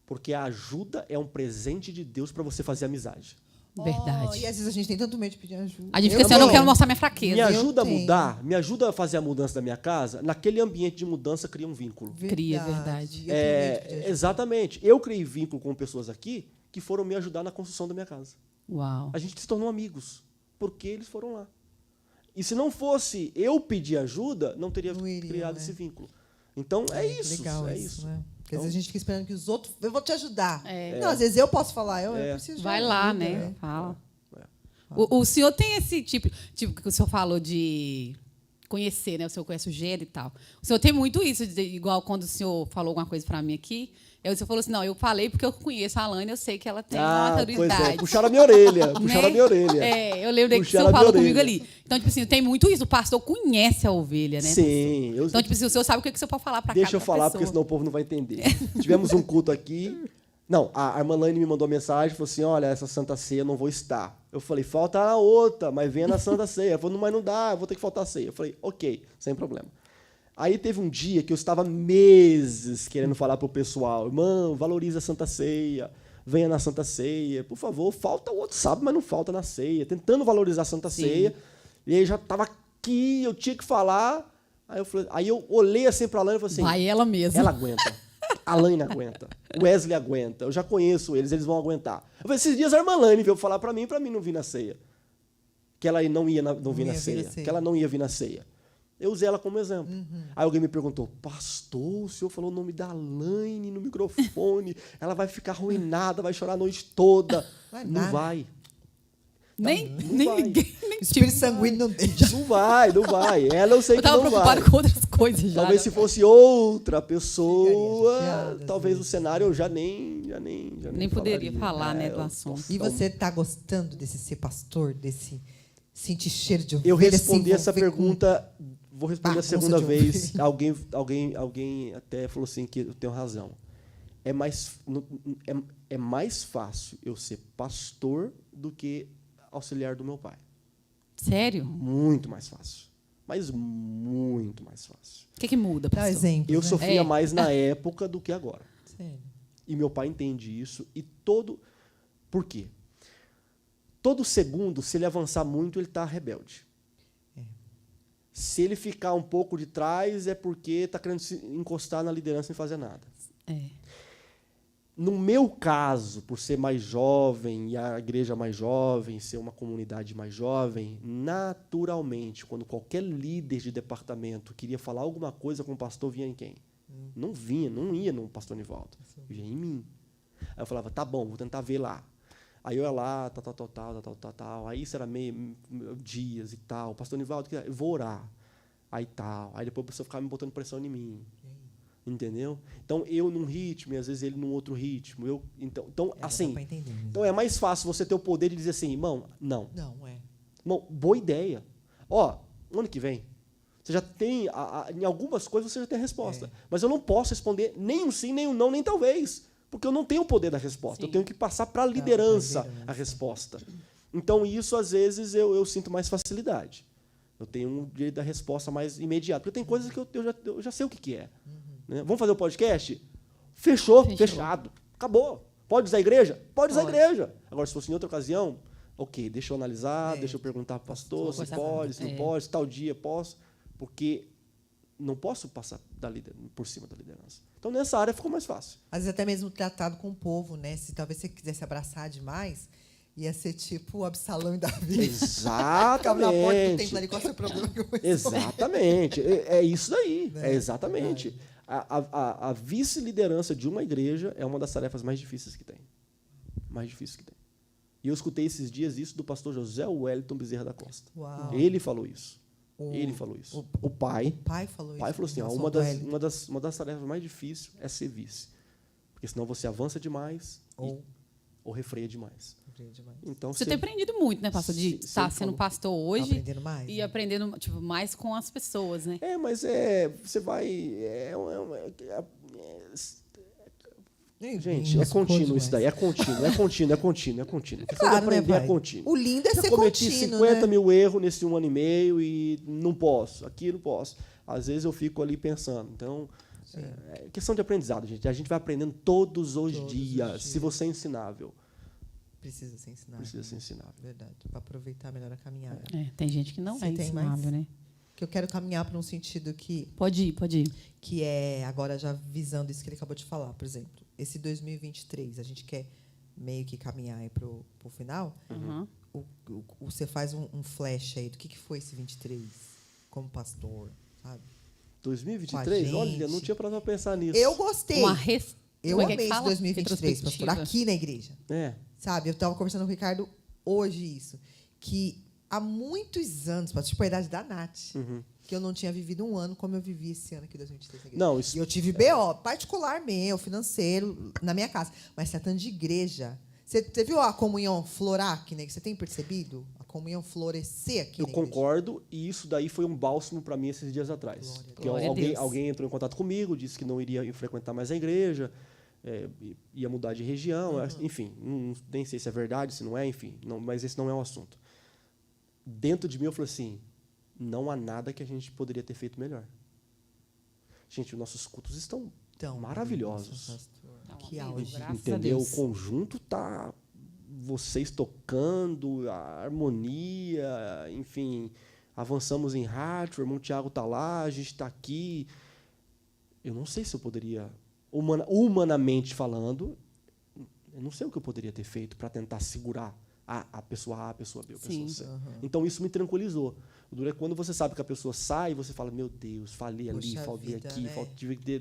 Porque a ajuda é um presente de Deus para você fazer amizade. posso. Verdade. E às vezes a gente tem tanto medo de pedir ajuda. A gente fica assim, eu não quero mostrar minha fraqueza. Me ajuda a tenho. mudar, me ajuda a fazer a mudança da minha casa. Naquele ambiente de mudança, cria um vínculo. Cria, verdade. Eu tenho medo de pedir ajuda. Exatamente. Eu criei vínculo com pessoas aqui que foram me ajudar na construção da minha casa. Uau. A gente se tornou amigos, porque eles foram lá. E se não fosse eu pedir ajuda, não teria Não iriam, criado né? esse vínculo. Então, é isso. Legal é isso, isso. né? Porque às vezes a gente fica esperando que os outros... Eu vou te ajudar. É. Não, às vezes eu posso falar. Eu preciso de Vai ajuda, lá, né? né? Fala. É. O senhor tem esse tipo que o senhor falou de conhecer, né? O senhor conhece o Geda e tal. O senhor tem muito isso, igual quando o senhor falou alguma coisa para mim aqui. Aí o senhor falou assim, não, eu falei porque eu conheço a Alane, eu sei que ela tem uma Pois autoridade. é, puxaram a minha orelha. Né? Puxaram a minha orelha. É, eu lembro que o Puxaram senhor a minha falou comigo orelha. ali. Então, tipo assim, tem muito isso. O pastor conhece a ovelha, né? Sim. Então, tipo assim, o senhor sabe o que o senhor pode falar para cada Deixa eu falar, pessoa. porque senão o povo não vai entender. Tivemos um culto aqui. Não, a irmã Laine me mandou mensagem, falou assim, olha, essa Santa Ceia eu não vou estar. Eu falei, falta a outra, mas venha na Santa Ceia. Ela falou, mas não dá, eu vou ter que faltar a ceia. Eu falei, ok, sem problema. Aí teve um dia que eu estava meses querendo falar para o pessoal, irmão, valoriza a Santa Ceia, venha na Santa Ceia, por favor, falta o outro sábado, mas não falta na ceia. Tentando valorizar a Santa Ceia. E aí já estava aqui, eu tinha que falar. Aí eu olhei assim para a Laine e falei assim, Vai ela mesma. ela aguenta. A Laine aguenta. O Wesley aguenta. Eu já conheço eles vão aguentar. Eu falei, esses dias a irmã Laine veio falar para mim não vir na ceia. Que ela não ia vir na ceia. Que ela não ia vir na ceia. Eu usei ela como exemplo. Aí alguém me perguntou, pastor, o senhor falou o nome da Laine no microfone, ela vai ficar arruinada, vai chorar a noite toda. Não vai. Nem vai. ninguém. Nem O espírito sanguíneo não deixa. Não vai. Ela eu sei Eu que tava não vai. preocupado com outras coisas já. Talvez se fosse outra pessoa, Ficaria chateada, talvez às o cenário eu já nem poderia falaria. falar, né, do eu- assunto. nossa, E então, você está gostando desse ser pastor, desse sentir cheiro de ovelha? Eu respondi se essa envolver com- pergunta, vou responder a bagunça segunda de vez. Alguém até falou assim que eu tenho razão. É mais fácil eu ser pastor do que auxiliar do meu pai. Sério? Muito mais fácil. Mas muito mais fácil. O que muda, Dá um pastor? exemplo. Eu né? sofria É. mais na época do que agora. Sério. E meu pai entende isso. Por quê? Todo segundo, se ele avançar muito, ele está rebelde. Se ele ficar um pouco de trás, é porque está querendo se encostar na liderança sem fazer nada. É. No meu caso, por ser mais jovem e a igreja mais jovem, ser uma comunidade mais jovem, naturalmente, quando qualquer líder de departamento queria falar alguma coisa com o pastor, vinha em quem? Não ia no pastor Nivaldo, vinha em mim. Aí eu falava, tá bom, vou tentar ver lá. Aí eu ia lá, tal. Aí isso era dias e tal. Pastor Nivaldo, eu vou orar. Aí tal. Aí depois a pessoa ficava me botando pressão em mim. Entendeu? Então, eu num ritmo e às vezes ele num outro ritmo. Então assim, Dá pra entender mesmo. então é mais fácil você ter o poder de dizer assim, irmão, não. Não, é. Irmão, boa ideia. Ó, ano que vem, você já tem, em algumas coisas você já tem a resposta. Mas eu não posso responder nem um sim, nem um não, nem talvez. Porque eu não tenho o poder da resposta. Sim. Eu tenho que passar para a liderança liderança. a resposta. Então, isso, às vezes, eu sinto mais facilidade. Eu tenho um direito da resposta mais imediato. Porque tem coisas que eu já sei o que é. Né? Vamos fazer o podcast? Fechou, fechado. Acabou. Pode usar a igreja? Pode usar a igreja. Agora, se fosse em outra ocasião, ok, deixa eu analisar, deixa eu perguntar para o pastor se pode, se não pode, se tal dia posso. Porque não posso passar por cima da liderança. Então, nessa área ficou mais fácil. Às vezes até mesmo tratado com o povo, né? Se talvez você quisesse abraçar demais, ia ser tipo o Absalão e Davi. Ficava na porta do templo ali, qual é o seu problema? Exatamente. É isso daí. É exatamente. A vice-liderança de uma igreja é uma das tarefas mais difíceis que tem. Mais difícil que tem. E eu escutei esses dias isso do pastor José Wellington Bezerra da Costa. Uau. Ele falou isso. O- Ele falou isso. o O pai pai falou isso. O pai falou assim, em ó, relação uma ao Wellington. das tarefas mais difíceis é ser vice. Porque senão você avança demais ou refreia demais. Demais. Então, Você tem aprendido muito, né, pastor? De estar Sempre sendo falou. pastor hoje Aprendendo mais. e né? aprendendo tipo, mais com as pessoas, né? mas você vai... Gente, é contínuo isso daí. É contínuo. A questão Claro, de aprender né, é pai? contínuo. O lindo é Já ser cometi contínuo, 50 né? mil erros nesse 1 ano e meio e não posso. Aqui não posso. Às vezes eu fico ali pensando. Então, é questão de aprendizado, gente. A gente vai aprendendo todos os dias. Se você é ensinável. Precisa ser ensinado. Precisa ser ensinável. Verdade. Para aproveitar melhor a caminhada. Tem gente que não Você é tem ensinável, mais? né? Que eu quero caminhar para um sentido Pode ir. que é agora já visando isso que ele acabou de falar, por exemplo, esse 2023, a gente quer meio que caminhar aí para o final. Uhum. Você faz um flash aí do que foi esse 23 como pastor, sabe? 2023? Com a Olha, gente. não tinha parado para pensar nisso. Eu gostei. Eu Como é amei que esse fala? 2023, pastor, Retrospectiva. aqui na igreja. É. Sabe, eu estava conversando com o Ricardo hoje isso, que há muitos anos, tipo a idade da Nath, que eu não tinha vivido um ano como eu vivi esse ano aqui, 2023. Na igreja. Não, isso... E eu tive BO, particular meu, financeiro, na minha casa. Mas você é tanto de igreja. Você viu a comunhão florar aqui, né? Que você tem percebido? A comunhão florescer aqui Eu na igreja? concordo, e isso daí foi um bálsamo para mim esses dias atrás. Glória a Porque Glória a Deus. alguém entrou em contato comigo, disse que não iria frequentar mais a igreja, ia mudar de região, enfim, nem sei se é verdade, se não é, enfim, mas esse não é o assunto. Dentro de mim eu falei assim, não há nada que a gente poderia ter feito melhor. Gente, os nossos cultos estão Então, maravilhosos. pastor. Não, Que amém, auge. graças a Entendeu? O Deus. conjunto tá vocês tocando, a harmonia, enfim, avançamos em rádio, o irmão Tiago está lá, a gente está aqui. Eu não sei se eu poderia, humanamente falando, eu não sei o que eu poderia ter feito para tentar segurar a pessoa A, a pessoa B, a pessoa Sim. C. Então, isso me tranquilizou. O duro é quando você sabe que a pessoa sai, você fala, meu Deus, falei ali, Puxa falei vida, aqui, né? tive que...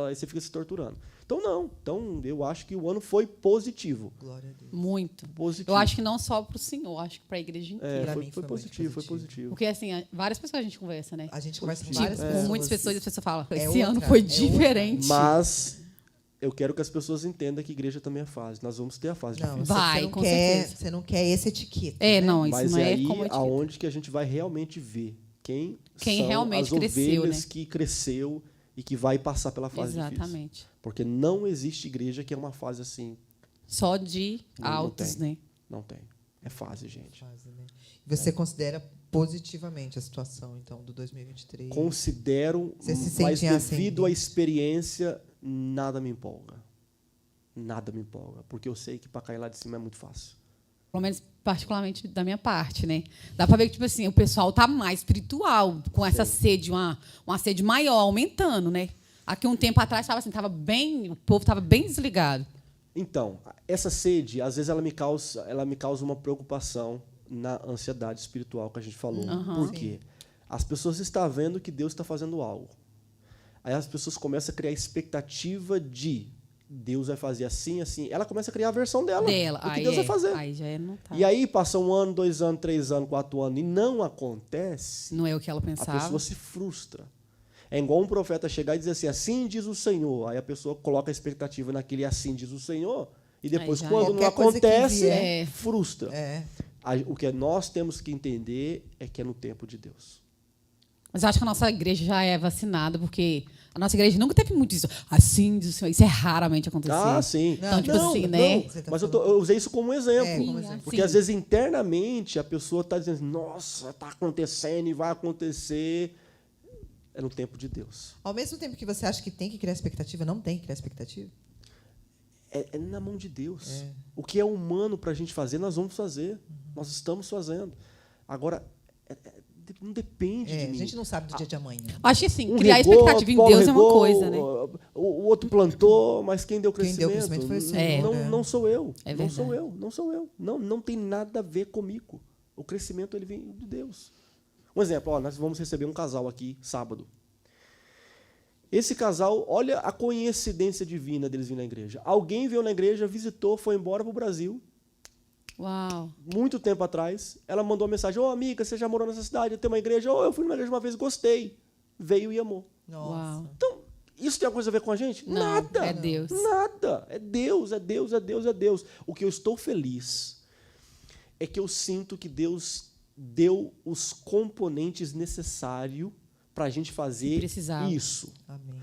Aí você fica se torturando. Então, não. Então, eu acho que o ano foi positivo. Glória a Deus. Muito. Positivo. Eu acho que não só para o senhor, acho que para a igreja inteira. Pra foi, mim foi foi muito positivo, foi positivo. positivo. Porque, assim, várias pessoas a gente conversa, né? A gente conversa com Tipo, várias com pessoas. muitas pessoas e as pessoas falam, É esse outra, ano foi é outra. diferente. Mas eu quero que as pessoas entendam que igreja também é fase. Nós vamos ter a fase Não, difícil. Vai, você não com quer, certeza. Você não quer esse etiqueta. É, né? não, isso Mas não é é aí como etiqueta. aonde que a gente vai realmente ver quem são realmente as cresceu, ovelhas né? que cresceu e que vai passar pela fase difícil. Exatamente. Porque não existe igreja que é uma fase assim. Só de Não altos, tem. né? Não tem. É fase, gente. Fase, né? Você considera positivamente a situação, então, do 2023? Considero, Você se mas sente devido à ascendente? experiência, nada me empolga. Nada me empolga. Porque eu sei que para cair lá de cima é muito fácil. Pelo menos particularmente da minha parte, né? Dá para ver que tipo assim, o pessoal tá mais espiritual, com essa sede, uma sede maior, aumentando, né? Aqui um tempo atrás estava assim, o povo estava bem desligado. Então, essa sede, às vezes, ela me causa uma preocupação na ansiedade espiritual que a gente falou. Por quê? As pessoas estão vendo que Deus está fazendo algo. Aí as pessoas começam a criar expectativa de Deus vai fazer assim, assim. Ela começa a criar a versão dela. O que Aí Deus vai fazer. Aí já não tá. E aí passa 1 ano, 2 anos, 3 anos, 4 anos e não acontece, Não é o que ela a pensava. pessoa se frustra. É igual um profeta chegar e dizer assim diz o Senhor. Aí a pessoa coloca a expectativa naquele assim diz o Senhor. E depois, Aí já quando não Qualquer coisa que acontece, vier. frustra. É. O que nós temos que entender é que é no tempo de Deus. Mas eu acho que a nossa igreja já é vacinada, porque a nossa igreja nunca teve muito isso. Assim, diz o Senhor. Isso é raramente acontecer. Ah, sim. Então, tipo assim, né? Você tá Mas eu falando- usei isso como exemplo. É, como exemplo. Porque, às vezes, internamente, a pessoa está dizendo, nossa, está acontecendo e vai acontecer. É no tempo de Deus. Ao mesmo tempo que você acha que tem que criar expectativa, não tem que criar expectativa? É na mão de Deus. É. O que é humano para a gente fazer, nós vamos fazer. Nós estamos fazendo. Agora, não depende de A mim. gente não sabe do dia de amanhã. Acho que assim, Um criar regou, expectativa em Paulo Deus é uma regou, coisa, né? O outro plantou, mas quem deu Quem crescimento? deu crescimento foi o Senhor, Não, né? não sou eu. É não sou verdade. eu. Não sou eu. Não tem nada a ver comigo. O crescimento ele vem de Deus. Um exemplo, nós vamos receber um casal aqui sábado. Esse casal, olha a coincidência divina deles virem na igreja. Alguém veio na igreja, visitou, foi embora para o Brasil. Uau. muito tempo atrás, ela mandou uma mensagem: ô, amiga, você já morou nessa cidade? Tem uma igreja? Eu fui numa igreja uma vez, gostei. Veio e amou. Nossa. Uau. Então, isso tem alguma coisa a ver com a gente? Não, Nada. é Deus. Nada. É Deus, é Deus, é Deus, é Deus. O que eu estou feliz é que eu sinto que Deus deu os componentes necessários para a gente fazer precisava. isso. Amém.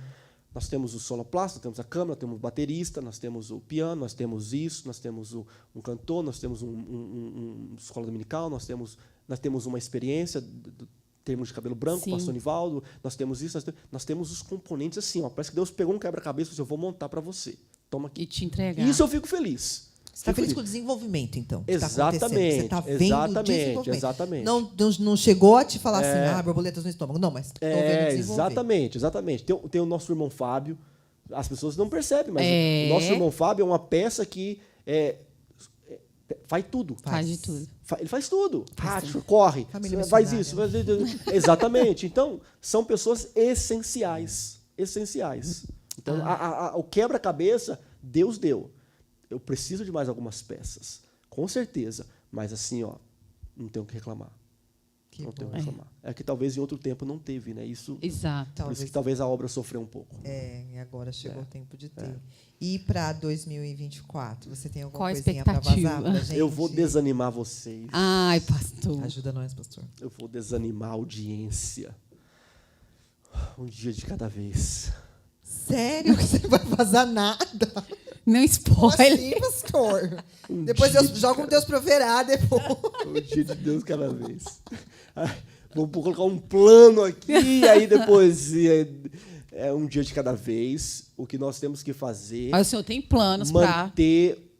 Nós temos o sonoplasta, nós temos a câmera, nós temos o baterista, nós temos o piano, nós temos isso, nós temos um cantor, nós temos uma escola dominical, nós temos uma experiência do termos de cabelo branco, Sim. pastor Nivaldo, nós temos isso, nós temos os componentes assim, ó, parece que Deus pegou um quebra-cabeça e disse: eu vou montar para você. Toma aqui. E te entregar. Isso eu fico feliz. Você está Fico feliz com o desenvolvimento, então? que tá Exatamente, acontecendo. Você está vendo exatamente, o desenvolvimento. exatamente. Não chegou a te falar assim, borboletas no estômago. Não, mas estou vendo desenvolver. Exatamente. Tem o nosso irmão Fábio, as pessoas não percebem, mas É. o nosso irmão Fábio é uma peça que faz tudo. Faz de tudo. Ele faz tudo. Corre, Família faz missionária, isso. Exatamente. Então, são pessoas essenciais. Essenciais. Então, o quebra-cabeça, Deus deu. Eu preciso de mais algumas peças. Com certeza. Mas assim, ó, não tenho o que reclamar. Que não tenho o bom. que reclamar. É que talvez em outro tempo não teve, né? Isso, Exato. por isso que talvez a obra sofreu um pouco. E agora chegou o tempo de ter. E para 2024, você tem alguma Qual a coisinha para expectativa? vazar pra gente? Eu vou desanimar vocês. Ai, pastor. Ajuda nós, pastor. Eu vou desanimar a audiência. Um dia de cada vez. Sério que você não vai vazar nada? Não Como spoiler. assim, pastor? Depois Deus joga um Deus proverá depois. Um dia de Deus cada vez. Vou colocar um plano aqui, aí depois é um dia de cada vez. O que nós temos que fazer Mas o senhor tem planos para... manter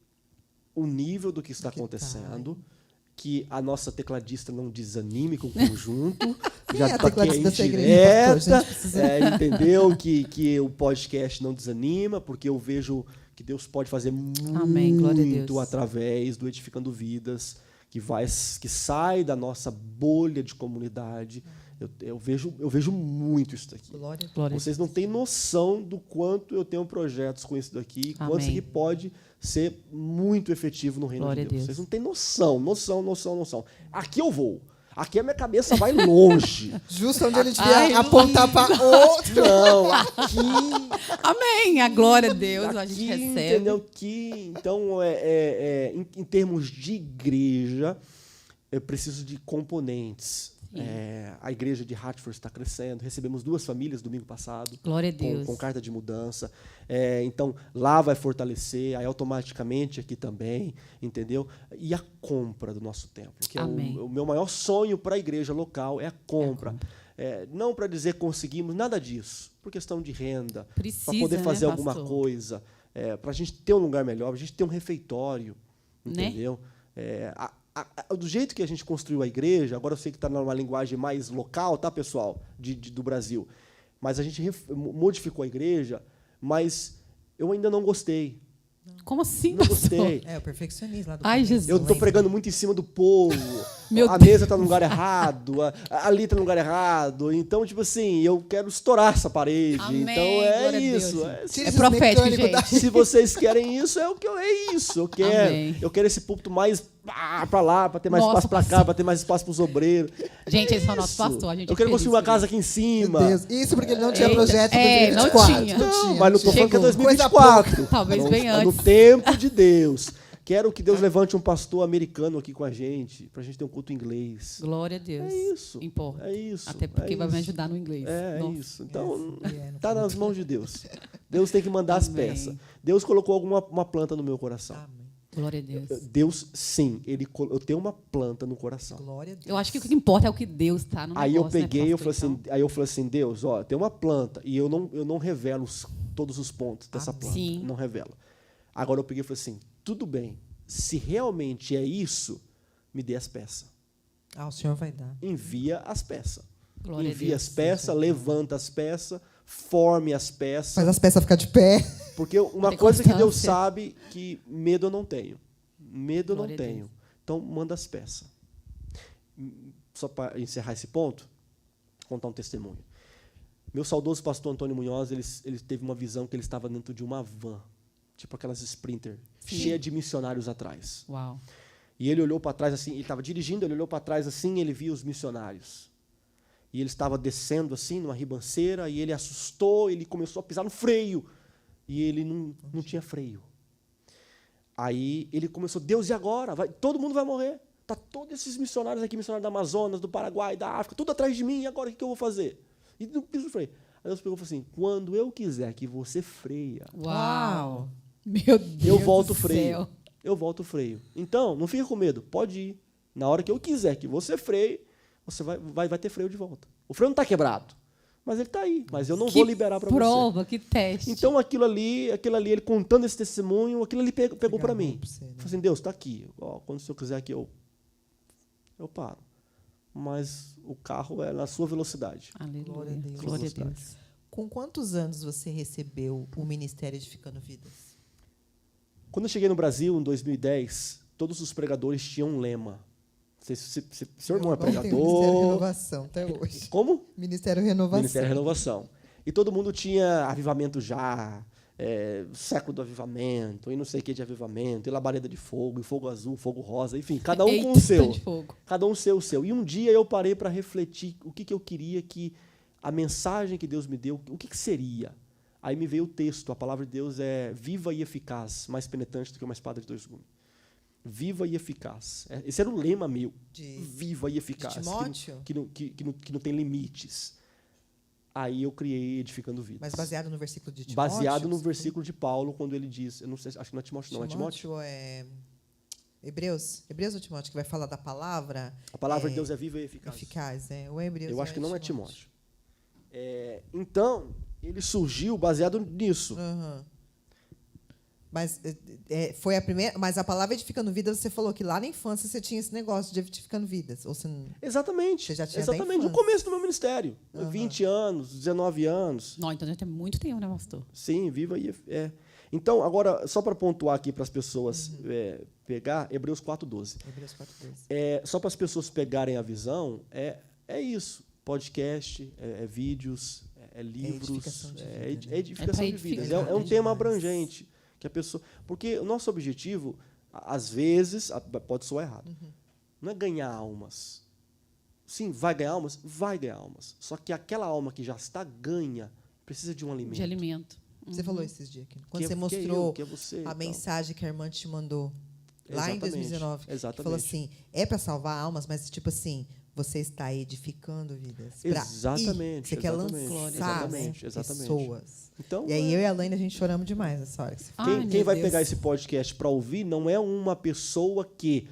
o nível do que está acontecendo, que a nossa tecladista não desanime com o conjunto. Quem Já é a está aqui tecladista dessa igreja, pastor? A indireta. gente precisa- Entendeu? Que o podcast não desanima, porque eu vejo que Deus pode fazer Amém, glória a muito Deus. através do Edificando Vidas, que sai da nossa bolha de comunidade. Eu vejo muito isso daqui. Glória a Deus. Glória a Vocês não têm noção do quanto eu tenho projetos com isso daqui, quanto isso Amém. aqui pode ser muito efetivo no reino Glória de a Deus. Deus. Vocês não têm noção. Aqui eu vou. Aqui a minha cabeça vai longe. Justo onde ele devia Ai, apontar para outro. Não, aqui, Amém. A glória a Deus, a gente aqui, recebe. entendeu? Então, em termos de igreja, eu preciso de componentes. A igreja de Hartford está crescendo. Recebemos 2 famílias domingo passado. Glória a Deus. Com carta de mudança. Então, lá vai fortalecer, aí automaticamente aqui também, entendeu? E a compra do nosso templo, que é Amém. o meu maior sonho para a igreja local, é a compra. Não para dizer conseguimos, nada disso, por questão de renda, Precisa, para poder fazer né, alguma pastor? coisa, para a gente ter um lugar melhor, para a gente ter um refeitório, Né? entendeu? Do jeito que a gente construiu a igreja, agora eu sei que está numa linguagem mais local, tá, pessoal, do Brasil, mas a gente modificou a igreja, mas eu ainda não gostei. Como assim, Não pastor? gostei. É, o perfeccionismo lá do Ai, começo, Jesus. Eu estou lembra? pregando muito em cima do povo. Meu A Deus. mesa está no lugar errado, ali está no lugar errado. Então, tipo assim, eu quero estourar essa parede. Amém, Então glória a isso. Deus. Tira É esses profético, mecânicos da- gente. Se vocês querem isso, é isso. Amém. Eu quero esse púlpito mais para lá, para ter mais Nossa, espaço para cá, pastor. para ter mais espaço para os obreiros. Gente, esse é o nosso Isso. pastor. A gente Eu quero é construir uma feliz casa aqui em cima. Meu Deus. Isso porque ele não tinha Eita. projeto do É, não 2024. tinha. Não, mas não estou falando que é Chegou. 2024. Talvez Não, bem é no antes. tempo de Deus. Quero que Deus levante um pastor americano aqui com a gente, para a gente ter um culto em inglês. Glória a Deus. É isso. Importa. É isso. Até porque é vai me isso. ajudar no inglês. É Nossa. isso. Então, É, não está nas mãos de Deus. Deus tem que mandar as Amém. peças. Deus colocou uma planta no meu coração. Amém. Glória a Deus. Deus, sim, eu tenho uma planta no coração. Glória a Deus. Eu acho que o que importa é o que Deus está no negócio, Aí eu peguei, né, eu falei pastor? assim, aí eu falei assim, Deus, ó, tem uma planta e eu não revelo todos os pontos dessa Amém. planta, Sim. não revelo. Agora eu peguei e falei assim, tudo bem, se realmente é isso, me dê as peças. O Senhor vai dar. Envia as peças. Glória a Envia Deus. as peças, levanta as peças, forme as peças. Faz as peças ficar de pé. Porque uma Tem coisa que Deus constância. sabe que medo eu não tenho. Medo eu não Glória a Deus. tenho. Então, manda as peças. Só para encerrar esse ponto, contar um testemunho. Meu saudoso pastor Antônio Munhoz, ele teve uma visão que ele estava dentro de uma van, tipo aquelas Sprinter, Sim. cheia de missionários atrás. Uau. E ele olhou para trás assim, ele estava dirigindo, ele olhou para trás assim, ele viu os missionários. E ele estava descendo assim, numa ribanceira, e ele assustou, ele começou a pisar no freio. E ele não tinha freio. Aí ele começou, Deus, e agora? Todo mundo vai morrer. Tá todos esses missionários aqui, missionários do Amazonas, do Paraguai, da África, tudo atrás de mim, e agora o que eu vou fazer? E não piso no freio. Aí Deus pegou e falou assim, quando eu quiser que você freia, Uau! Meu Deus eu volto o do freio. céu. Eu volto o freio. Então, não fica com medo, pode ir. Na hora que eu quiser que você freie, você vai ter freio de volta. O freio não está quebrado, mas ele está aí. Mas eu não vou liberar para você. Prova, que teste. Então, aquilo ali, ele contando esse testemunho, aquilo ali pegou para mim. Pra você, né? Falei assim, Deus, está aqui. Ó, quando o senhor quiser que eu paro. Mas o carro é na sua velocidade. Aleluia. Glória a Deus. Glória a Deus. Com quantos anos você recebeu o Ministério Edificando Vidas? Quando eu cheguei no Brasil, em 2010, todos os pregadores tinham um lema. Seu irmão é Tem o Ministério pregador. Renovação até hoje. Como? Ministério Renovação. Ministério Renovação. E todo mundo tinha avivamento já, século do avivamento, e não sei o que de avivamento, e labareda de fogo, e fogo azul, fogo rosa, enfim, cada um com o seu. De fogo. Cada um o seu. E um dia eu parei para refletir o que eu queria que a mensagem que Deus me deu, o que seria. Aí me veio o texto, a palavra de Deus é viva e eficaz, mais penetrante do que uma espada de dois gumes. Viva e eficaz. Esse era o lema meu. Viva e eficaz. De Timóteo? Que não tem limites. Aí eu criei Edificando Vidas. Mas baseado no versículo de Timóteo? Baseado no versículo de Paulo, quando ele diz, eu não sei, acho que não é Timóteo, não. É Timóteo? Timóteo é Hebreus? Hebreus ou Timóteo, que vai falar da palavra? A palavra de Deus é viva e eficaz. Eficaz, né? O Hebreus Eu acho que não é Timóteo. Então, ele surgiu baseado nisso. Uhum. Mas foi a primeira. Mas a palavra Edificando Vidas, você falou que lá na infância você tinha esse negócio de Edificando Vidas. Ou você não... Exatamente. Você já tinha da exatamente. No infância. começo do meu ministério. 20 anos, 19 anos. Não, então já tem muito tempo, né, pastor? Sim, viva e Então, agora, só para pontuar aqui para as pessoas pegar, Hebreus 4:12. Hebreus 4:12. Só para as pessoas pegarem a visão, é isso. Podcast, vídeos, livros, edificação de vida, né? edificação É de pra vidas. edificar, É um né? tema Demais. abrangente. Que a pessoa, porque o nosso objetivo, às vezes, pode soar errado, não é ganhar almas. Sim, vai ganhar almas? Vai ganhar almas. Só que aquela alma que já está ganha precisa de um alimento. De alimento. Você falou esses dias aqui. Quando Que você é mostrou eu, que é você, a então. mensagem que a irmã te mandou lá em Exatamente, 2019. Que exatamente. falou assim, é para salvar almas, mas tipo assim, você está edificando vidas. Exatamente, Você quer exatamente, lançar exatamente, exatamente. pessoas. Então, E aí eu e a Laine, a gente choramos demais nessa hora que você falou. Ai, quem meu vai Deus. pegar esse podcast para ouvir não é uma pessoa que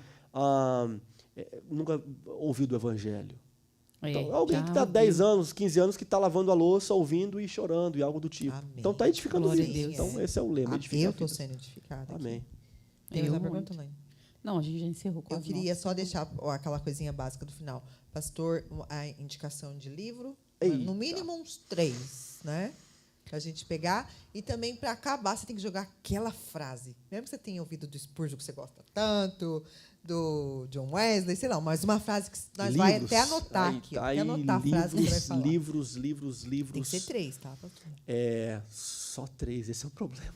nunca ouviu do Evangelho. Então, alguém que está há 10 anos, 15 anos, que está lavando a louça, ouvindo e chorando, e algo do tipo. Amém. Então, está edificando Glória a vidas. Deus. Então, esse é o lema, edificar Eu estou vidas. sendo edificada. aqui. Amém. Tem mais Eu uma pergunta, muito. Laine? Não, a gente já encerrou com Eu as queria nossas. só deixar aquela coisinha básica do final. Pastor, a indicação de livro, Eita. no mínimo uns 3, né? Pra gente pegar. E também, para acabar, você tem que jogar aquela frase. Mesmo que você tenha ouvido do Spurgeon, que você gosta tanto, do John Wesley, sei lá, mas uma frase que nós vai até anotar Aí, aqui. tá Até aí, anotar a frase que você vai falar. livros. Tem que ser 3, tá, pastor? Só 3, esse é o problema.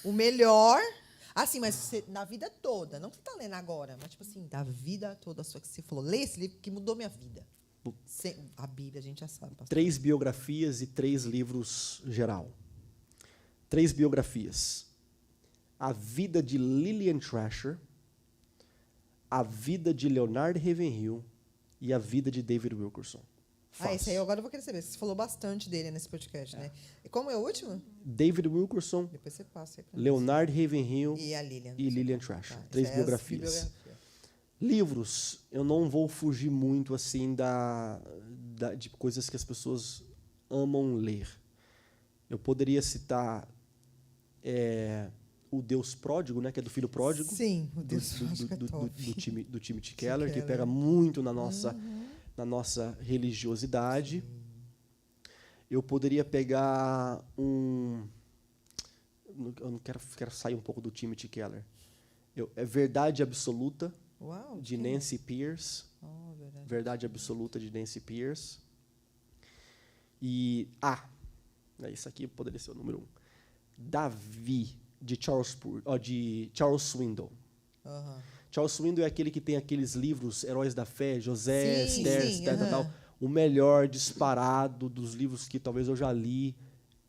O melhor... Assim, mas na vida toda, não que você está lendo agora, mas tipo assim, da vida toda sua que você falou, lê esse livro que mudou minha vida. A Bíblia, a gente já sabe. Pastor. 3 biografias e 3 livros geral. 3 biografias. A vida de Lillian Trasher, a vida de Leonard Ravenhill e a vida de David Wilkerson. Esse aí agora eu vou querer saber. Você falou bastante dele nesse podcast, né? E como é o último? David Wilkerson, Depois você passa aí pra mim. Leonard Ravenhill E a Lilian. e Lillian Trasher. Tá, 3 essas biografias. biografias. Livros, eu não vou fugir muito assim de coisas que as pessoas amam ler. Eu poderia citar o Deus Pródigo, né, que é do Filho Pródigo. Sim, o Deus Pródigo é top. do Timothy Keller, que pega muito na nossa religiosidade. Eu poderia pegar eu não quero sair um pouco do Timothy Keller. Verdade Absoluta, Uau, de que- Nancy Pierce. Oh, verdade. Verdade Absoluta, de Nancy Pierce. E isso aqui poderia ser o número 1. Davi, de Charles Swindoll. Aham. Charles Swindoll é aquele que tem aqueles livros, Heróis da Fé, José, Sim, Esther, sim, Esther, tal. O melhor disparado dos livros que talvez eu já li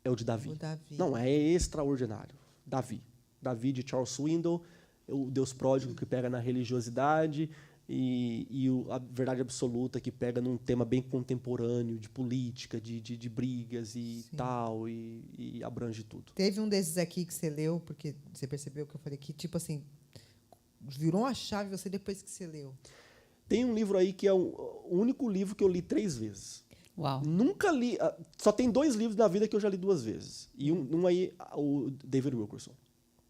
é o de Davi. O Davi. Não, é extraordinário. Davi. Davi de Charles Swindoll, o Deus pródigo que pega na religiosidade e a verdade absoluta que pega num tema bem contemporâneo, de política, de brigas e Sim. tal, e abrange tudo. Teve um desses aqui que você leu, porque você percebeu que eu falei que, tipo assim, virou uma chave você depois que você leu. Tem um livro aí que é o único livro que eu li 3 vezes. Uau. Nunca li. Só tem 2 livros na vida que eu já li 2 vezes. E um aí, o David Wilkerson.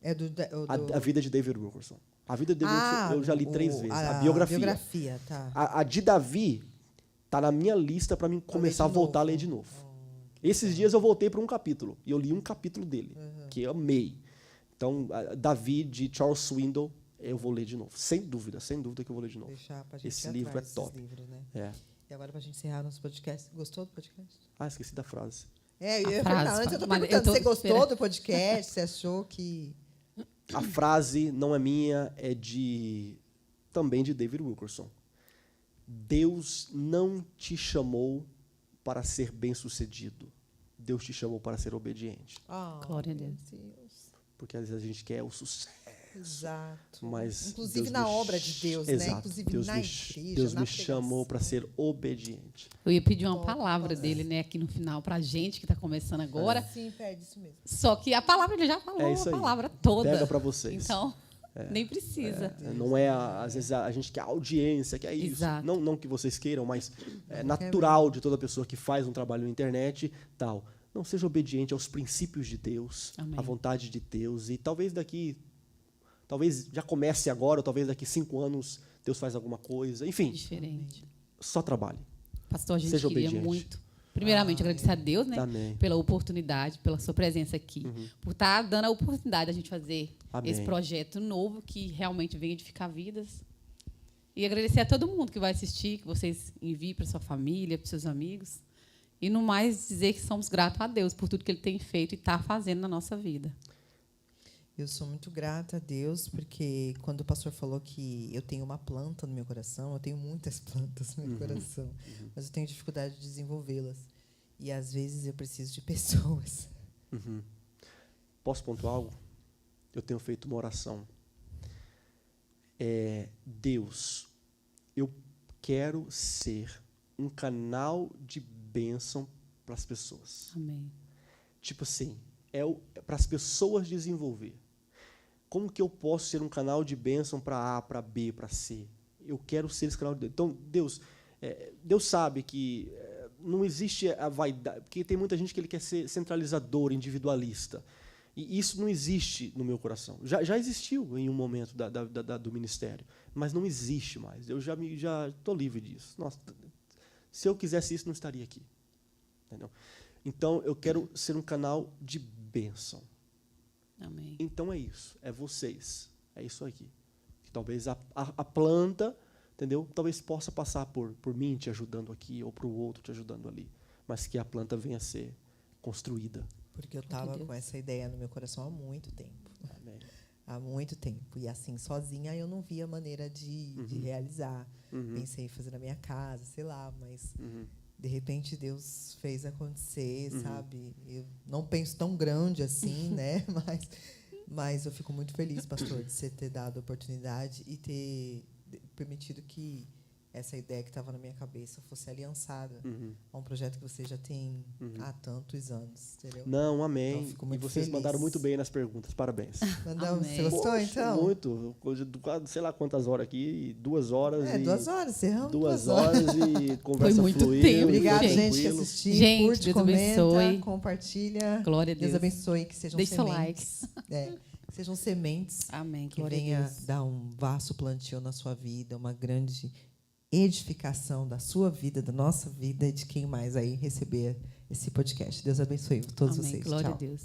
É do... A vida de David Wilkerson. A vida de David Wilkerson eu já li 3 vezes. A biografia. A biografia, tá. A de Davi tá na minha lista para mim começar a voltar a ler de novo. Esses dias eu voltei para um capítulo. E eu li um capítulo dele, que eu amei. Então, Davi, de Charles Swindoll, eu vou ler de novo. Sem dúvida que eu vou ler de novo. Deixar pra gente Esse ir livro atrás é desses top. livros, né? É. E agora, pra gente encerrar nosso podcast. Gostou do podcast? Esqueci da frase. Eu ia A perguntar. frase, Antes eu tô mas perguntando, eu tô você gostou esperando. do podcast? Você achou que... A frase não é minha, é também de David Wilkerson. Deus não te chamou para ser bem-sucedido. Deus te chamou para ser obediente. Glória a Deus. Porque às vezes a gente quer o sucesso. Exato. Mas Inclusive Deus na me obra de Deus, né? Exato. Inclusive Deus na me, igreja, Deus na me chamou para ser obediente. Eu ia pedir uma Top, palavra top. dele, né, aqui no final, para a gente que está começando agora. Sim, perde isso mesmo. Só que a palavra ele já falou, É isso a aí. palavra toda. Pega para vocês. Então, nem precisa. Não é, às vezes, a gente quer audiência, quer isso. Exato. Não que vocês queiram, mas é natural de toda pessoa que faz um trabalho na internet, tal. Não, seja obediente aos princípios de Deus, Amém. à vontade de Deus. E talvez já comece agora, ou talvez daqui 5 anos, Deus faz alguma coisa. Enfim, Diferente. só trabalhe. Pastor, a gente Seja queria obediente. muito, primeiramente, agradecer a Deus, né, Amém. pela oportunidade, pela sua presença aqui, por estar dando a oportunidade da gente fazer Amém. esse projeto novo que realmente vem edificar vidas. E agradecer a todo mundo que vai assistir, que vocês enviem para sua família, para seus amigos. E, no mais, dizer que somos gratos a Deus por tudo que Ele tem feito e está fazendo na nossa vida. Eu sou muito grata a Deus, porque quando o pastor falou que eu tenho uma planta no meu coração, eu tenho muitas plantas no meu coração, mas eu tenho dificuldade de desenvolvê-las. E, às vezes, eu preciso de pessoas. Posso pontuar algo? Eu tenho feito uma oração. Deus, eu quero ser um canal de bênção para as pessoas. Amém. Tipo assim, para as pessoas desenvolver. Como que eu posso ser um canal de bênção para A, para B, para C? Eu quero ser esse canal de... Então, Deus sabe que não existe a vaidade, porque tem muita gente que ele quer ser centralizador, individualista. E isso não existe no meu coração. Já existiu em um momento do ministério, mas não existe mais. Eu já estou livre disso. Nossa, se eu quisesse isso, não estaria aqui. Entendeu? Então, eu quero ser um canal de bênção. Amém. Então, é isso. É vocês. É isso aqui. Que talvez a planta, entendeu? Talvez possa passar por mim te ajudando aqui, ou para o outro te ajudando ali. Mas que a planta venha a ser construída. Porque eu estava com essa ideia no meu coração há muito tempo. Amém. Há muito tempo. E, assim, sozinha, eu não via maneira de realizar. Pensei em fazer na minha casa, sei lá, mas... De repente, Deus fez acontecer, sabe? Eu não penso tão grande assim, né? Mas eu fico muito feliz, pastor, de você ter dado a oportunidade e ter permitido que essa ideia que estava na minha cabeça fosse aliançada a um projeto que você já tem há tantos anos, entendeu? Não, amém. Então, eu fico muito e vocês feliz. mandaram muito bem nas perguntas. Parabéns. Mandamos, Amém. você gostou, Poxa, então? Muito. Coisa de quase, sei lá quantas horas aqui. 2 horas. 2 horas, cerramos 2 horas e conversa Foi muito fluiu. tempo, Obrigada, gente. gente, que assistiu. Gente, Curte, Deus comenta, abençoe. compartilha. Glória a Deus. Deus abençoe, que sejam Deixa seu sementes. Que sejam sementes Amém. que Glória a venha Deus. dar um vasto plantio na sua vida, uma grande edificação da sua vida, da nossa vida e de quem mais aí receber esse podcast. Deus abençoe todos Amém. vocês. Glória Tchau. a Deus.